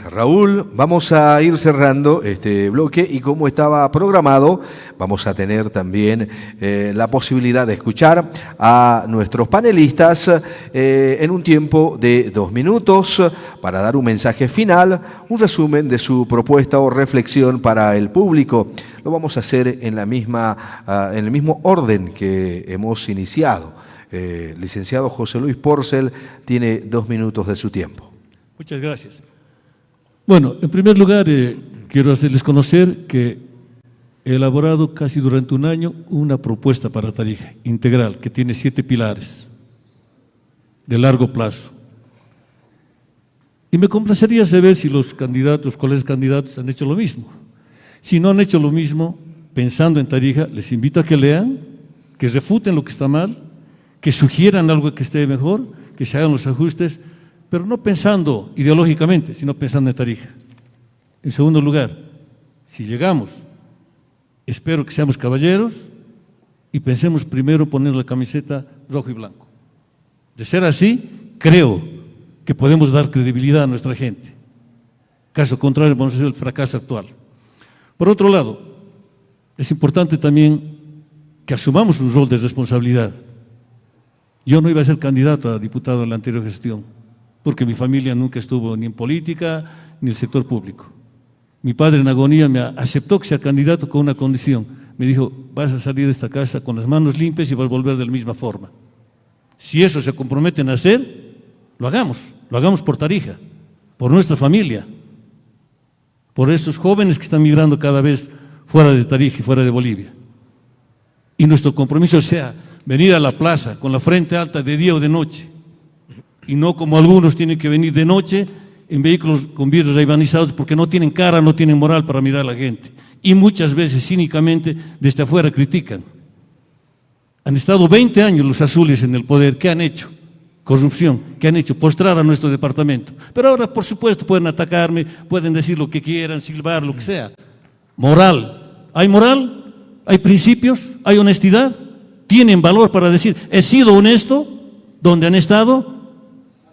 Raúl. Vamos a ir cerrando este bloque y como estaba programado, vamos a tener también la posibilidad de escuchar a nuestros panelistas en un tiempo de 2 minutos para dar un mensaje final, un resumen de su propuesta o reflexión para el público. Lo vamos a hacer en el mismo orden que hemos iniciado. Licenciado José Luis Porcel tiene 2 minutos de su tiempo. Muchas gracias. Bueno, en primer lugar, quiero hacerles conocer que he elaborado casi durante un año una propuesta para Tarija integral que tiene 7 pilares de largo plazo. Y me complacería saber si los colegas candidatos han hecho lo mismo. Si no han hecho lo mismo, pensando en Tarija, les invito a que lean, que refuten lo que está mal, que sugieran algo que esté mejor, que se hagan los ajustes, pero no pensando ideológicamente, sino pensando en Tarija. En segundo lugar, si llegamos espero que seamos caballeros y pensemos primero poner la camiseta rojo y blanco. De ser así, creo que podemos dar credibilidad a nuestra gente. Caso contrario, vamos a hacer el fracaso actual. Por otro lado, es importante también que asumamos un rol de responsabilidad. Yo no iba a ser candidato a diputado en la anterior gestión, porque mi familia nunca estuvo ni en política ni en el sector público. Mi padre en agonía me aceptó que sea candidato con una condición. Me dijo, vas a salir de esta casa con las manos limpias y vas a volver de la misma forma. Si eso se comprometen a hacer, lo hagamos por Tarija, por nuestra familia, por estos jóvenes que están migrando cada vez fuera de Tarija y fuera de Bolivia. Y nuestro compromiso sea venir a la plaza con la frente alta de día o de noche, y no como algunos tienen que venir de noche en vehículos con vidrios aivanizados porque no tienen cara, no tienen moral para mirar a la gente. Y muchas veces cínicamente desde afuera critican. Han estado 20 años los azules en el poder. ¿Qué han hecho? Corrupción. ¿Qué han hecho? Postrar a nuestro departamento. Pero ahora, por supuesto, pueden atacarme, pueden decir lo que quieran, silbar, lo que sea. Moral. ¿Hay moral? ¿Hay principios? ¿Hay honestidad? ¿Tienen valor para decir, he sido honesto donde han estado?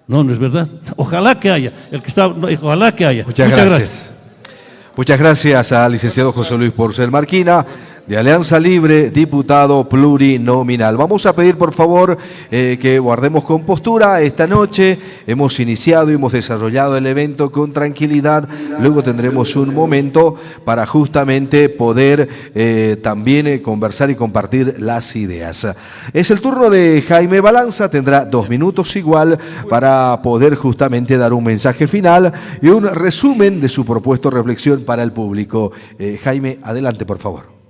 No, no es verdad. Ojalá que haya. Ojalá que haya. Muchas gracias. Muchas gracias al licenciado José Luis Porcel Marquina, de Alianza Libre, diputado plurinominal. Vamos a pedir, por favor, que guardemos compostura. Esta noche hemos iniciado y hemos desarrollado el evento con tranquilidad. Luego tendremos un momento para justamente poder también conversar y compartir las ideas. Es el turno de Jaime Balanza. Tendrá 2 minutos igual para poder justamente dar un mensaje final y un resumen de su propuesta reflexión para el público. Jaime, adelante, por favor.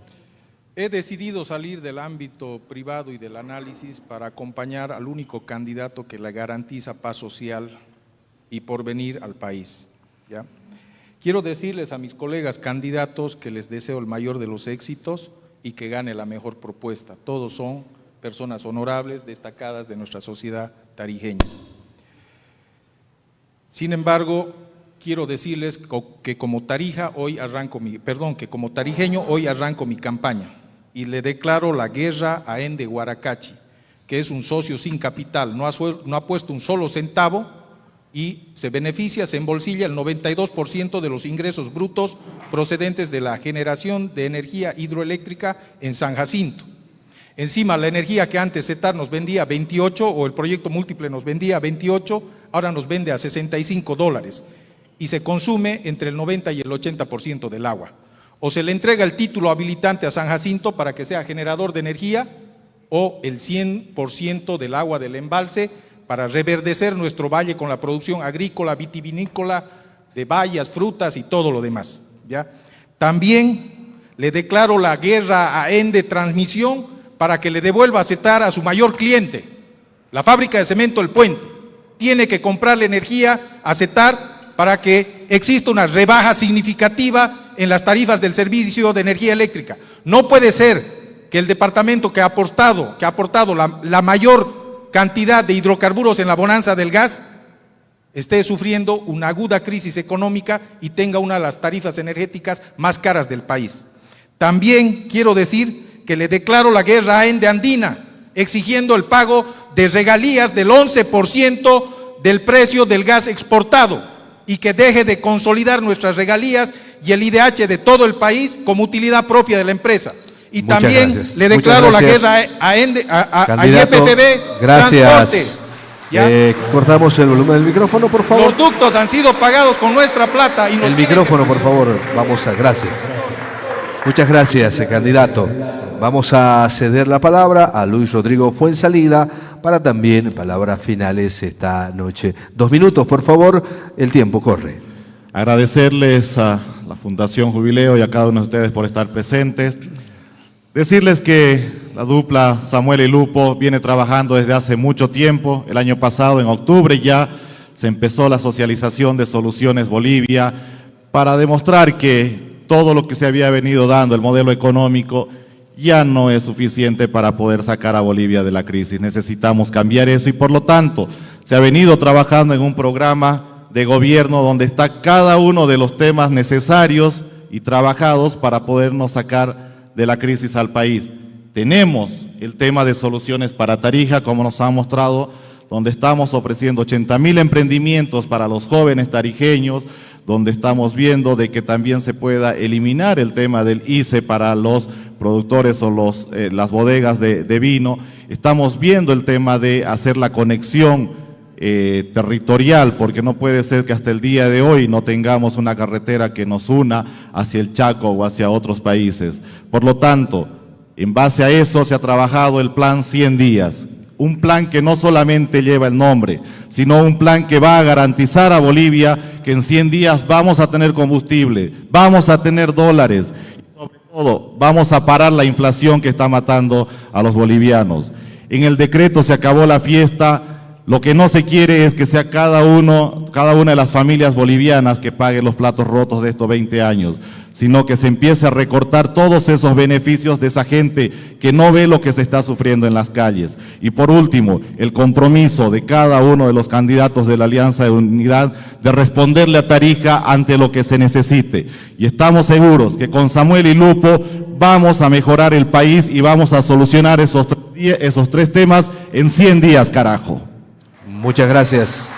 He decidido salir del ámbito privado y del análisis para acompañar al único candidato que le garantiza paz social y porvenir al país, ¿ya? Quiero decirles a mis colegas candidatos que les deseo el mayor de los éxitos y que gane la mejor propuesta. Todos son personas honorables, destacadas de nuestra sociedad tarijeña. Sin embargo, quiero decirles que como tarijeño hoy arranco mi campaña y le declaro la guerra a Ende Huaracachi, que es un socio sin capital, no ha puesto un solo centavo y se beneficia, se embolsilla el 92% de los ingresos brutos procedentes de la generación de energía hidroeléctrica en San Jacinto. Encima, la energía que antes CETAR nos vendía a 28 o el proyecto múltiple nos vendía a 28, ahora nos vende a $65 y se consume entre el 90 y el 80% del agua. O se le entrega el título habilitante a San Jacinto para que sea generador de energía o el 100% del agua del embalse para reverdecer nuestro valle con la producción agrícola, vitivinícola, de bayas, frutas y todo lo demás, ¿ya? También le declaro la guerra a Ende Transmisión para que le devuelva a CETAR a su mayor cliente, la fábrica de cemento El Puente. Tiene que comprarle energía a CETAR para que exista una rebaja significativa en las tarifas del servicio de energía eléctrica. No puede ser que el departamento que ha aportado la mayor cantidad de hidrocarburos en la bonanza del gas esté sufriendo una aguda crisis económica y tenga una de las tarifas energéticas más caras del país. También quiero decir que le declaro la guerra a Ende Andina, exigiendo el pago de regalías del 11% del precio del gas exportado y que deje de consolidar nuestras regalías y el IDH de todo el país como utilidad propia de la empresa. Y muchas también gracias. le declaro la guerra a YPFB Transporte. Cortamos el volumen del micrófono, por favor. Los ductos han sido pagados con nuestra plata. Y el micrófono, por favor. Gracias. Muchas gracias, candidato. Vamos a ceder la palabra a Luis Rodrigo Fuensalida para también palabras finales esta noche. 2 minutos, por favor, el tiempo corre. Agradecerles a la Fundación Jubileo y a cada uno de ustedes por estar presentes. Decirles que la dupla Samuel y Lupo viene trabajando desde hace mucho tiempo. El año pasado, en octubre, ya se empezó la socialización de Soluciones Bolivia para demostrar que todo lo que se había venido dando, el modelo económico, ya no es suficiente para poder sacar a Bolivia de la crisis. Necesitamos cambiar eso y por lo tanto se ha venido trabajando en un programa de gobierno donde está cada uno de los temas necesarios y trabajados para podernos sacar de la crisis al país. Tenemos el tema de soluciones para Tarija, como nos han mostrado, donde estamos ofreciendo 80.000 emprendimientos para los jóvenes tarijeños, donde estamos viendo de que también se pueda eliminar el tema del ICE para los productores o las bodegas de vino. Estamos viendo el tema de hacer la conexión territorial, porque no puede ser que hasta el día de hoy no tengamos una carretera que nos una hacia el Chaco o hacia otros países. Por lo tanto, en base a eso se ha trabajado el plan 100 días, un plan que no solamente lleva el nombre, sino un plan que va a garantizar a Bolivia que en 100 días vamos a tener combustible, vamos a tener dólares, y sobre todo vamos a parar la inflación que está matando a los bolivianos. En el decreto se acabó la fiesta. Lo que no se quiere es que sea cada una de las familias bolivianas que pague los platos rotos de estos 20 años, sino que se empiece a recortar todos esos beneficios de esa gente que no ve lo que se está sufriendo en las calles. Y por último, el compromiso de cada uno de los candidatos de la Alianza de Unidad de responderle a Tarija ante lo que se necesite. Y estamos seguros que con Samuel y Lupo vamos a mejorar el país y vamos a solucionar esos 3 temas en 100 días, carajo. Muchas gracias.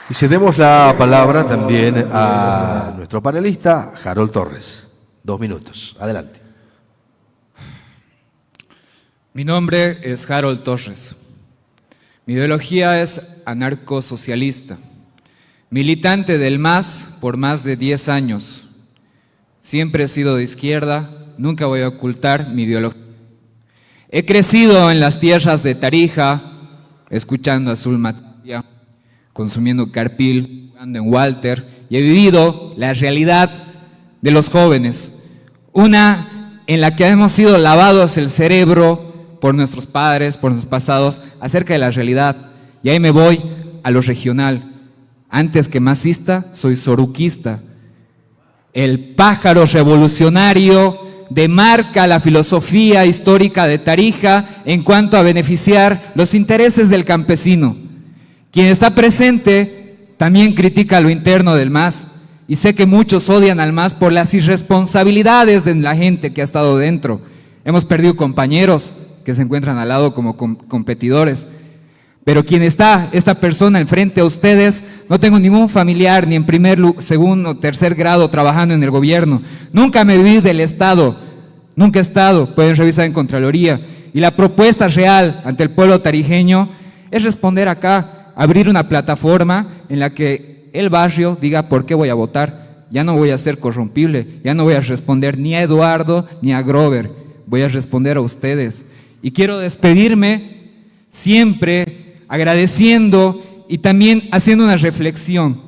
Y cedemos la palabra también a nuestro panelista, Harold Torres. 2 minutos. Adelante. Mi nombre es Harold Torres. Mi ideología es anarcosocialista. Militante del MAS por más de 10 años. Siempre he sido de izquierda, nunca voy a ocultar mi ideología. He crecido en las tierras de Tarija, escuchando a Zulma Tapia, consumiendo carpil, jugando en Walter, y he vivido la realidad de los jóvenes, una en la que hemos sido lavados el cerebro por nuestros padres, por nuestros pasados, acerca de la realidad. Y ahí me voy a lo regional. Antes que masista, soy soruquista. El pájaro revolucionario demarca la filosofía histórica de Tarija en cuanto a beneficiar los intereses del campesino. Quien está presente también critica lo interno del MAS, y sé que muchos odian al MAS por las irresponsabilidades de la gente que ha estado dentro. Hemos perdido compañeros que se encuentran al lado como competidores, pero quien está, esta persona enfrente a ustedes, no tengo ningún familiar ni en primer, segundo o tercer grado trabajando en el gobierno. Nunca me viví del Estado, nunca he estado, pueden revisar en Contraloría. Y la propuesta real ante el pueblo tarijeño es responder acá, abrir una plataforma en la que el barrio diga por qué voy a votar. Ya no voy a ser corrompible, ya no voy a responder ni a Eduardo ni a Grover, voy a responder a ustedes. Y quiero despedirme siempre agradeciendo y también haciendo una reflexión.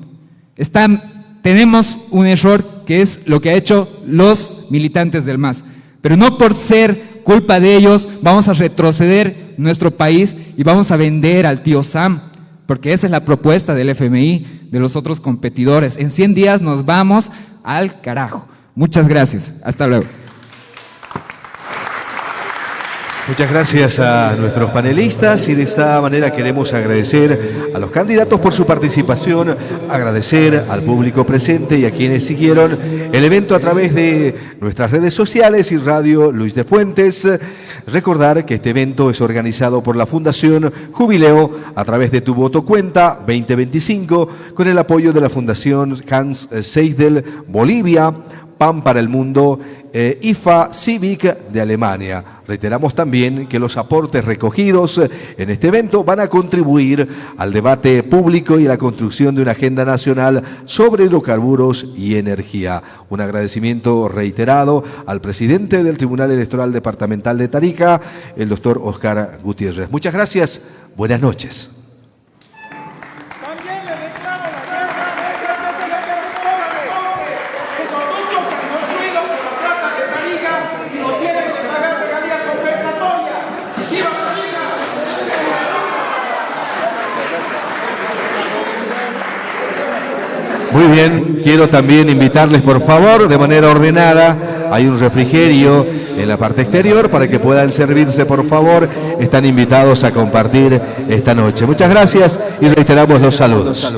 Tenemos un error que es lo que ha hecho los militantes del MAS, pero no por ser culpa de ellos vamos a retroceder nuestro país y vamos a vender al tío Sam, porque esa es la propuesta del FMI, de los otros competidores. En 100 días nos vamos al carajo. Muchas gracias. Hasta luego. Muchas gracias a nuestros panelistas y de esta manera queremos agradecer a los candidatos por su participación, agradecer al público presente y a quienes siguieron el evento a través de nuestras redes sociales y Radio Luis de Fuentes. Recordar que este evento es organizado por la Fundación Jubileo a través de Tu Voto Cuenta 2025 con el apoyo de la Fundación Hans Seidel Bolivia, PAN para el Mundo, IFA Civic de Alemania. Reiteramos también que los aportes recogidos en este evento van a contribuir al debate público y a la construcción de una agenda nacional sobre hidrocarburos y energía. Un agradecimiento reiterado al presidente del Tribunal Electoral Departamental de Tarija, el doctor Oscar Gutiérrez. Muchas gracias, buenas noches. Muy bien, quiero también invitarles por favor, de manera ordenada, hay un refrigerio en la parte exterior para que puedan servirse por favor, están invitados a compartir esta noche. Muchas gracias y reiteramos los saludos.